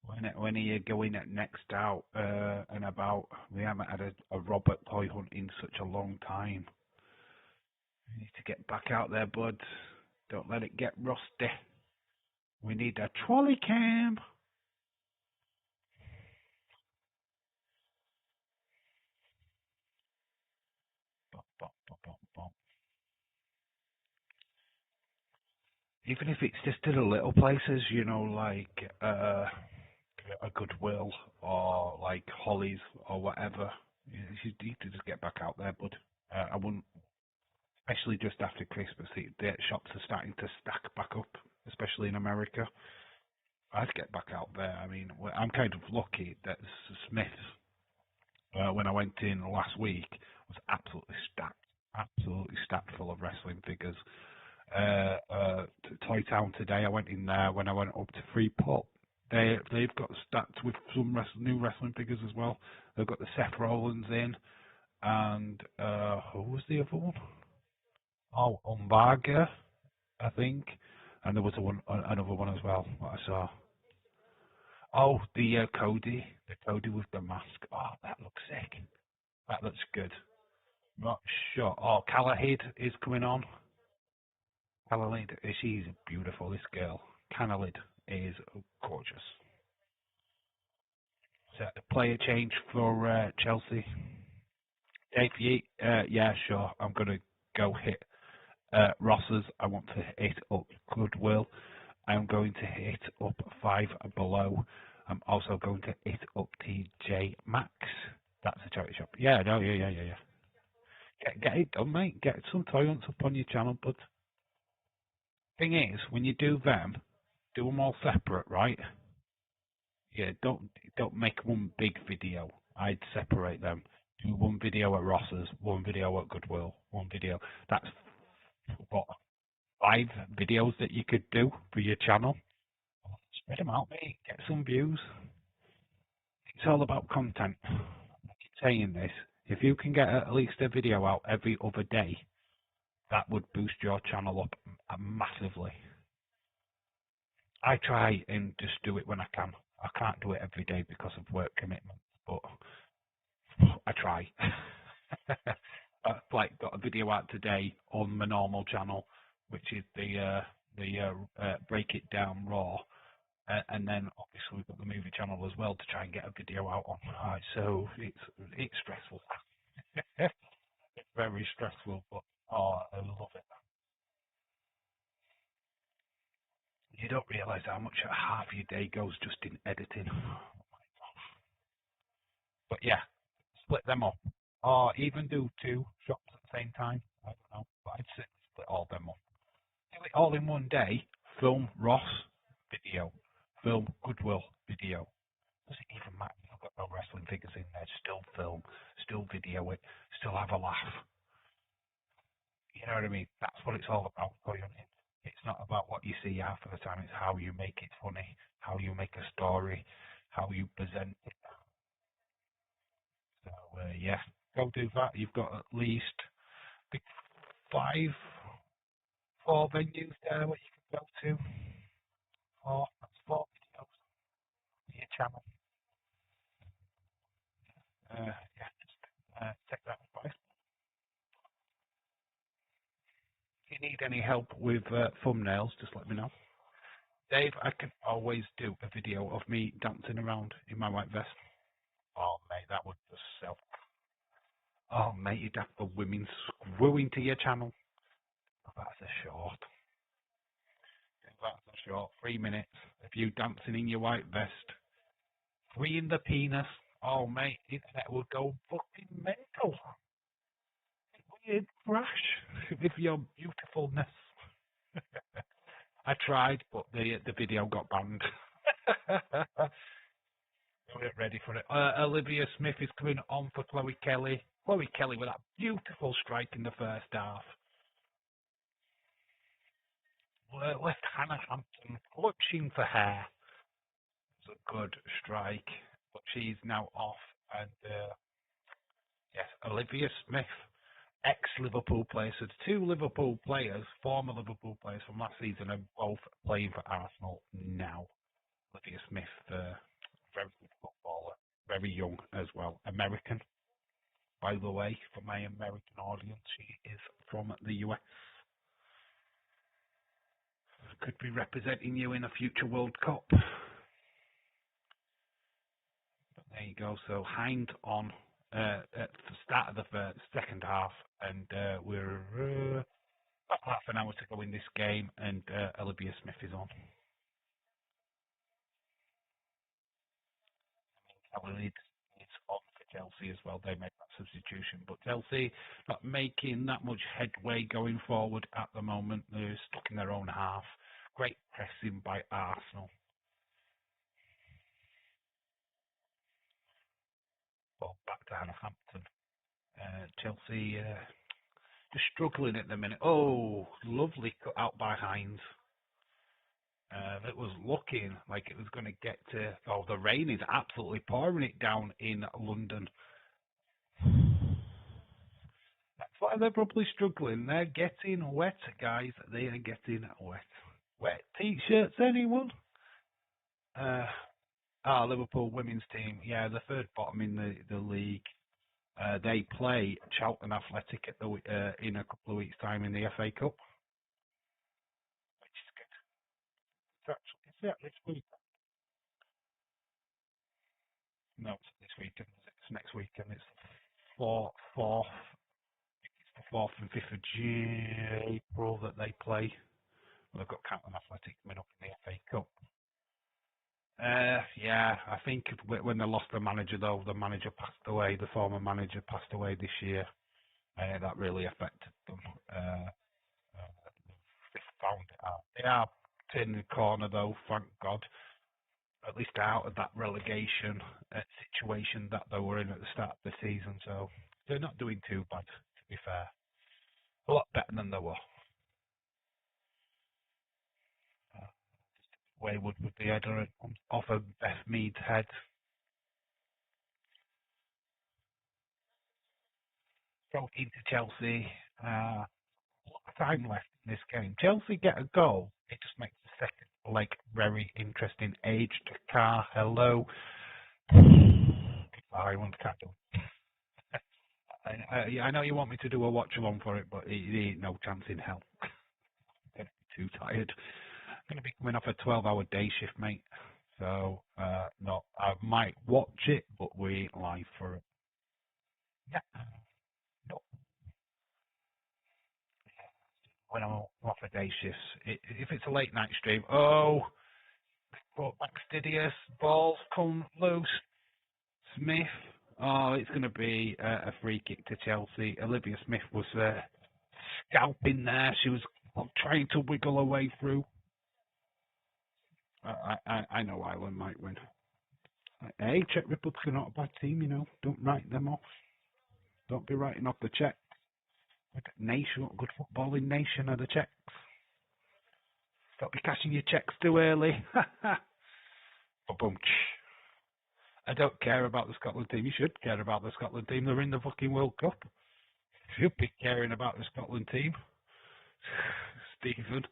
When are you going next out and about? We haven't had a Robert toy hunt in such a long time. We need to get back out there, bud. Don't let it get rusty. We need a trolley cam. Even if it's just to the little places, you know, like a Goodwill or like Hollies or whatever. You need to just get back out there, bud. I wouldn't, especially just after Christmas. The shops are starting to stack back up, especially in America. I'd get back out there. I mean, I'm kind of lucky that Smith's, when I went in last week, was absolutely stacked full of wrestling figures. Toy Town today, I went in there when I went up to Freeport. They've got stacked with some new wrestling figures as well. They've got the Seth Rollins in, and who was the other one? Oh, Umbaga, I think, and there was another one as well that I saw. Oh, the Cody with the mask. Oh, that looks sick. That looks good. Not sure. Oh, Calahid is coming on. Calahid, she's beautiful. This girl, Calahid, is gorgeous. So the player change for Chelsea. Dave, yeah, sure. I'm gonna go hit Ross's. I want to hit up Goodwill. I'm going to hit up Five Below. I'm also going to hit up TJ Maxx. That's a charity shop. Yeah, no, yeah. Get it done, mate. Get some toy hunts up on your channel, bud. Thing is, when you do them all separate, right? Yeah, don't make one big video. I'd separate them. Do one video at Ross's, one video at Goodwill, one video. That's what 5 videos that you could do for your channel. Spread them out, mate. Get some views. It's all about content. I keep saying this. If you can get at least a video out every other day, that would boost your channel up massively. I try and just do it when I can. I can't do it every day because of work commitments, but I try. I've like got a video out today on my normal channel, which is the Break It Down Raw, and then obviously we've got the movie channel as well to try and get a video out on. So it's stressful. It's very stressful, but I love it. You don't realise how much half your day goes just in editing. But yeah, split them up. Or even do 2 shops at the same time. I don't know. But I'd split all them up. Do it all in one day. Film Ross video. Film Goodwill video. Does it even matter if I've got no wrestling figures in there? Still film. Still video it. Still have a laugh. You know what I mean? That's what it's all about, toy hunting. It's not about what you see half of the time. It's how you make it funny. How you make a story. How you present it. So yeah, go do that. You've got at least 4 venues there where you can go to. That's 4 videos on your channel. Yeah, just take that advice. you need any help with thumbnails, just let me know. Dave, I can always do a video of me dancing around in my white vest. Oh, mate, that would just sell. Oh, mate, you'd have the women screwing to your channel. Oh, that's a short. That's a short. 3 minutes of you dancing in your white vest. Freeing the penis. Oh, mate, the internet would go fucking mental. Weird crash with your beautifulness. I tried, but the video got banned. We weren't ready for it. Olivia Smith is coming on for Chloe Kelly. Chloe Kelly with that beautiful strike in the first half. Left Hannah Hampton clutching for hair. It's a good strike, but she's now off. And yes, Olivia Smith, ex-Liverpool player. So the two Liverpool players, former Liverpool players from last season, are both playing for Arsenal now. Olivia Smith, very good footballer, very young as well. American, by the way, for my American audience, she is from the US. Could be representing you in a future World Cup. But there you go. So Hind on at the start of the second half, and we're about half an hour to go in this game, and Olivia Smith is on. Kelly is on for Chelsea as well. They make that substitution, but Chelsea not making that much headway going forward at the moment. They're stuck in their own half. Great pressing by Arsenal. Well, back to Hannah Hampton. Chelsea just struggling at the minute. Oh, lovely cut out by Hines. It was looking like it was going to get to. Oh, the rain is absolutely pouring it down in London. That's why they're probably struggling. They're getting wet, guys. They are getting wet. Wet t-shirts, anyone? Liverpool women's team. Yeah, the third bottom in the league. They play Charlton Athletic at in a couple of weeks' time in the FA Cup, which is good. Is that this week? No, it's this weekend. It's next weekend. It's the 4th and 5th of April that they play. Well, they've got Charlton Athletic coming up in the FA Cup. Yeah, I think when they lost the manager, though, the manager passed away. The former manager passed away this year. That really affected them. They found it out. They are turning the corner, though, thank God. At least out of that relegation situation that they were in at the start of the season. So they're not doing too bad, to be fair. A lot better than they were. Wayward with the header off of Beth Mead's head. Throw it into Chelsea. A lot of time left in this game. Chelsea get a goal. It just makes the second leg very interesting. Aged car, hello. I want to do. I know you want me to do a watch along for it, but it ain't no chance in hell. I'm too tired. I'm going to be coming off a 12-hour day shift, mate. So, no, I might watch it, but we ain't live for it. Yeah. No. When I'm off a day shifts, if it's a late night stream, fastidious, balls come loose. Smith, it's going to be a free kick to Chelsea. Olivia Smith was scalping there. She was trying to wiggle her way through. I know Ireland might win. Hey, Czech Republic are not a bad team, you know. Don't write them off. Don't be writing off the Czechs. Nation, good footballing nation are the Czechs. Stop be cashing your checks too early. Ba-boom. I don't care about the Scotland team. You should care about the Scotland team. They're in the fucking World Cup. You should be caring about the Scotland team. Stephen.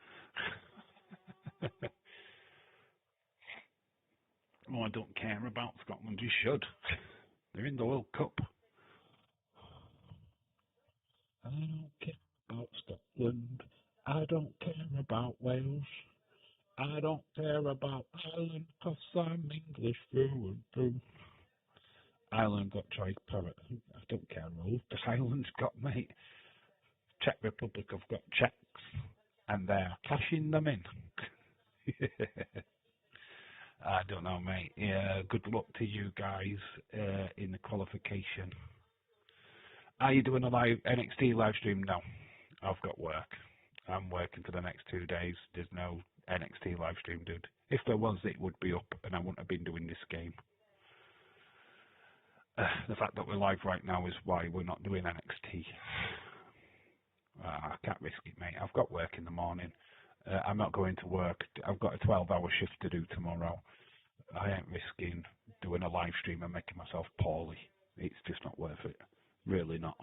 Oh, I don't care about Scotland. You should. They're in the World Cup. I don't care about Scotland. Wales. I don't care about Ireland 'cause I'm English through and through. Ireland got Troy Parrott. I don't care who the Ireland's got, mate. Czech Republic have got Czechs, and they're cashing them in. I don't know, mate. Yeah, good luck to you guys in the qualification. Are you doing a live NXT live stream? No, I've got work. I'm working for the next 2 days. There's no NXT live stream, dude. If there was, it would be up, and I wouldn't have been doing this game. The fact that we're live right now is why we're not doing NXT. I can't risk it, mate. I've got work in the morning. I'm not going to work. I've got a 12-hour shift to do tomorrow. I ain't risking doing a live stream and making myself poorly. It's just not worth it. Really not.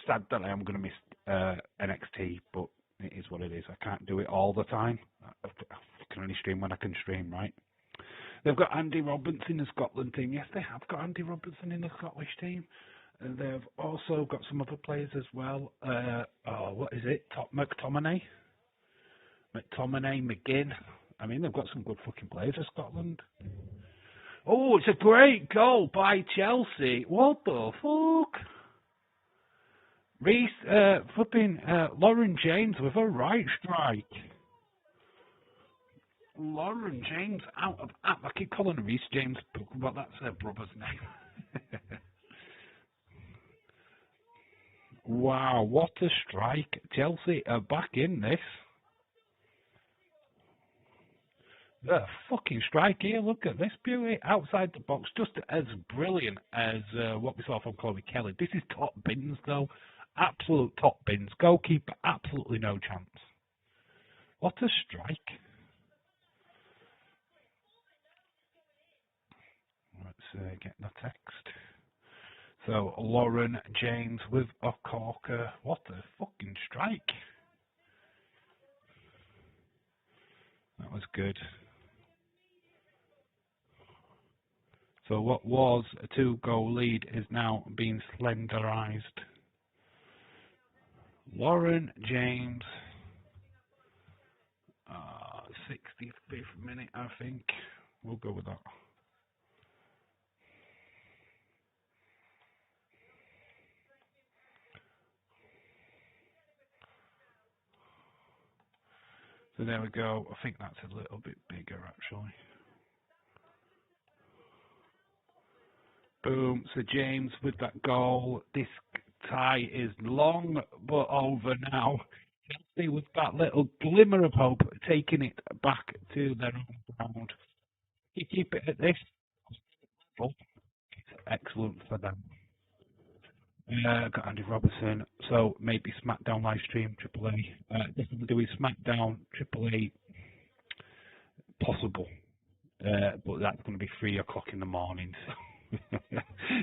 Sad that I am going to miss NXT, but it is what it is. I can't do it all the time. I can only stream when I can stream, right? They've got Andy Robertson in the Scotland team. Yes, they have got Andy Robertson in the Scottish team. And they've also got some other players as well. What is it? McTominay, McGinn. I mean, they've got some good fucking players in Scotland. Oh, it's a great goal by Chelsea. What the fuck? Flipping Lauren James with a right strike. Lauren James out of... I keep calling her Reece James, but that's her brother's name. Wow, what a strike. Chelsea are back in this. The fucking strike here, look at this beauty. Outside the box, just as brilliant as what we saw from Chloe Kelly. This is top bins, though. Absolute top bins. Goalkeeper, absolutely no chance. What a strike. Let's get the text. So, Lauren James with a corker. What a fucking strike. That was good. So what was a 2-goal lead is now being slenderized. Lauren James, 65th minute, I think. We'll go with that. So there we go. I think that's a little bit bigger, actually. Boom. So James with that goal. This tie is long but over now. Chelsea with that little glimmer of hope, taking it back to their own ground. You keep it at this level, it's excellent for them. Got Andy Robertson, so maybe SmackDown live stream, Triple A. Definitely doing SmackDown, Triple A, possible. But that's going to be 3 o'clock in the morning. So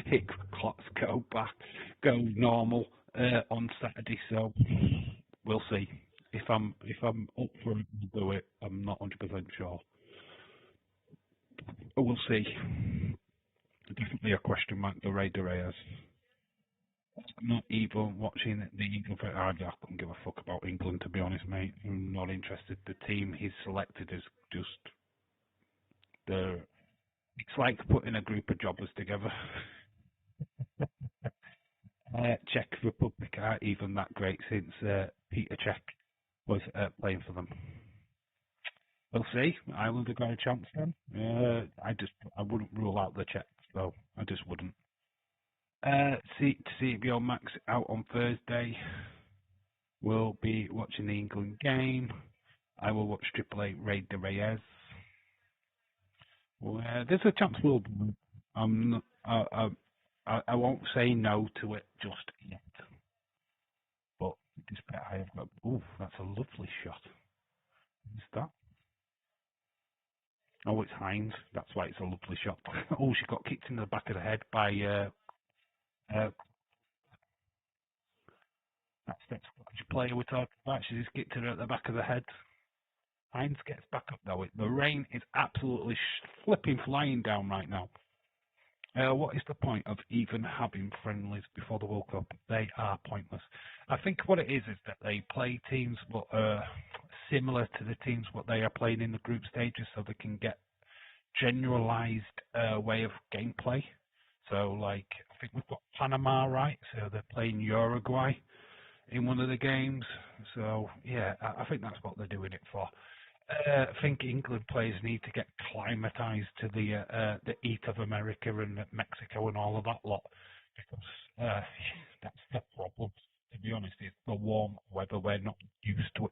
it clocks go normal on Saturday. So we'll see. If I'm up for it, I'll do it. I'm not 100% sure. But we'll see. Definitely a question mark. The Raider Reyes. I'm not even watching the England. I couldn't give a fuck about England, to be honest, mate. I'm not interested. The team he's selected is just it's like putting a group of jobbers together. Czech Republic aren't even that great since Peter Cech was playing for them. We'll see. Ireland have got a chance then. I wouldn't rule out the Czechs, though. I just wouldn't. CBO Max out on Thursday. We'll be watching the England game. I will watch Triple A Raid de Reyes. Well, there's a chance we'll do it. I won't say no to it just yet. But despite I have got. Ooh, that's a lovely shot. Who's that? Oh, it's Hines. That's why it's a lovely shot. Oh, she got kicked in the back of the head by. That's the player we're talking about. She just kicked her at the back of the head. Hines gets back up though. The rain is absolutely flipping flying down right now. What is the point of even having friendlies before the World Cup? They are pointless. I think what it is that they play teams what are similar to the teams what they are playing in the group stages, so they can get generalized way of gameplay. So, like, I think we've got Panama, right? So they're playing Uruguay in one of the games. So, yeah, I think that's what they're doing it for. I think England players need to get climatized to the heat of America and Mexico and all of that lot, because that's the problem. To be honest, it's the warm weather. We're not used to it.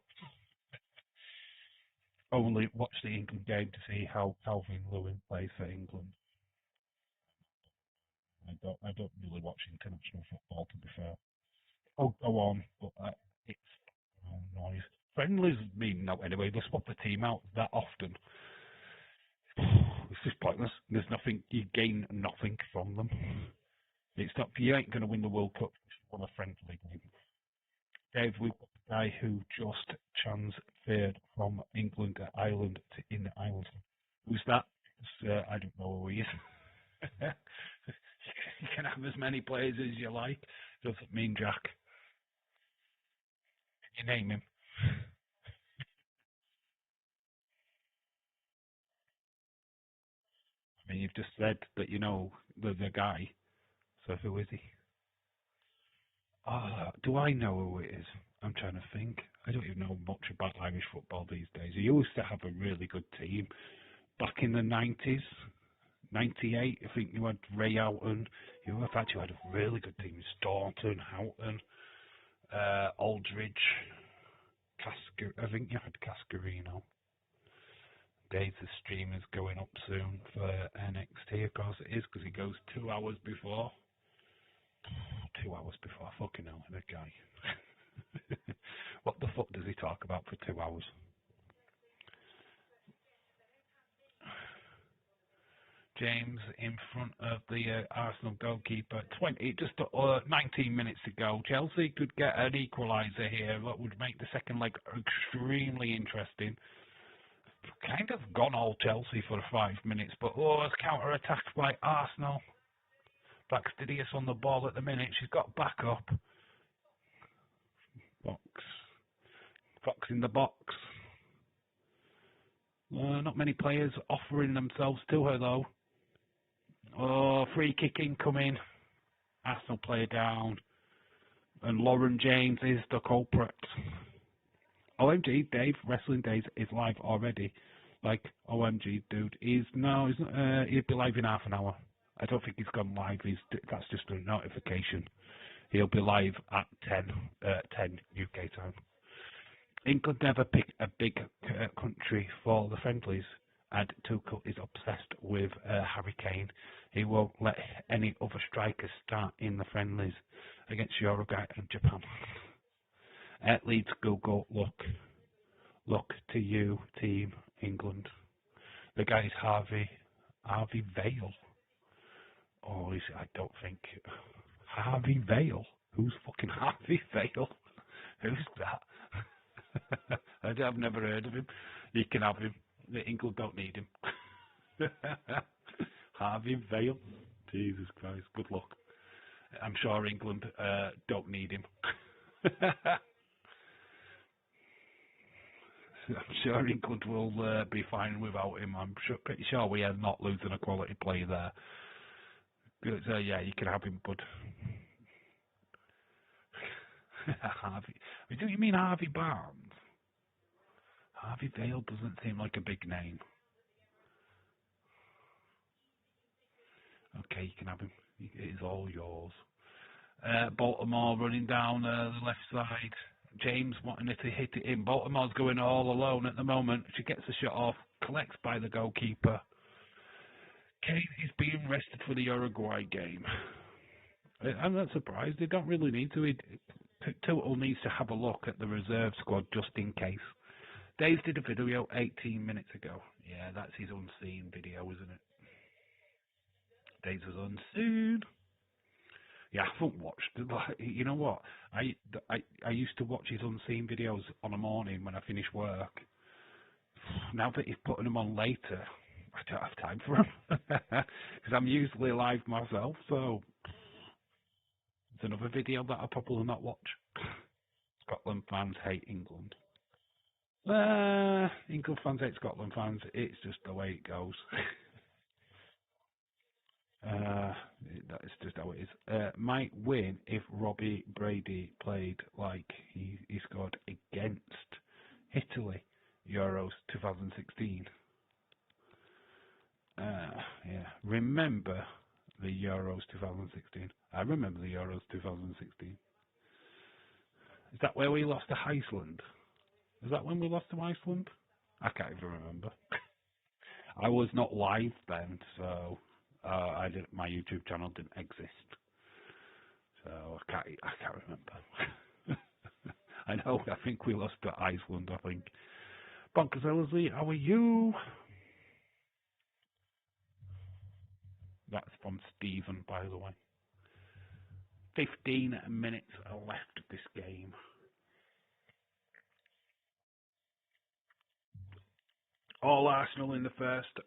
Only watch the England game to see how Calvin Lewin plays for England. I don't really watch international football, to be fair. Oh, go on, but it's noise. Friendlies mean no anyway. They swap the team out that often. It's just pointless. There's nothing. You gain nothing from them. It's not. You ain't going to win the World Cup on a friendly game. Dave, we've got a guy who just transferred from England to Ireland in the Islands. Who's that? I don't know who he is. You can have as many players as you like. Doesn't mean Jack. Can you name him? I mean, you've just said that you know the guy. So who is he? Do I know who it is? I'm trying to think. I don't even know much about Irish football these days. He used to have a really good team back in the 90s. 98, I think you had Ray Houghton. In fact, you had a really good team. Staunton, Houghton, Aldridge, I think you had Cascarino. Days the stream is going up soon for NXT, of course it is, because it goes 2 hours before. 2 hours before, fucking hell, that guy. What the fuck does he talk about for 2 hours? James in front of the Arsenal goalkeeper. 19 minutes to go. Chelsea could get an equaliser here. That would make the second leg extremely interesting. Kind of gone all Chelsea for 5 minutes, but it's counter-attacked by Arsenal. Baxter on the ball at the minute. She's got back up. Fox in the box. Not many players offering themselves to her though. Free kick incoming. Arsenal player down. And Lauren James is the culprit. OMG, Dave, Wrestling Days is live already. Like, OMG, dude. He's not, he'll be live in half an hour. I don't think he's gone live. That's just a notification. He'll be live at 10 UK time. England never pick a big country for the friendlies, and Tuchel is obsessed with Harry Kane. He won't let any other strikers start in the friendlies against Uruguay and Japan. Leeds Google, look to you, Team England. The guy is Harvey Vale. I don't think Harvey Vale. Who's fucking Harvey Vale? Who's that? I've never heard of him. You can have him. England don't need him. Harvey Vale. Jesus Christ. Good luck. I'm sure England don't need him. I'm sure England will be fine without him. Pretty sure we are not losing a quality player there. Yeah, you can have him, bud. Harvey. Do you mean Harvey Barnes? Harvey Vale doesn't seem like a big name. Okay, you can have him. It is all yours. Baltimore running down the left side. James wanting to hit it in. Baltimore's going all alone at the moment. She gets the shot off. Collects by the goalkeeper. Kane is being rested for the Uruguay game. I'm not surprised. They don't really need to. Tuchel needs to have a look at the reserve squad just in case. Dave did a video 18 minutes ago. Yeah, that's his unseen video, isn't it? Dave's was unseen. Yeah, I haven't watched. You know what? I used to watch his unseen videos on a morning when I finish work. Now that he's putting them on later, I don't have time for them because I'm usually live myself. So it's another video that I probably will not watch. Scotland fans hate England. England fans hate Scotland fans. It's just the way it goes. That's just how it is. Might win if Robbie Brady played like he scored against Italy Euros 2016. Yeah, remember the Euros 2016? I remember the Euros 2016. Is that where we lost to Iceland? Is that when we lost to Iceland? I can't even remember. I was not live then, so my YouTube channel didn't exist, so I can't remember. I know. I think we lost to Iceland. I think. Bonkers Ellerslie, how are you? That's from Stephen, by the way. 15 minutes left of this game. All Arsenal in the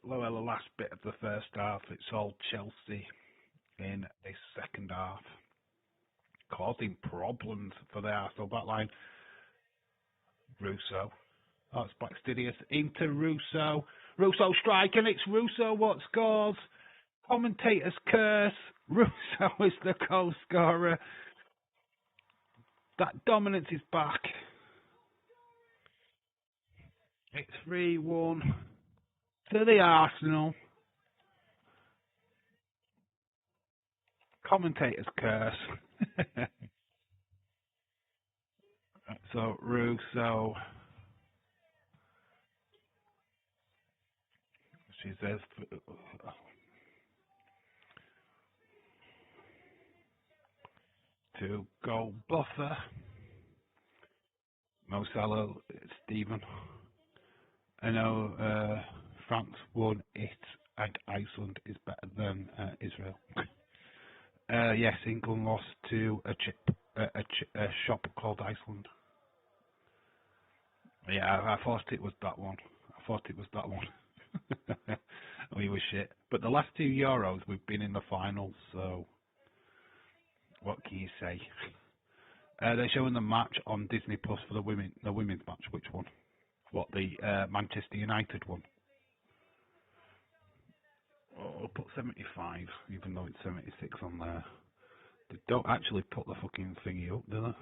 last bit of the first half. It's all Chelsea in this second half, causing problems for the Arsenal backline. Russo. Oh, it's Blackstadius into Russo. Russo striking. It's Russo what scores. Commentator's curse. Russo is the goal scorer. That dominance is back. It's 3-1 to the Arsenal. Commentator's curse. So Russo. She says to goal buffer. Mo Salah, Stephen. I know France won it, and Iceland is better than Israel. Yes, England lost to a shop called Iceland. Yeah, I thought it was that one. We were shit. But the last 2 Euros, we've been in the finals, so what can you say? They're showing the match on Disney Plus for the women's match. Which one? What, the Manchester United one? Oh, I'll put 75, even though it's 76 on there. They don't actually put the fucking thingy up, do they?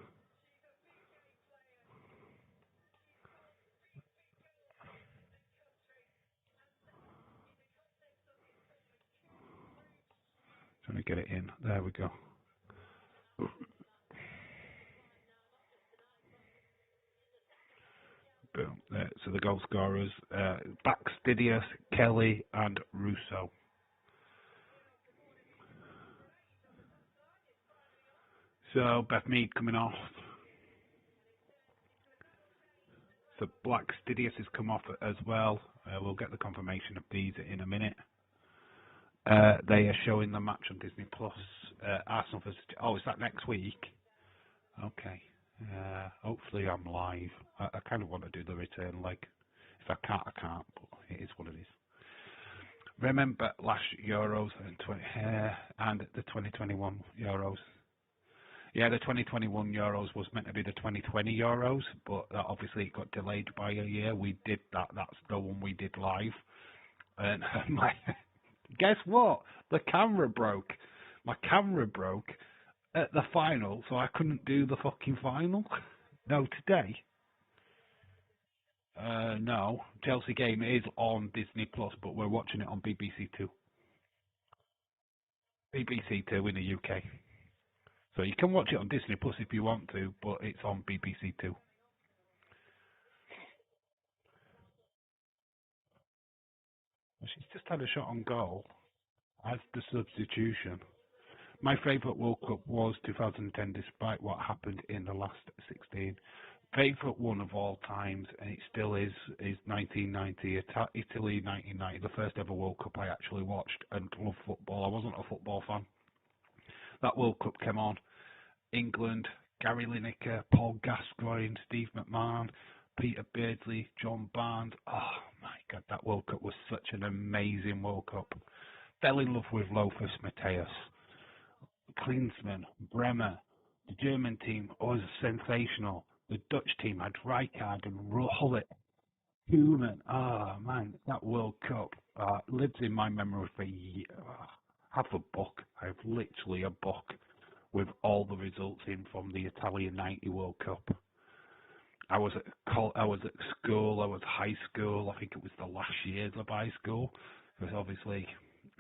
Trying to get it in. There we go. Boom. So the goal scorers, Baxtidius, Kelly and Russo. So Beth Mead coming off. So Blackstidius has come off as well. We'll get the confirmation of these in a minute. They are showing the match on Disney Plus. Arsenal versus. Oh, is that next week? Okay. Hopefully I'm live. I kind of want to do the return leg. If I can't, I can't. But it is what it is. Remember last Euros and the 2021 Euros. Yeah, the 2021 Euros was meant to be the 2020 Euros, but obviously it got delayed by a year. We did that. That's the one we did live. And guess what? The camera broke. My camera broke at the final, so I couldn't do the fucking final. No, today. No, Chelsea game is on Disney Plus, but we're watching it on BBC Two. BBC Two in the UK. So you can watch it on Disney Plus if you want to, but it's on BBC Two. She's just had a shot on goal as the substitution. My favourite World Cup was 2010, despite what happened in the last 16. Favourite one of all times, and it still is 1990, Italy 1990, the first ever World Cup I actually watched and loved football. I wasn't a football fan. That World Cup came on. England, Gary Lineker, Paul Gascoigne, Steve McMahon, Peter Beardsley, John Barnes. Oh my God, that World Cup was such an amazing World Cup. Fell in love with Lothar Matthäus, Klinsmann, Bremer. The German team was sensational. The Dutch team had Rijkaard and Rullit, Koeman. Oh man, that World Cup lives in my memory for years. I have a book. I have literally a book with all the results in from the Italian '90 World Cup. I was at I was at school. I was high school. I think it was the last years of high school. Because obviously,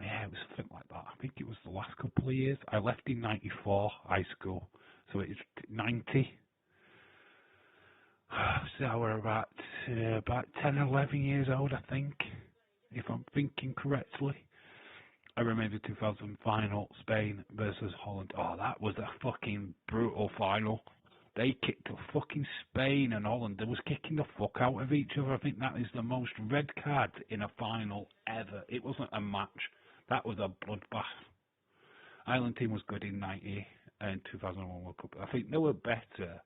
yeah, it was something like that. I think it was the last couple of years. I left in '94 high school, so it's '90. So we're about 10, 11 years old, I think, if I'm thinking correctly. I remember the 2000 final, Spain versus Holland. Oh, that was a fucking brutal final. They kicked the fucking Spain and Holland. They was kicking the fuck out of each other. I think that is the most red cards in a final ever. It wasn't a match. That was a bloodbath. Ireland team was good in '90 and 2001 World Cup. I think they were better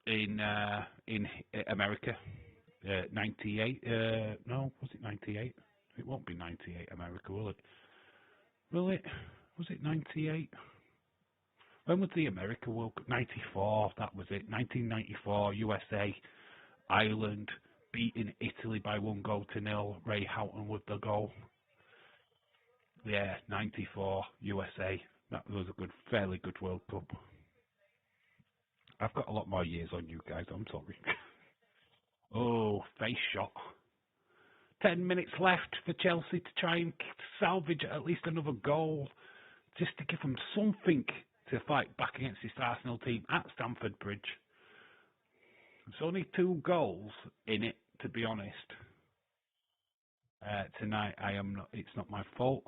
in America. '98. No, was it '98? It won't be '98 America, will it? Will it? Was it '98? When was the America World Cup? '94. That was it. 1994. USA, Ireland beating Italy by 1-0. Ray Houghton with the goal. Yeah, '94 USA. That was a fairly good World Cup. I've got a lot more years on you guys. I'm sorry. Oh, face shot. 10 minutes left for Chelsea to try and salvage at least another goal, just to give them something to fight back against this Arsenal team at Stamford Bridge. There's only 2 goals in it, to be honest. Tonight, it's not my fault.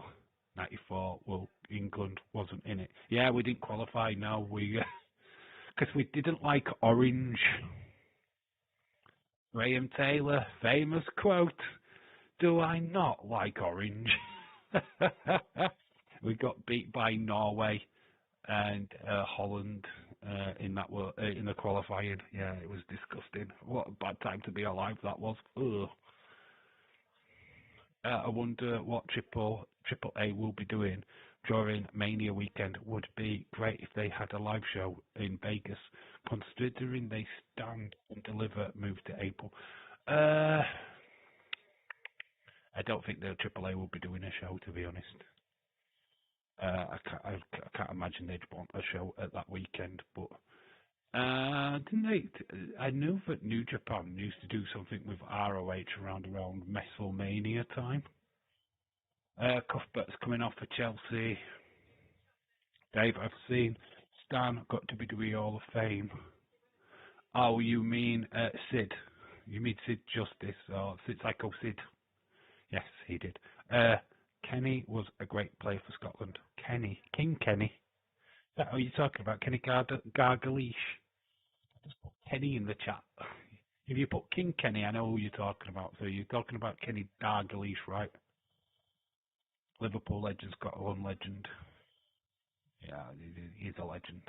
'94, well, England wasn't in it. Yeah, we didn't qualify. No, because we didn't like orange. Graham Taylor, famous quote. Do I not like orange? We got beat by Norway and Holland in the qualifying. Yeah, it was disgusting. What a bad time to be alive that was. Ugh. I wonder what Triple A will be doing during Mania weekend. Would be great if they had a live show in Vegas, considering they stand and deliver move to April. I don't think the Triple A will be doing a show, to be honest. I can't imagine they'd want a show at that weekend, but didn't they? I knew that New Japan used to do something with ROH around WrestleMania time. Cuthbert's coming off for Chelsea. Dave, I've seen Stan got WWE Hall of Fame. Oh, you mean Sid? You mean Sid Justice or Sid Psycho Sid? Yes, he did. Kenny was a great player for Scotland. King Kenny. Is that what you're talking about? Kenny Gargaleesh. Just put Kenny in the chat. If you put King Kenny, I know who you're talking about. So you're talking about Kenny Gargaleesh, right? Liverpool legend, Scotland legend. Yeah, he's a legend.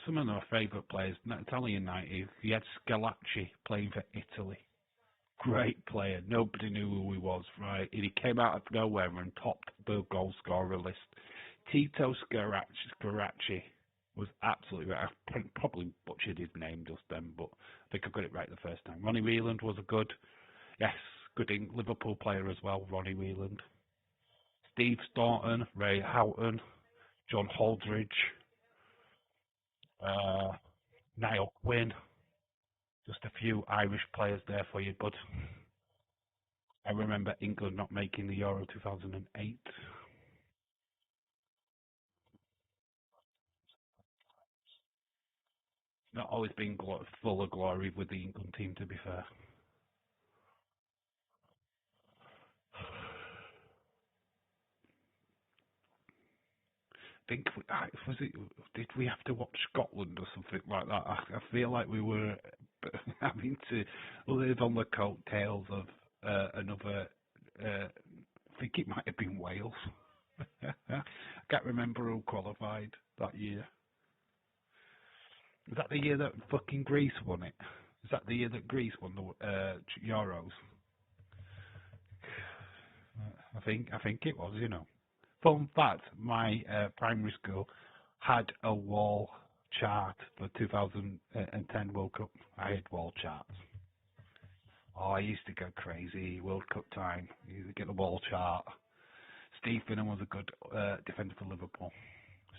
Some of our favourite players, Italian '90s. He had Scalacci playing for Italy. Great player. Nobody knew who he was, right? And he came out of nowhere and topped the goal scorer list. Tito Scaracci was absolutely right. I probably butchered his name just then, but I think I got it right the first time. Ronnie Whelan was a good Liverpool player as well, Ronnie Whelan. Steve Staunton, Ray Houghton, John Holdridge, Niall Quinn. Just a few Irish players there for you, bud. I remember England not making the Euro 2008. Not always been full of glory with the England team, to be fair. I think did we have to watch Scotland or something like that? I feel like we were having to live on the coattails of another. I think it might have been Wales. I can't remember who qualified that year. Is that the year that fucking Greece won it? Is that the year that Greece won the Euros? I think it was. Fun fact: my primary school had a wall chart for 2010 World Cup. I had wall charts. Oh, I used to go crazy. World Cup time. You used to get the wall chart. Steve Finnan was a good defender for Liverpool.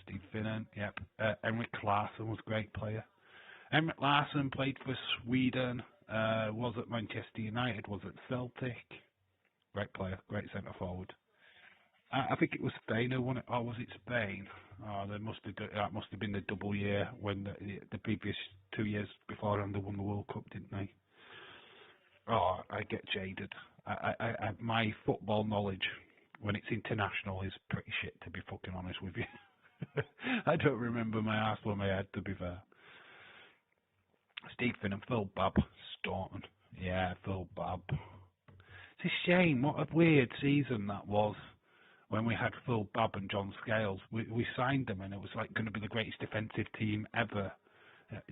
Steve Finnan, yep. Henrik Larsson was a great player. Henrik Larsson played for Sweden, was at Manchester United, was at Celtic. Great player, great centre forward. I think it was Spain who won it. Oh, was it Spain? Oh, that must have been the double year when the previous 2 years beforehand they won the World Cup, didn't they? Oh, I get jaded. My football knowledge when it's international is pretty shit, to be fucking honest with you. I don't remember my arse on my head, to be fair. Steve Finn and Phil Babb, Staunton. Yeah, Phil Babb. It's a shame. What a weird season that was when we had Phil Babb and John Scales. We signed them and it was like going to be the greatest defensive team ever.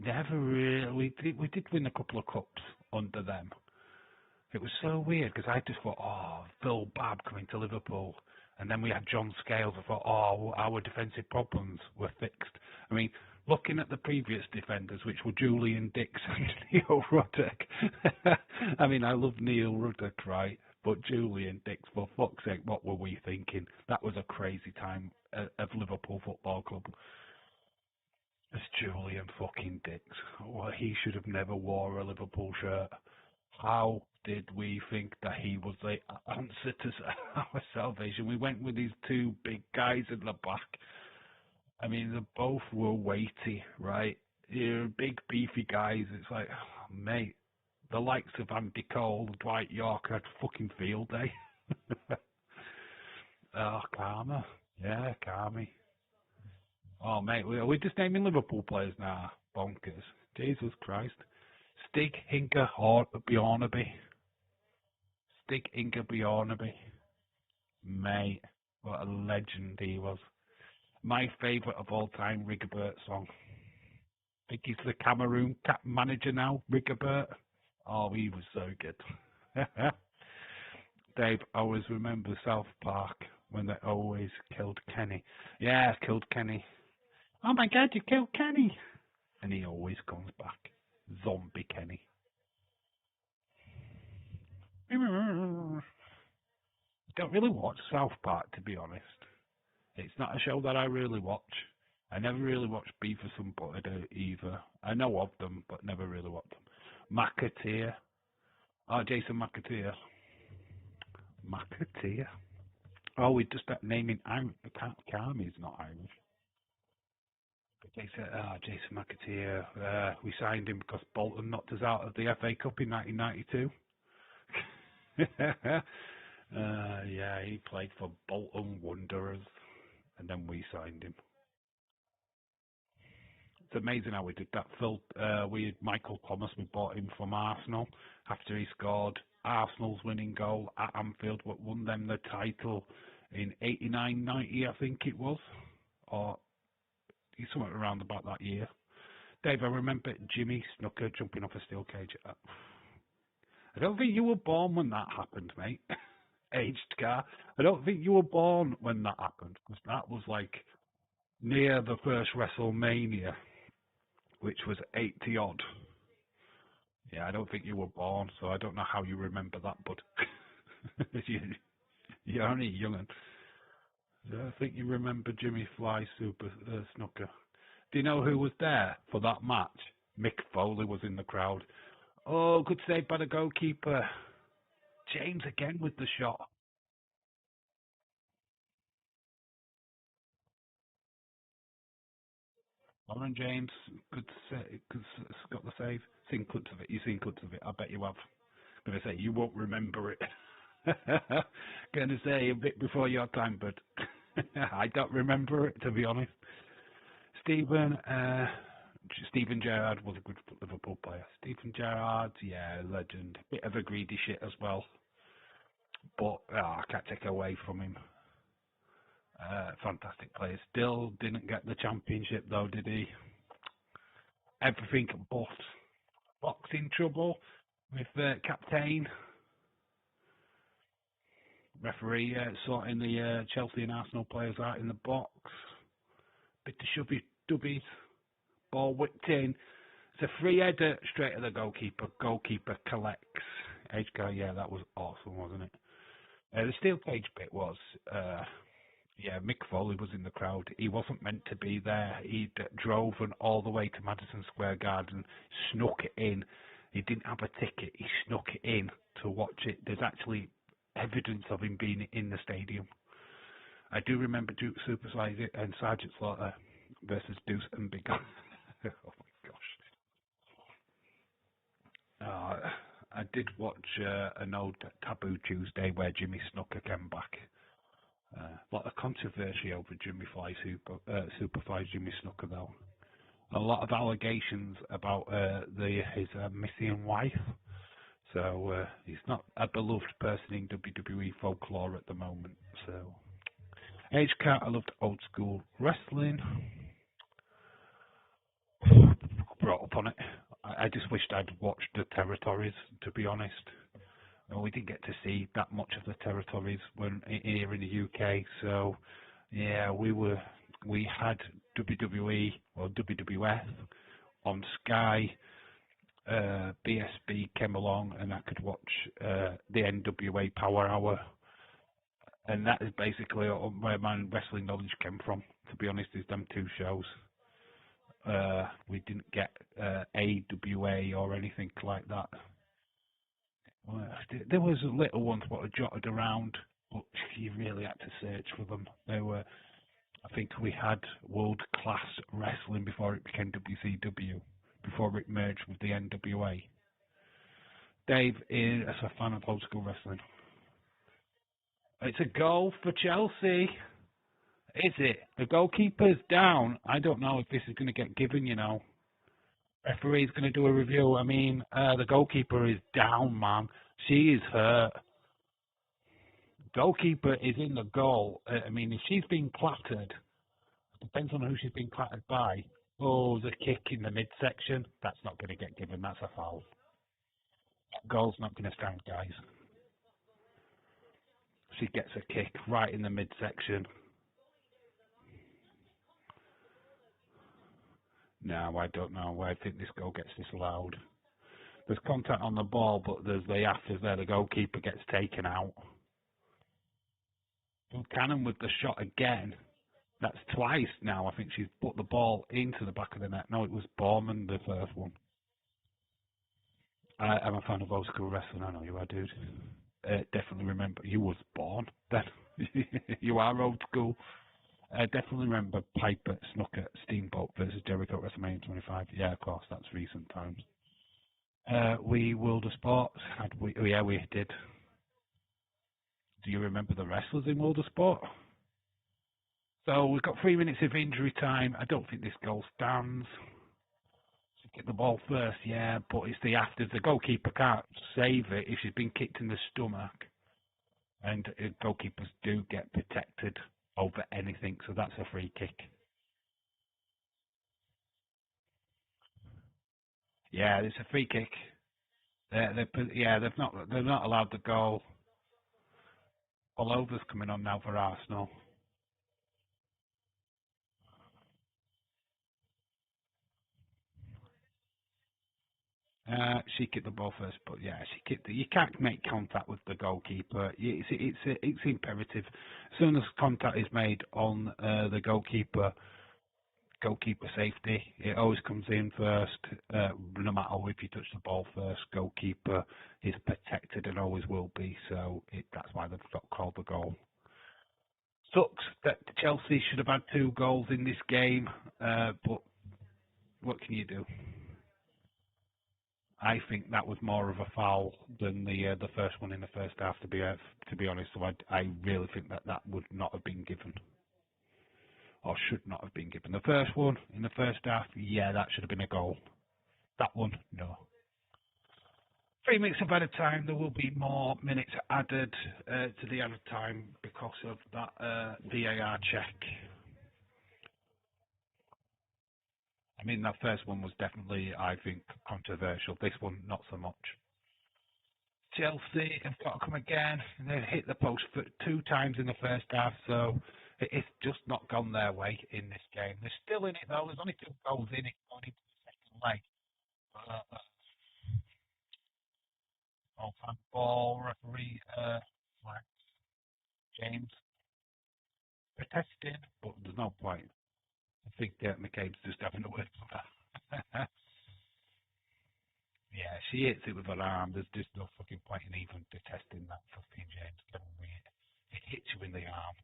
Never really. We did win a couple of cups under them. It was so weird because I just thought, oh, Phil Babb coming to Liverpool. And then we had John Scales. I thought, oh, our defensive problems were fixed. I mean, looking at the previous defenders, which were Julian Dix and Neil Ruddock. I mean, I love Neil Ruddock, right? But Julian Dix, for fuck's sake, what were we thinking? That was a crazy time of Liverpool Football Club. It's Julian fucking Dix. Well, he should have never wore a Liverpool shirt. How did we think that he was the answer to our salvation? We went with these two big guys in the back. I mean, they both were weighty, right? You're big, beefy guys. It's like, oh, mate, the likes of Andy Cole, Dwight York had fucking field day. Oh, Karma. Yeah, Carmy. Oh, mate, we're just naming Liverpool players now. Bonkers. Jesus Christ. Stig Inge Bjornaby. Stig Inge Bjornaby. Mate, what a legend he was. My favourite of all time, Rigobert song. I think he's the Cameroon manager now, Rigobert. Oh, he was so good. Dave, I always remember South Park when they always killed Kenny. Yeah, killed Kenny. Oh my God, you killed Kenny. And he always comes back. Zombie Kenny. Don't really watch South Park, to be honest. It's not a show that I really watch. I never really watched Beavis and Butthead either. I know of them, but never really watched them. McAteer. Oh, Jason McAteer. McAteer. Oh, we just start naming Irish. Carmy's not Irish. Jason McAteer. We signed him because Bolton knocked us out of the FA Cup in 1992. Yeah, he played for Bolton Wanderers, and then we signed him. It's amazing how we did that. We had Michael Thomas. We bought him from Arsenal after he scored Arsenal's winning goal at Anfield, what won them the title in 89-90, I think it was, or somewhere around about that year. Dave, I remember Jimmy Snooker jumping off a steel cage. I don't think you were born when that happened, mate. Aged car. I don't think you were born when that happened, because that was like near the first WrestleMania, which was 80 odd. Yeah, I don't think you were born, so I don't know how you remember that, but you're only young. I think you remember Jimmy Fly Super Snooker. Do you know who was there for that match? Mick Foley was in the crowd. Oh, good save by the goalkeeper. James again with the shot. Lauren James, got the save. Seen clips of it. You've seen clips of it. I bet you have. I'm going to say you won't remember it. Going to say a bit before your time, but I don't remember it, to be honest. Steven Gerrard was a good Liverpool player. Steven Gerrard, yeah, legend. Bit of a greedy shit as well, but I can't take away from him. Fantastic player. Still didn't get the championship though, did he? everything but boxing trouble with captain. Referee sorting the Chelsea and Arsenal players out in the box. Bit of shovey dubbies. Ball whipped in. It's a free header straight at the goalkeeper. Goalkeeper collects. HK, yeah, that was awesome, wasn't it? The steel cage bit was, yeah, Mick Foley was in the crowd. He wasn't meant to be there. He drove all the way to Madison Square Garden, snuck it in. He didn't have a ticket. He snuck it in to watch it. There's actually evidence of him being in the stadium. I do remember Duke Supersize It and Sergeant Slaughter versus Deuce and Big. Oh my gosh. I did watch an old Taboo Tuesday where Jimmy Snooker came back. A lot of controversy over Jimmy Fly Superfly Jimmy Snooker though. A lot of allegations about his missing wife. So he's not a beloved person in WWE folklore at the moment. So HK, I loved old school wrestling. Brought up on it. I just wished I'd watched the territories, to be honest. We didn't get to see that much of the territories when here in the UK. So yeah, we had WWE or WWF on Sky. BSB came along and I could watch the NWA Power Hour, and that is basically where my wrestling knowledge came from, to be honest, is them two shows. We didn't get AWA or anything like that. There was little ones what are jotted around, but you really had to search for them. They were, I think we had World Class Wrestling before it became WCW, before it merged with the NWA. Dave is a fan of old school wrestling. It's a goal for Chelsea. Is it? The goalkeeper's down. I don't know if this is going to get given, you know. Referee's going to do a review. I mean, the goalkeeper is down, man. She is hurt. Goalkeeper is in the goal. I mean, if she's been clattered, depends on who she's been clattered by. Oh, the kick in the midsection. That's not going to get given. That's a foul. That goal's not going to stand, guys. She gets a kick right in the midsection. No, I don't know. I think this goal gets disallowed. There's contact on the ball, but there's the afters there. The goalkeeper gets taken out. Cannon with the shot again. That's twice now. I think she's put the ball into the back of the net. No, it was Borman, the first one. I'm a fan of old school wrestling. I know you are, dude. Definitely remember. You was born then. You are old school. Definitely remember Piper, Snooker, Steamboat versus Jericho at WrestleMania 25. Yeah, of course, that's recent times. We World of Sports had we? Oh, yeah, we did. Do you remember the wrestlers in World of Sport? So we've got 3 minutes of injury time. I don't think this goal stands. Get the ball first, yeah, but it's the afters. The goalkeeper can't save it if she's been kicked in the stomach. And goalkeepers do get protected over anything, so that's a free kick. Yeah, it's a free kick. They're not allowed the goal. All overs coming on now for Arsenal. She kicked the ball first, but yeah, she kicked. You can't make contact with the goalkeeper. It's imperative. As soon as contact is made on the goalkeeper safety, it always comes in first. No matter if you touch the ball first, goalkeeper is protected and always will be. So that's why they've got called the goal. Sucks that Chelsea should have had 2 goals in this game, but what can you do? I think that was more of a foul than the first one in the first half. To be honest, so I really think that would not have been given, or should not have been given. The first one in the first half, yeah, that should have been a goal. That one, no. 3 minutes of added time. There will be more minutes added to the added time because of that VAR check. I mean, that first one was definitely, I think, controversial. This one, not so much. Chelsea have got to come again. They hit the post for 2 times in the first half, so it's just not gone their way in this game. They're still in it, though. There's only 2 goals in it going into the second leg. All-time ball referee, like James, protesting, but there's no point. I think McCabe's just having a word for that. Yeah, she hits it with her arm. There's just no fucking point in even detesting that fucking James. Get away. It hits you in the arm.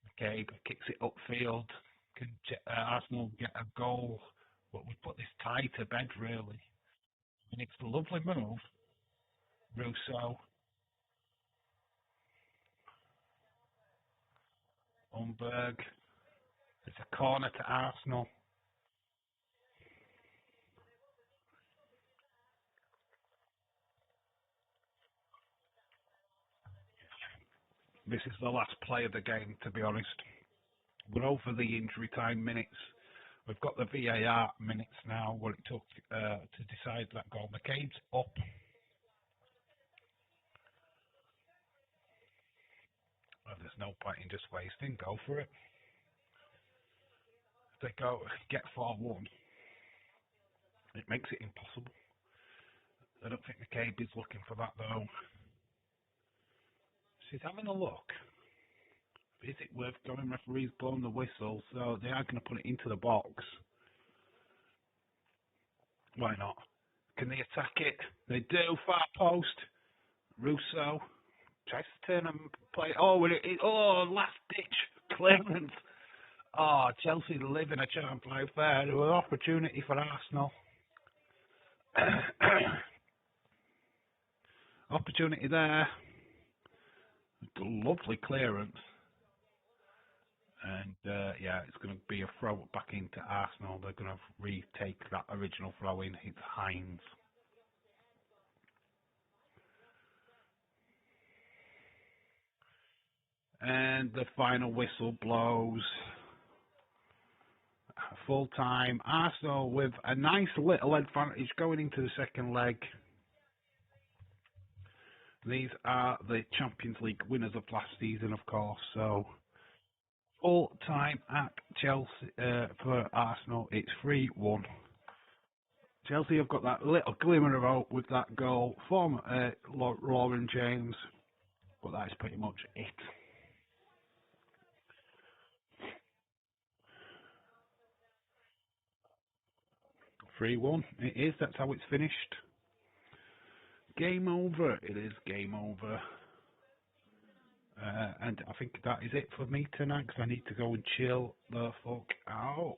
McCabe kicks it upfield. Can Arsenal get a goal? But we put this tie to bed, really. And it's a lovely move. Russo, Umberg. It's a corner to Arsenal. This is the last play of the game, to be honest. We're over the injury time minutes. We've got the VAR minutes now, what it took to decide that goal. McCabe's up. Well, there's no point in just wasting. Go for it. If they go get 4-1, it makes it impossible. I don't think McCabe is looking for that, though. She's having a look. Is it worth going? Referee's blown the whistle, so they are going to put it into the box. Why not? Can they attack it? They do. Far post. Russo tries to turn and play. Last ditch clearance. Oh, Chelsea living a champ life there. There was an opportunity for Arsenal. Opportunity there. Lovely clearance. And it's going to be a throw back into Arsenal. They're going to retake that original throw in. It's Hines. And the final whistle blows. Full time. Arsenal with a nice little advantage going into the second leg. These are the Champions League winners of last season, of course. So full time at Chelsea for Arsenal. It's 3-1. Chelsea have got that little glimmer of hope with that goal from Lauren James, but that is pretty much it. 3-1. It is. That's how it's finished. Game over. It is game over. And I think that is it for me tonight, because I need to go and chill the fuck out.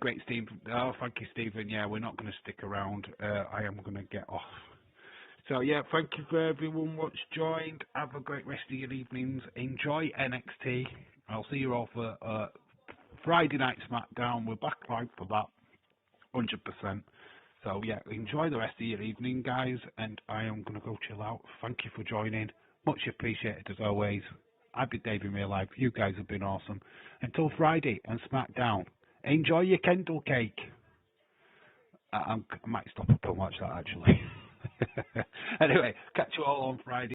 Great, Stephen. Oh, thank you, Stephen. Yeah, we're not going to stick around. I am going to get off. So, yeah, thank you for everyone what's joined. Have a great rest of your evenings. Enjoy NXT. I'll see you all for Friday Night SmackDown. We're back live for that, 100%. So, yeah, enjoy the rest of your evening, guys, and I am going to go chill out. Thank you for joining. Much appreciated, as always. I've been Dave in real life. You guys have been awesome. Until Friday and SmackDown, enjoy your Kendall cake. I might stop up and watch that, actually. Anyway, catch you all on Friday.